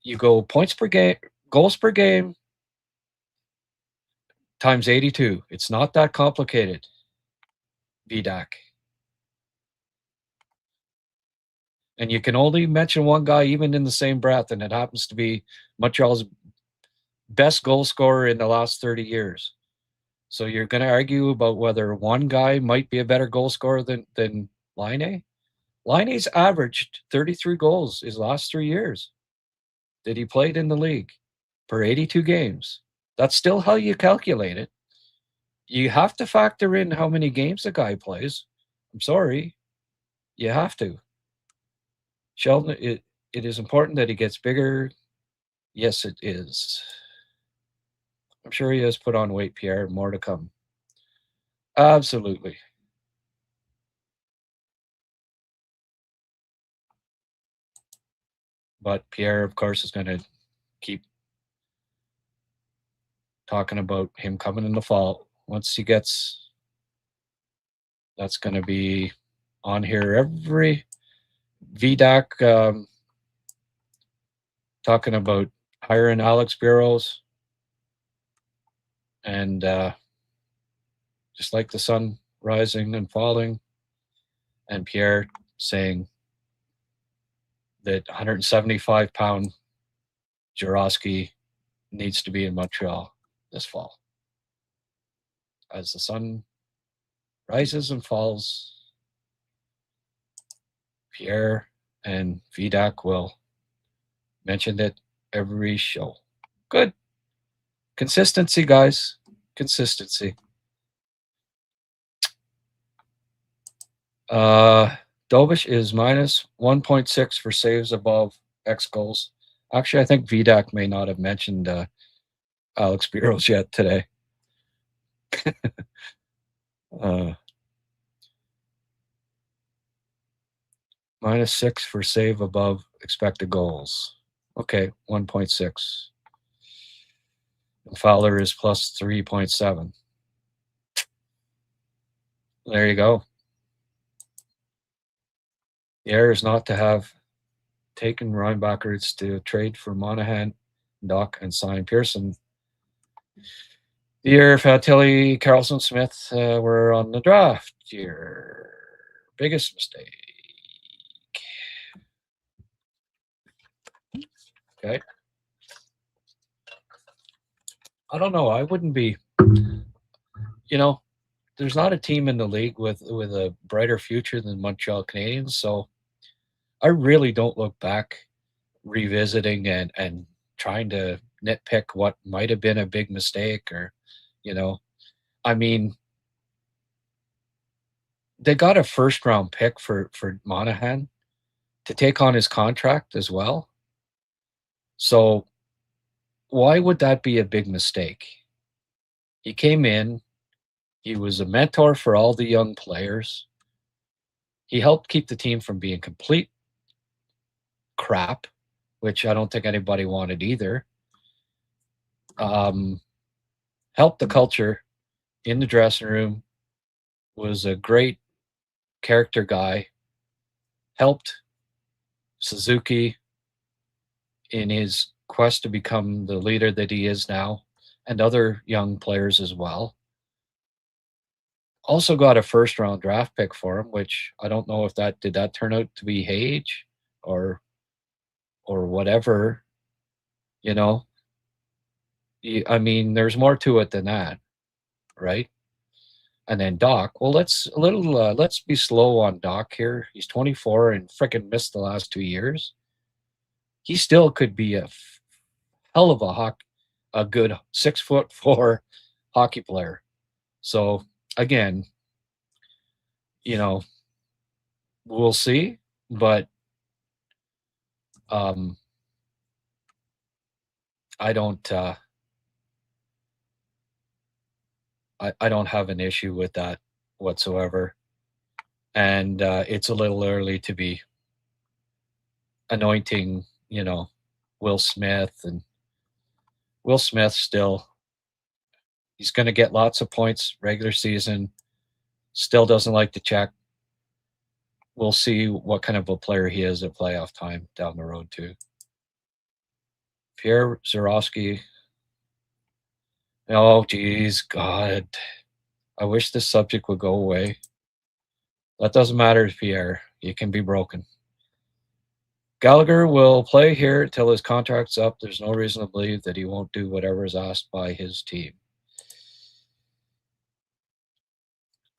You go points per game, goals per game, times 82. It's not that complicated, VDAC. And you can only mention one guy even in the same breath, and it happens to be Montreal's best goal scorer in the last 30 years. So you're going to argue about whether one guy might be a better goal scorer than Laine? Laine's averaged 33 goals his last 3 years that he played in the league per 82 games. That's still how you calculate it. You have to factor in how many games a guy plays. I'm sorry. You have to. Sheldon, it is important that he gets bigger. Yes, it is. I'm sure he has put on weight, Pierre. More to come. Absolutely. But Pierre, of course, is going to keep talking about him coming in the fall. Once he gets, that's going to be on here every VDAC talking about hiring Alex Burrows. And just like the sun rising and falling, and Pierre saying that 175-pound Jaroski needs to be in Montreal this fall. As the sun rises and falls, Pierre and VDAC will mention it every show. Good. Consistency, guys. Consistency. Dobeish is minus 1.6 for saves above X goals. Actually, I think VDAC may not have mentioned Alex Burrows yet today. Minus 6 for save above expected goals. Okay, 1.6. And Fowler is plus 3.7. There you go. The error is not to have taken Reinbacher to trade for Monahan, Doc, and sign Pearson. The year if Tilly, Carlson, Smith were on the draft year. Biggest mistake. Okay. I don't know. I wouldn't be, there's not a team in the league with a brighter future than Montreal Canadiens. So I really don't look back revisiting and trying to nitpick what might have been a big mistake or, I mean, they got a first round pick for Monahan to take on his contract as well. So why would that be a big mistake? He came in, he was a mentor for all the young players. He helped keep the team from being complete crap, which I don't think anybody wanted either. Helped the culture in the dressing room, was a great character guy, helped Suzuki in his quest to become the leader that he is now, and other young players as well. Also got a first-round draft pick for him, which I don't know if did that turn out to be Hage or whatever, I mean, there's more to it than that, right? And then Doc, well, let's be slow on Doc here. He's 24 and frickin' missed the last 2 years. He still could be a hell of a good 6'4" hockey player. So again, we'll see, but I don't I don't have an issue with that whatsoever. And it's a little early to be anointing, Will Smith. And Will Smith still, he's going to get lots of points regular season, still doesn't like to check. We'll see what kind of a player he is at playoff time down the road too. Pierre Jaroski. Oh, geez, God. I wish this subject would go away. That doesn't matter, Pierre. You can be broken. Gallagher will play here until his contract's up. There's no reason to believe that he won't do whatever is asked by his team.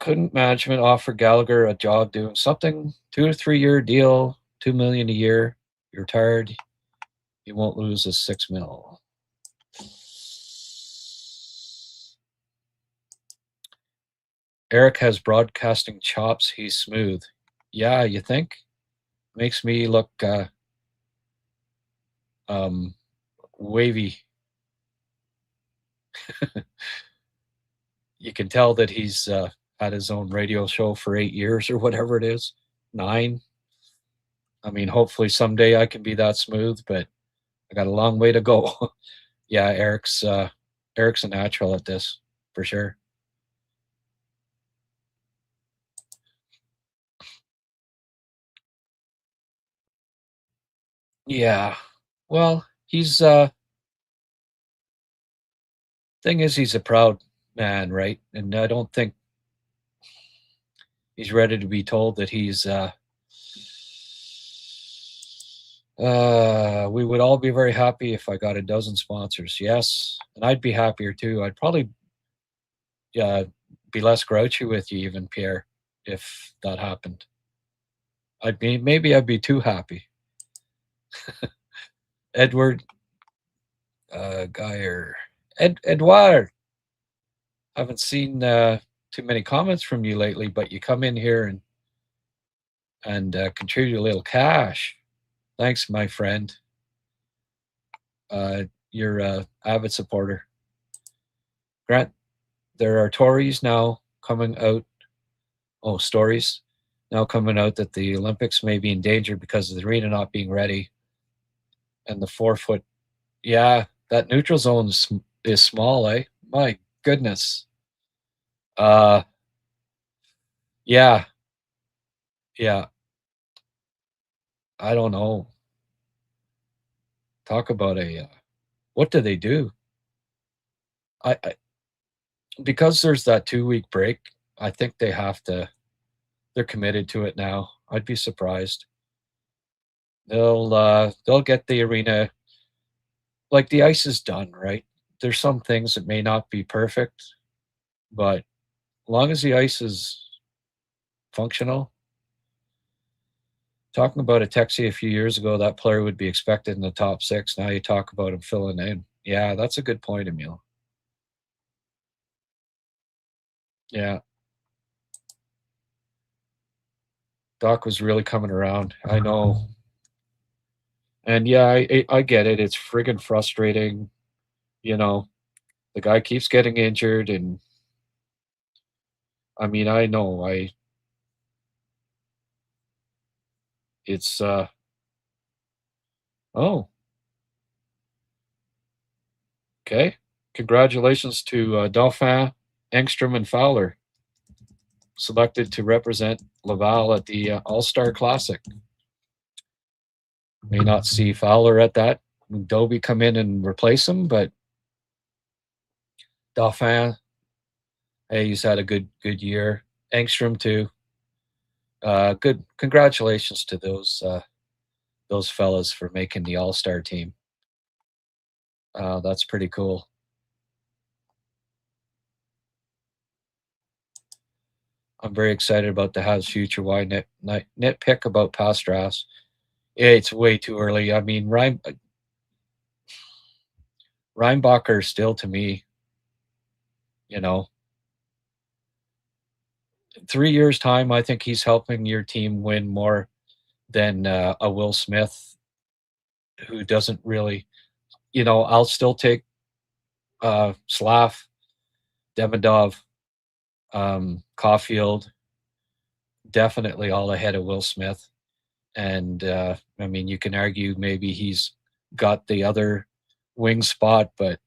Couldn't management offer Gallagher a job doing something? 2 to 3 year deal, $2 million a year. You're retired. You won't lose his $6 million. Eric has broadcasting chops. He's smooth. Yeah, you think? Makes me look wavy. You can tell that he's had his own radio show for 8 years or whatever it is. 9. I mean, hopefully someday I can be that smooth, but I got a long way to go. Yeah, Eric's a natural at this, for sure. Yeah. Well, he's thing is he's a proud man, right? And I don't think he's ready to be told that he's we would all be very happy if I got a dozen sponsors. Yes, and I'd be happier too. I'd probably be less grouchy with you even, Pierre, if that happened. Maybe I'd be too happy. Edward Geyer. Edward. Haven't seen too many comments from you lately, but you come in here and contribute a little cash. Thanks, my friend. You're an avid supporter. Grant, there are stories now coming out that the Olympics may be in danger because of the arena not being ready and the 4-foot. Yeah, that neutral zone is small, eh? My goodness. Yeah. I don't know. Talk about what do they do? I because there's that 2-week break, I think they're committed to it now. I'd be surprised. They'll get the arena, like the ice is done, right? There's some things that may not be perfect, but as long as the ice is functional. Talking about a Texier a few years ago, that player would be expected in the top 6. Now you talk about him filling in. Yeah, that's a good point, Emil. Yeah. Doc was really coming around. I know. And yeah, I get it. It's friggin' frustrating. You know, the guy keeps getting injured, and I mean, I know it's oh, okay. Congratulations to Dauphin, Engstrom, and Fowler, selected to represent Laval at the All-Star Classic. May not see Fowler at that. Dobie come in and replace him, but Dauphin, hey, he's had a good year. Engstrom too. Good. Congratulations to those fellas for making the All-Star team. That's pretty cool. I'm very excited about the Habs' future. Why nitpick about past drafts? It's way too early. I mean, Reinbacher still, to me, 3 years' time, I think he's helping your team win more than a Will Smith, who doesn't really, I'll still take Slav, Demidov, Caulfield, definitely all ahead of Will Smith. And I mean, you can argue maybe he's got the other wing spot, but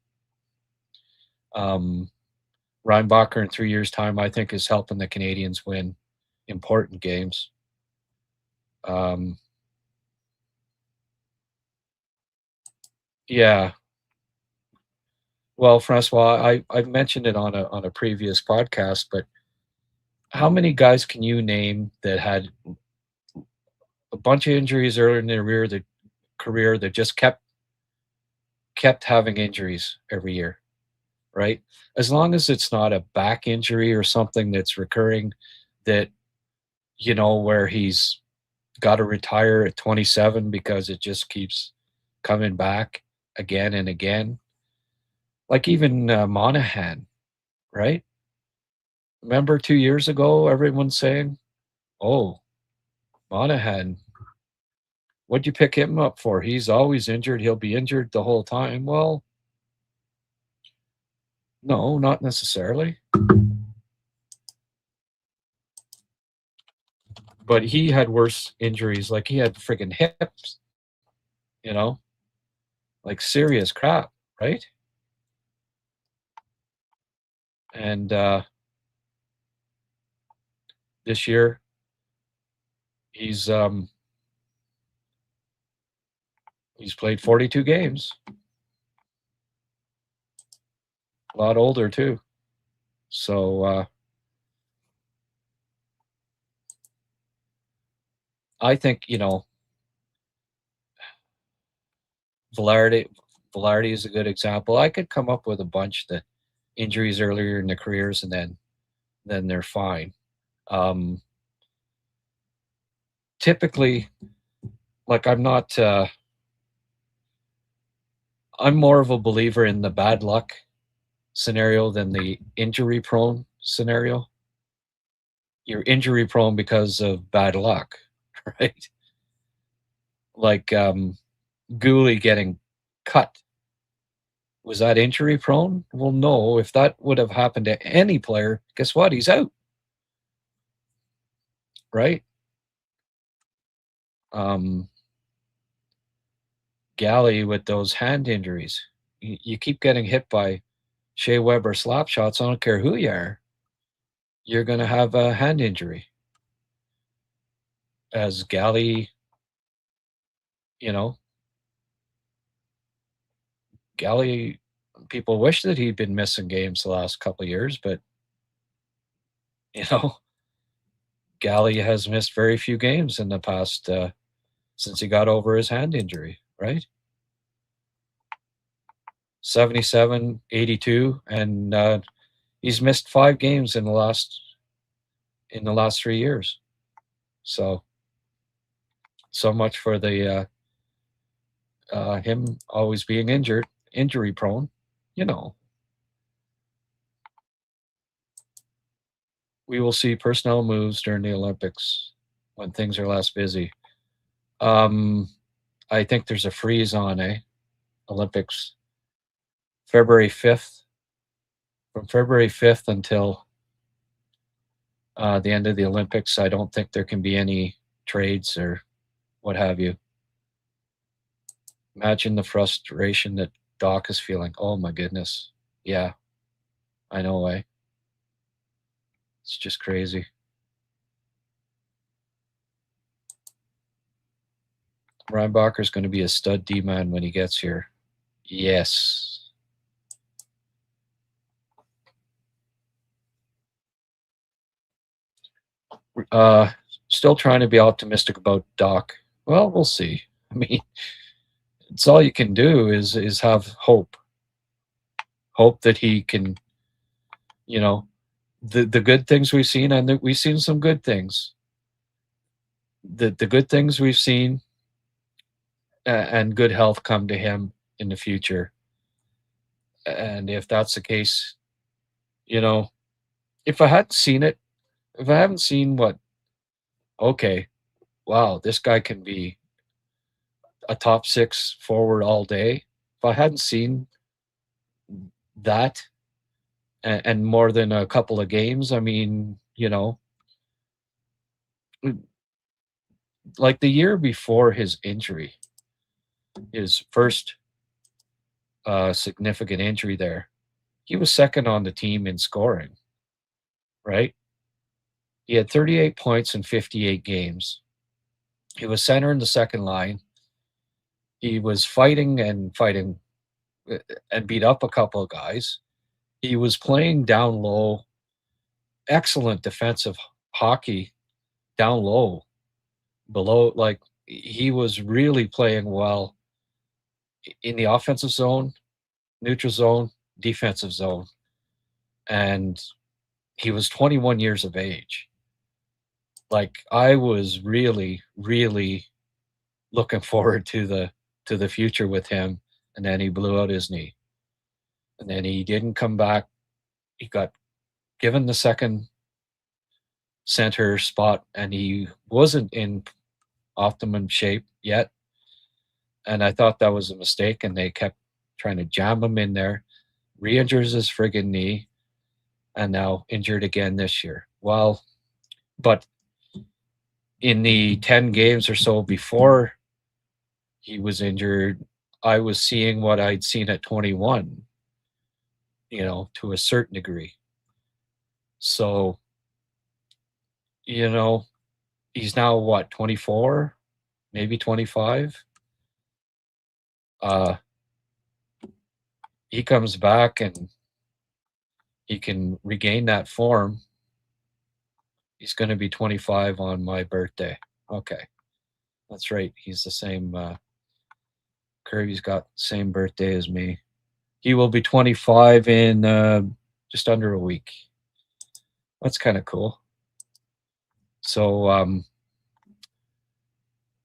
Reinbacher in 3 years' time, I think, is helping the Canadiens win important games. Yeah. Well, Francois, I've mentioned it on a previous podcast, but how many guys can you name that had a bunch of injuries earlier in their career that just kept having injuries every year, right? As long as it's not a back injury or something that's recurring, that where he's got to retire at 27 because it just keeps coming back again and again. Like even Monahan, right? Remember 2 years ago, everyone's saying, "Oh, Monahan, what'd you pick him up for? He's always injured. He'll be injured the whole time." Well, no, not necessarily. But he had worse injuries. Like he had friggin' hips, like serious crap, right? And this year, he's played 42 games. A lot older too. So I think, Velarde is a good example. I could come up with a bunch that injuries earlier in their careers and then they're fine. Typically, like I'm more of a believer in the bad luck scenario than the injury prone scenario. You're injury prone because of bad luck, right? Like Goalie getting cut. Was that injury prone? Well, no. If that would have happened to any player, guess what? He's out. Right? Galley with those hand injuries. You keep getting hit by Shea Weber slap shots. I don't care who you are. You're going to have a hand injury. As Galley you know, Galley, people wish that he'd been missing games the last couple of years, but, you know, Galley has missed very few games in the past since he got over his hand injury, right? 77, 82, and he's missed 5 games in the last 3 years. So much for the him always being injury prone, you know. We will see personnel moves during the Olympics when things are less busy. I think there's a freeze on Olympics February 5th. From February 5th until the end of the Olympics, I don't think there can be any trades or what have you. Imagine the frustration that Doc is feeling. Oh my goodness. Yeah, I know, It's just crazy. Ryan Bacher's going to be a stud D-man when he gets here. Yes. Still trying to be optimistic about Doc. Well, we'll see. I mean, it's all you can do is have hope. Hope that he can, you know, the good things we've seen, and we've seen some good things. The good things we've seen and good health come to him in the future. And if that's the case, you know, if I hadn't seen it, if I haven't seen okay, wow, this guy can be a top 6 forward all day. If I hadn't seen that and more than a couple of games, I mean, you know, like the year before his injury, his first significant injury there, he was second on the team in scoring, right? He had 38 points in 58 games. He was center in the second line. He was fighting and beat up a couple of guys. He was playing down low, excellent defensive hockey down low, below. Like, he was really playing well in the offensive zone, neutral zone, defensive zone. And he was 21 years of age. Like, I was really, really looking forward to the future with him, and then he blew out his knee. And then he didn't come back. He got given the second center spot, and he wasn't in optimum shape yet. And I thought that was a mistake, and they kept trying to jam him in there. Re-injures his friggin' knee, and now injured again this year. Well, but in the 10 games or so before he was injured, I was seeing what I'd seen at 21, you know, to a certain degree. So, you know, he's now what, 24, maybe 25? He comes back and he can regain that form. He's going to be 25 on my birthday. Okay. That's right. He's the same. Kirby's got the same birthday as me. He will be 25 in just under a week. That's kind of cool. So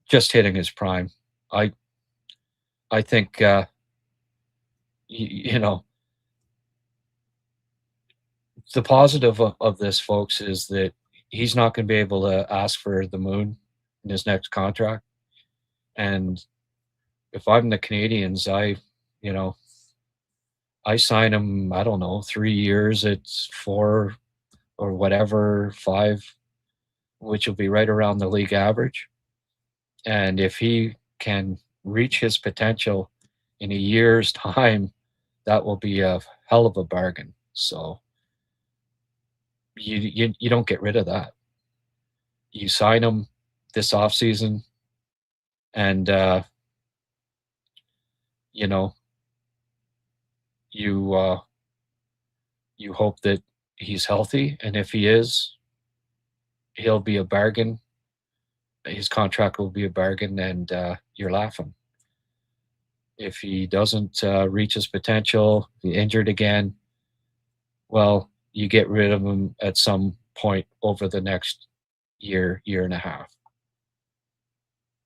just hitting his prime. I think you know, the positive of this, folks, is that he's not going to be able to ask for the moon in his next contract. And if I'm the Canadiens, I sign him, I don't know, 3 years, it's 4 or whatever, 5, which will be right around the league average. And if he can reach his potential in a year's time, that will be a hell of a bargain. So you don't get rid of that. You sign him this offseason, and you know, you hope that he's healthy, and if he is, he'll be a bargain. His contract will be a bargain, and you're laughing. If he doesn't reach his potential, he's injured again, well, you get rid of him at some point over the next year and a half.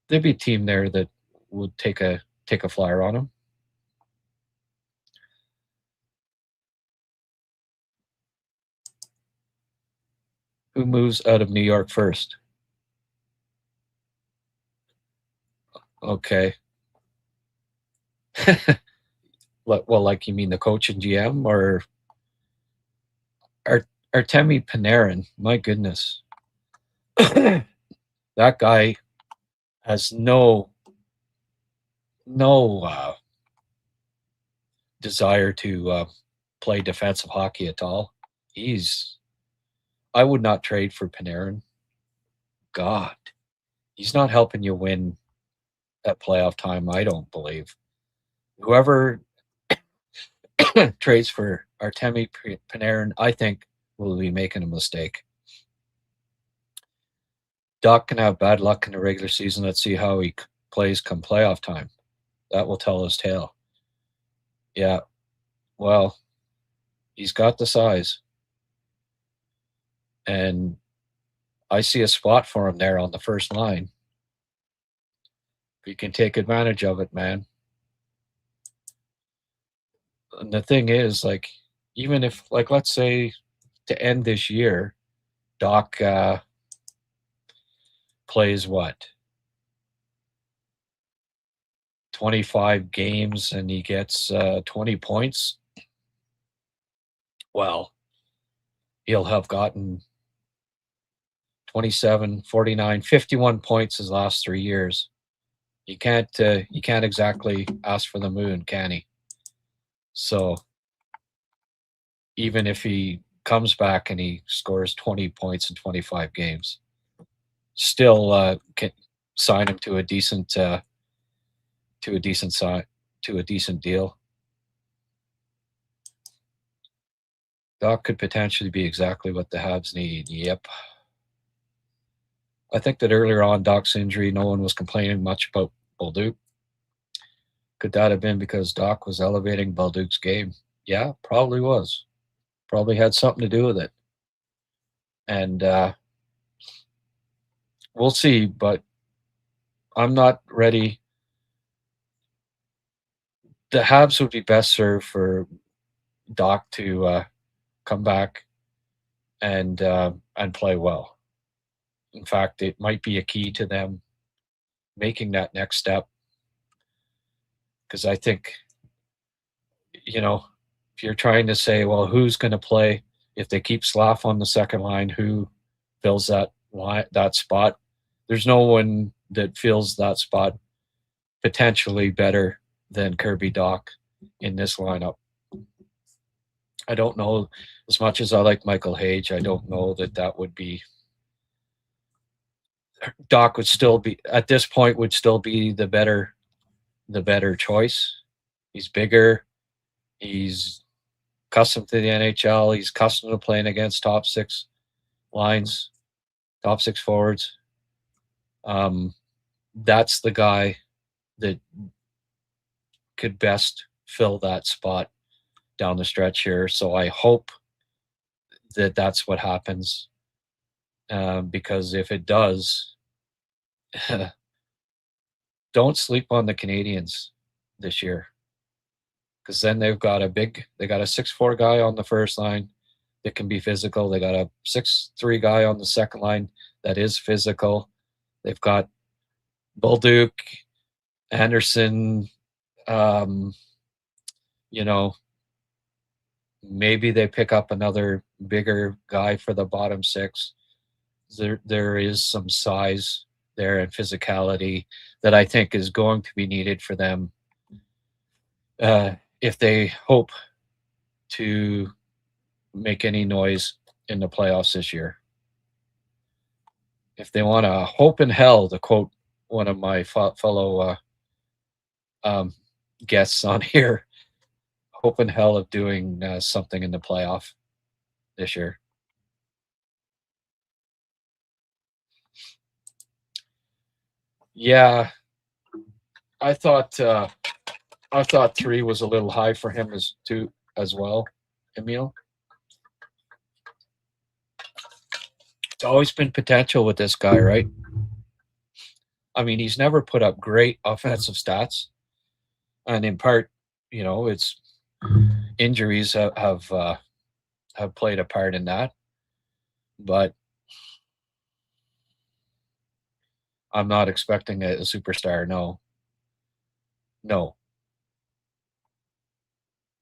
There'd be a team there that would take a flyer on him. Who moves out of New York first? Okay. Well, like you mean the coach and GM or Artemi Panarin? My goodness. That guy has no desire to play defensive hockey at all. I would not trade for Panarin. God, he's not helping you win at playoff time, I don't believe. Whoever trades for Artemi Panarin, I think, will be making a mistake. Doc can have bad luck in the regular season. Let's see how he plays come playoff time. That will tell his tale. Yeah, well, he's got the size. And I see a spot for him there on the first line. If you can take advantage of it, man. And the thing is, like, even if, like, let's say to end this year, Doc plays what? 25 games and he gets 20 points. Well, he'll have gotten 27, 49, 51 points his last 3 years. You can't exactly ask for the moon, can he? So even if he comes back and he scores 20 points in 25 games, still can sign him to a decent deal. Doc could potentially be exactly what the Habs need. Yep. I think that earlier on Doc's injury, no one was complaining much about Bolduc. Could that have been because Doc was elevating Bolduc's game? Yeah, probably was. Probably had something to do with it. And we'll see, but I'm not ready. The Habs would be best served for Doc to come back and play well. In fact, it might be a key to them making that next step. Because I think, if you're trying to say, well, who's going to play if they keep Slav on the second line, who fills that spot? There's no one that fills that spot potentially better than Kirby Dach in this lineup. I don't know, as much as I like Michael Hage, I don't know that would be. Dach would still be, at this point, would still be the better choice. He's bigger. He's accustomed to the NHL. He's accustomed to playing against top six lines, top six forwards. That's the guy that could best fill that spot down the stretch here. So I hope that that's what happens, because if it does, don't sleep on the Canadiens this year, because then they got a 6'4" guy on the first line that can be physical. They got a 6'3" guy on the second line that is physical. They've got Bolduc, Anderson, maybe they pick up another bigger guy for the bottom six. There is some size there and physicality that I think is going to be needed for them if they hope to make any noise in the playoffs this year. If they want to hope in hell, to quote one of my fellow guests on here. Hoping hell of doing something in the playoff this year. Yeah, I thought 3 was a little high for him as well, Emil. It's always been potential with this guy, right? I mean, he's never put up great offensive stats, and in part, it's injuries have played a part in that. But I'm not expecting a superstar. No.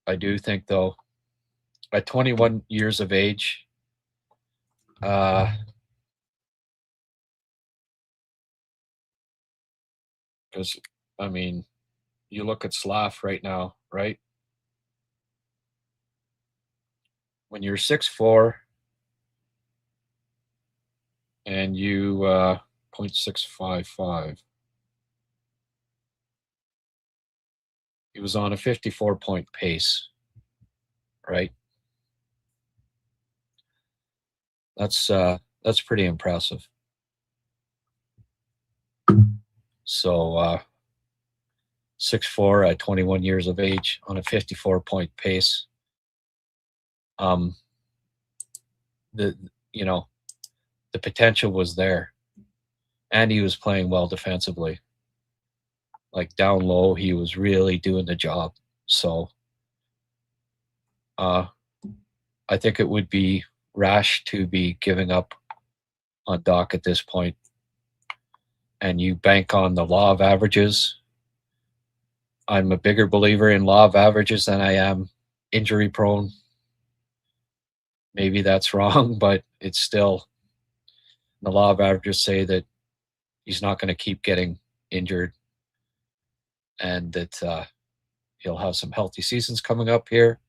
I do think, though, at 21 years of age, because, I mean, you look at Slav right now, right? When you're 6'4", and you 0.655, he was on a 54-point pace, right? That's pretty impressive. So 6'4" at 21 years of age on a 54-point pace. The potential was there, and he was playing well defensively. Like down low, he was really doing the job. So I think it would be rash to be giving up on Doc at this point. And you bank on the law of averages. I'm a bigger believer in law of averages than I am injury prone. Maybe that's wrong, but it's still, the law of averages say that he's not going to keep getting injured, and that he'll have some healthy seasons coming up here,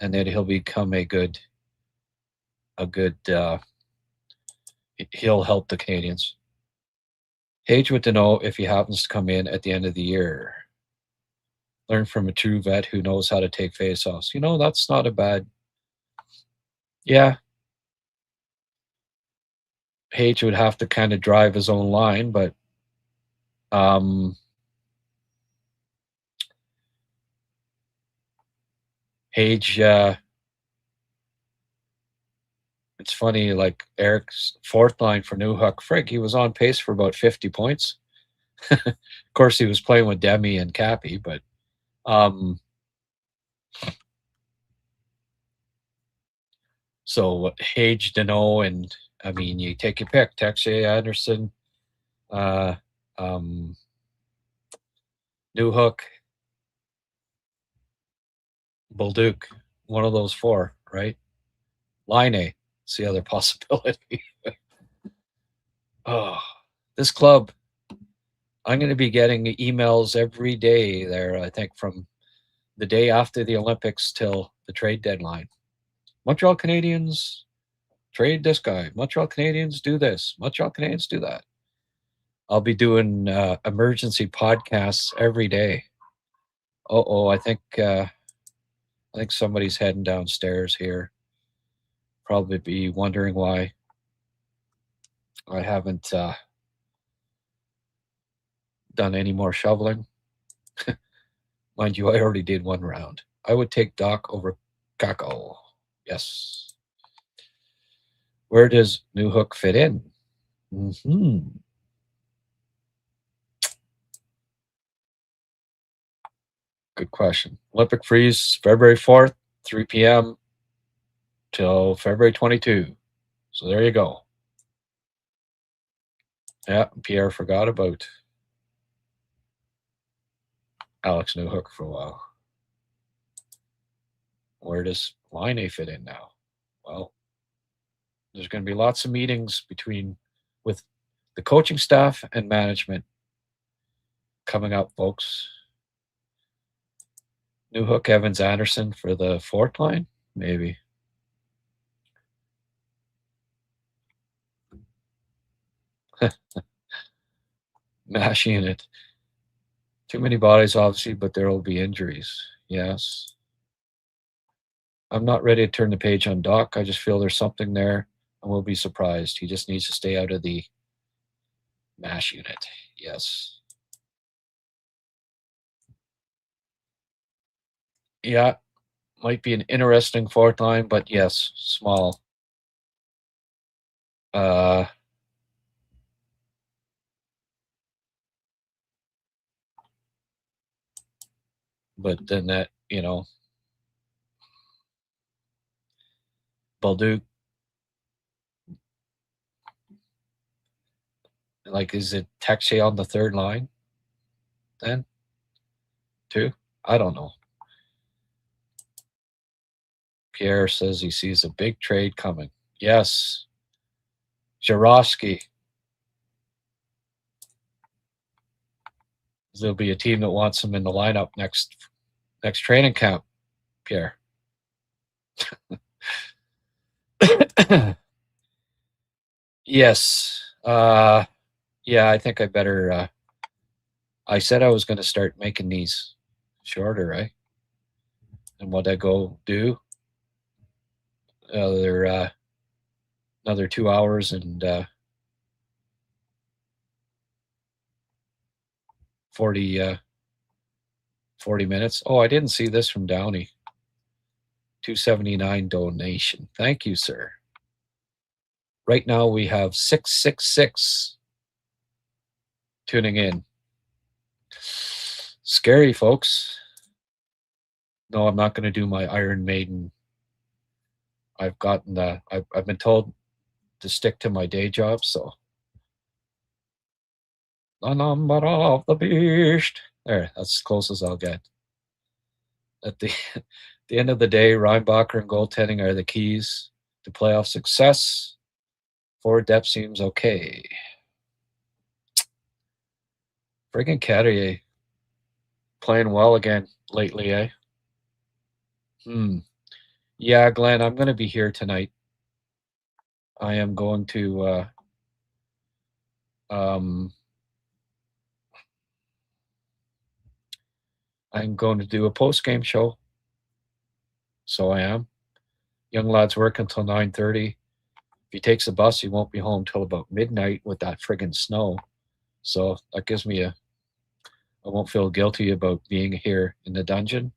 and then he'll become he'll help the Canadiens. Hage would to know if he happens to come in at the end of the year. Learn from a true vet who knows how to take faceoffs. That's not a bad. Yeah. Hage would have to kind of drive his own line, but Hage, it's funny, like Eric's fourth line for Newhook, frig, he was on pace for about 50 points. Of course, he was playing with Demi and Cappy, but so Hage, Deneau, and I mean, you take your pick. Texier, Anderson, Newhook, Bolduc, one of those four, right? Line A, it's the other possibility. Oh, this club, I'm going to be getting emails every day there, I think, from the day after the Olympics till the trade deadline. Montreal Canadiens trade this guy. Montreal Canadiens do this. Montreal Canadiens do that. I'll be doing emergency podcasts every day. I think somebody's heading downstairs here. Probably be wondering why I haven't done any more shoveling. Mind you, I already did one round. I would take Doc over Kako. Yes. Where does Newhook fit in? Good question. Olympic freeze, February 4th, 3 p.m. till February 22. So there you go. Yeah, Pierre forgot about Alex Newhook for a while. Where does Line A fit in now? Well, there's going to be lots of meetings with the coaching staff and management coming up, folks. Newhook, Evans, Anderson for the fourth line, maybe. Mash unit. Too many bodies, obviously, but there will be injuries. Yes. I'm not ready to turn the page on Doc. I just feel there's something there, and we'll be surprised. He just needs to stay out of the MASH unit. Yes. Yeah, might be an interesting fourth line, but yes, small. But then that, Balduc, like, is it Texier on the third line then? Too? I don't know. Pierre says he sees a big trade coming. Yes. Jaroski. There'll be a team that wants him in the lineup next training camp, Pierre. Yes. Yeah, I think I better. I said I was going to start making these shorter, right? And what I go do? Another 2 hours and 40 minutes. Oh, I didn't see this from Downey. $2.79 donation. Thank you, sir. Right now we have 666 tuning in. Scary, folks. No, I'm not going to do my Iron Maiden. I've been told to stick to my day job, so. The number of the beast. There, that's as close as I'll get. At the end of the day, Reinbacher and goaltending are the keys to playoff success. Forward depth seems okay. Friggin' Carrier playing well again lately, eh? Yeah, Glenn, I'm going to be here tonight. I am going to I'm going to do a post-game show. So I am. Young lad's work until 9:30. If he takes the bus, he won't be home till about midnight with that friggin' snow. So that gives me I won't feel guilty about being here in the dungeon.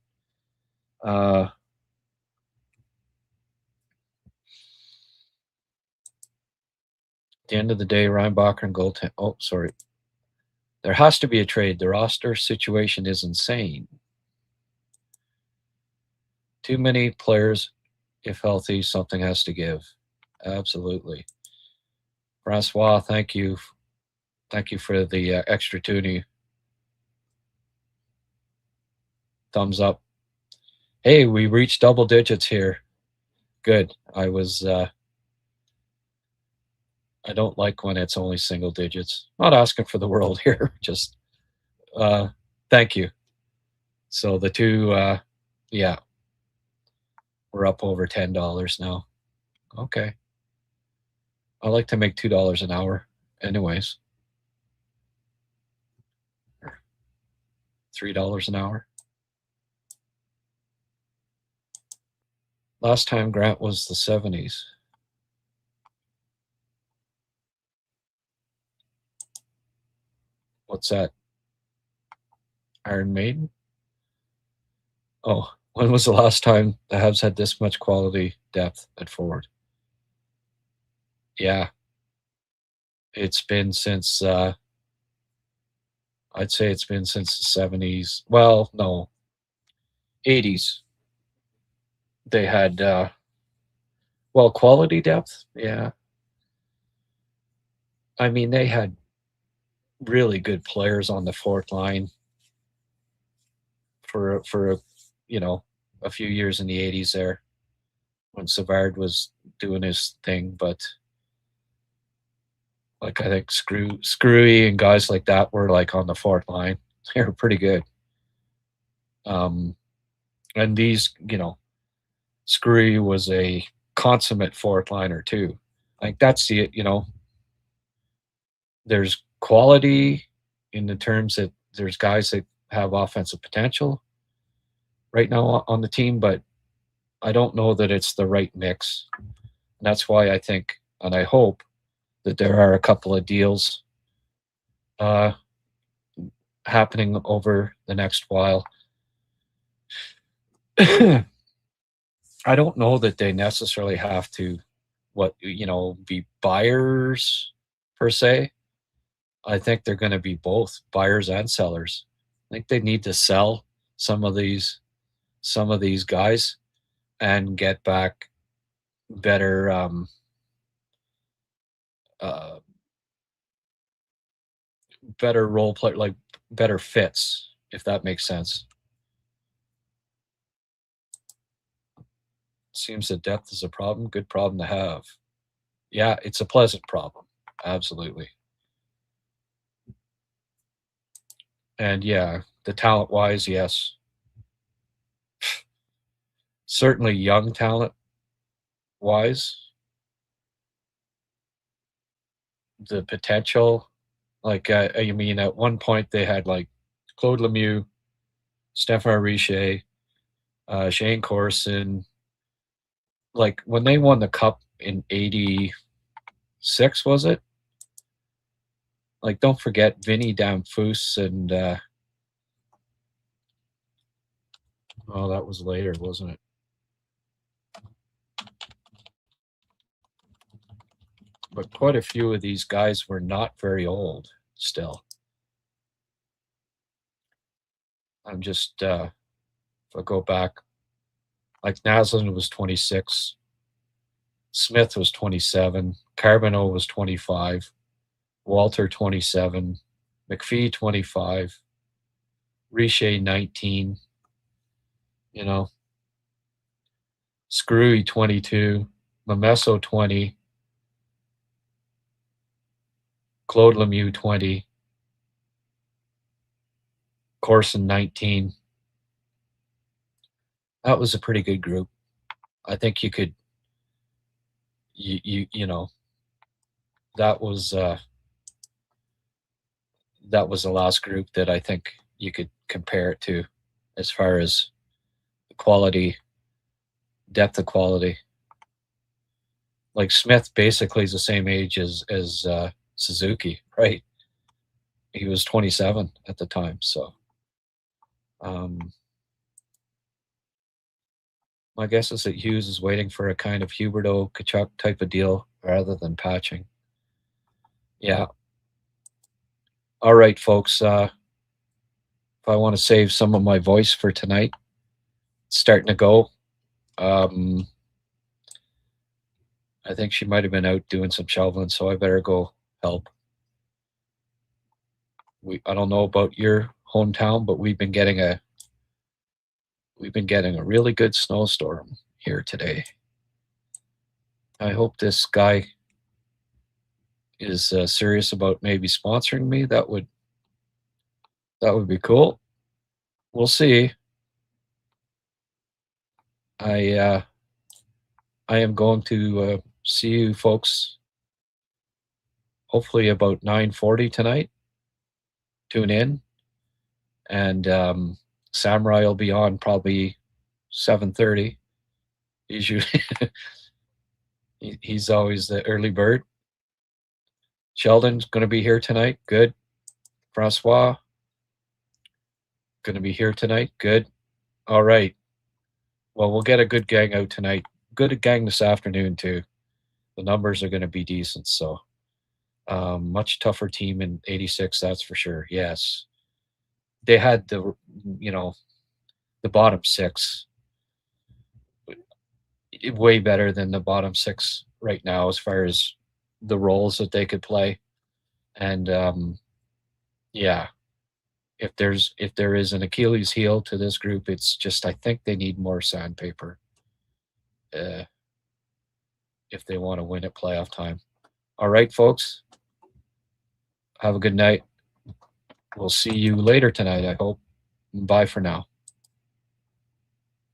At the end of the day, Reinbacher and goaltend. Oh, sorry. There has to be a trade. The roster situation is insane. Too many players. If healthy, something has to give. Absolutely. Francois, thank you. Thank you for the extra toonie. Thumbs up. Hey, we reached double digits here. Good. I don't like when it's only single digits. Not asking for the world here. Just thank you. So the two, yeah. We're up over $10 now. Okay. I like to make $2 an hour anyways. $3 an hour. Last time Grant was the 70s. What's that? Iron Maiden? Oh, when was the last time the Habs had this much quality depth at forward? Yeah. It's been since, I'd say it's been since the 70s. Well, no, 80s. They had, quality depth. Yeah. I mean, they had really good players on the fourth line for a few years in the 80s there when Savard was doing his thing. But like, I think Screwy and guys like that were like on the fourth line. They were pretty good. And these, Screwy was a consummate fourth liner too. Like, that's the, there's quality in the terms that there's guys that have offensive potential right now on the team, but I don't know that it's the right mix. And that's why I think, and I hope, that there are a couple of deals happening over the next while. I don't know that they necessarily have to, be buyers per se. I think they're going to be both buyers and sellers. I think they need to sell some of these guys and get back better better role play, like better fits, if that makes sense. Seems that depth is a problem. Good problem to have. Yeah, it's a pleasant problem. Absolutely. And yeah, the talent-wise, yes. Certainly young talent-wise. The potential, like, I mean, at one point they had, like, Claude Lemieux, Stéphane Richer, Shane Corson. Like, when they won the Cup in 86, was it? Like, don't forget Vinny Damphousse and oh, that was later, wasn't it? But quite a few of these guys were not very old still. I'm just, if I go back, like Naslund was 26, Smith was 27, Carbonneau was 25, Walter 27, McPhee 25, Richer 19, Screwy 22, Mamesso 20, Claude Lemieux 20, Corson 19. That was a pretty good group. I think you could, that was the last group that I think you could compare it to as far as quality, depth of quality. Like Smith basically is the same age as Suzuki, right? He was 27 at the time, so my guess is that Hughes is waiting for a kind of Huberdeau Tkachuk type of deal rather than patching. Yeah. All right, folks. If I want to save some of my voice for tonight, it's starting to go. I think she might have been out doing some shoveling, so I better go help. I don't know about your hometown, but we've been getting a really good snowstorm here today. I hope this guy is serious about maybe sponsoring me. That would be cool. We'll see. I am going to see you folks hopefully about 9:40 tonight. Tune in, and Samurai will be on probably 7:30. He's usually he's always the early bird. Sheldon's going to be here tonight. Good. Francois going to be here tonight. Good. All right. Well, we'll get a good gang out tonight. Good gang this afternoon too. The numbers are going to be decent. So much tougher team in 86, that's for sure. Yes. They had the bottom six way better than the bottom six right now as far as the roles that they could play. And yeah, if there is an Achilles heel to this group, it's just I think they need more sandpaper if they want to win at playoff time. All right, folks. Have a good night. We'll see you later tonight, I hope. Bye for now.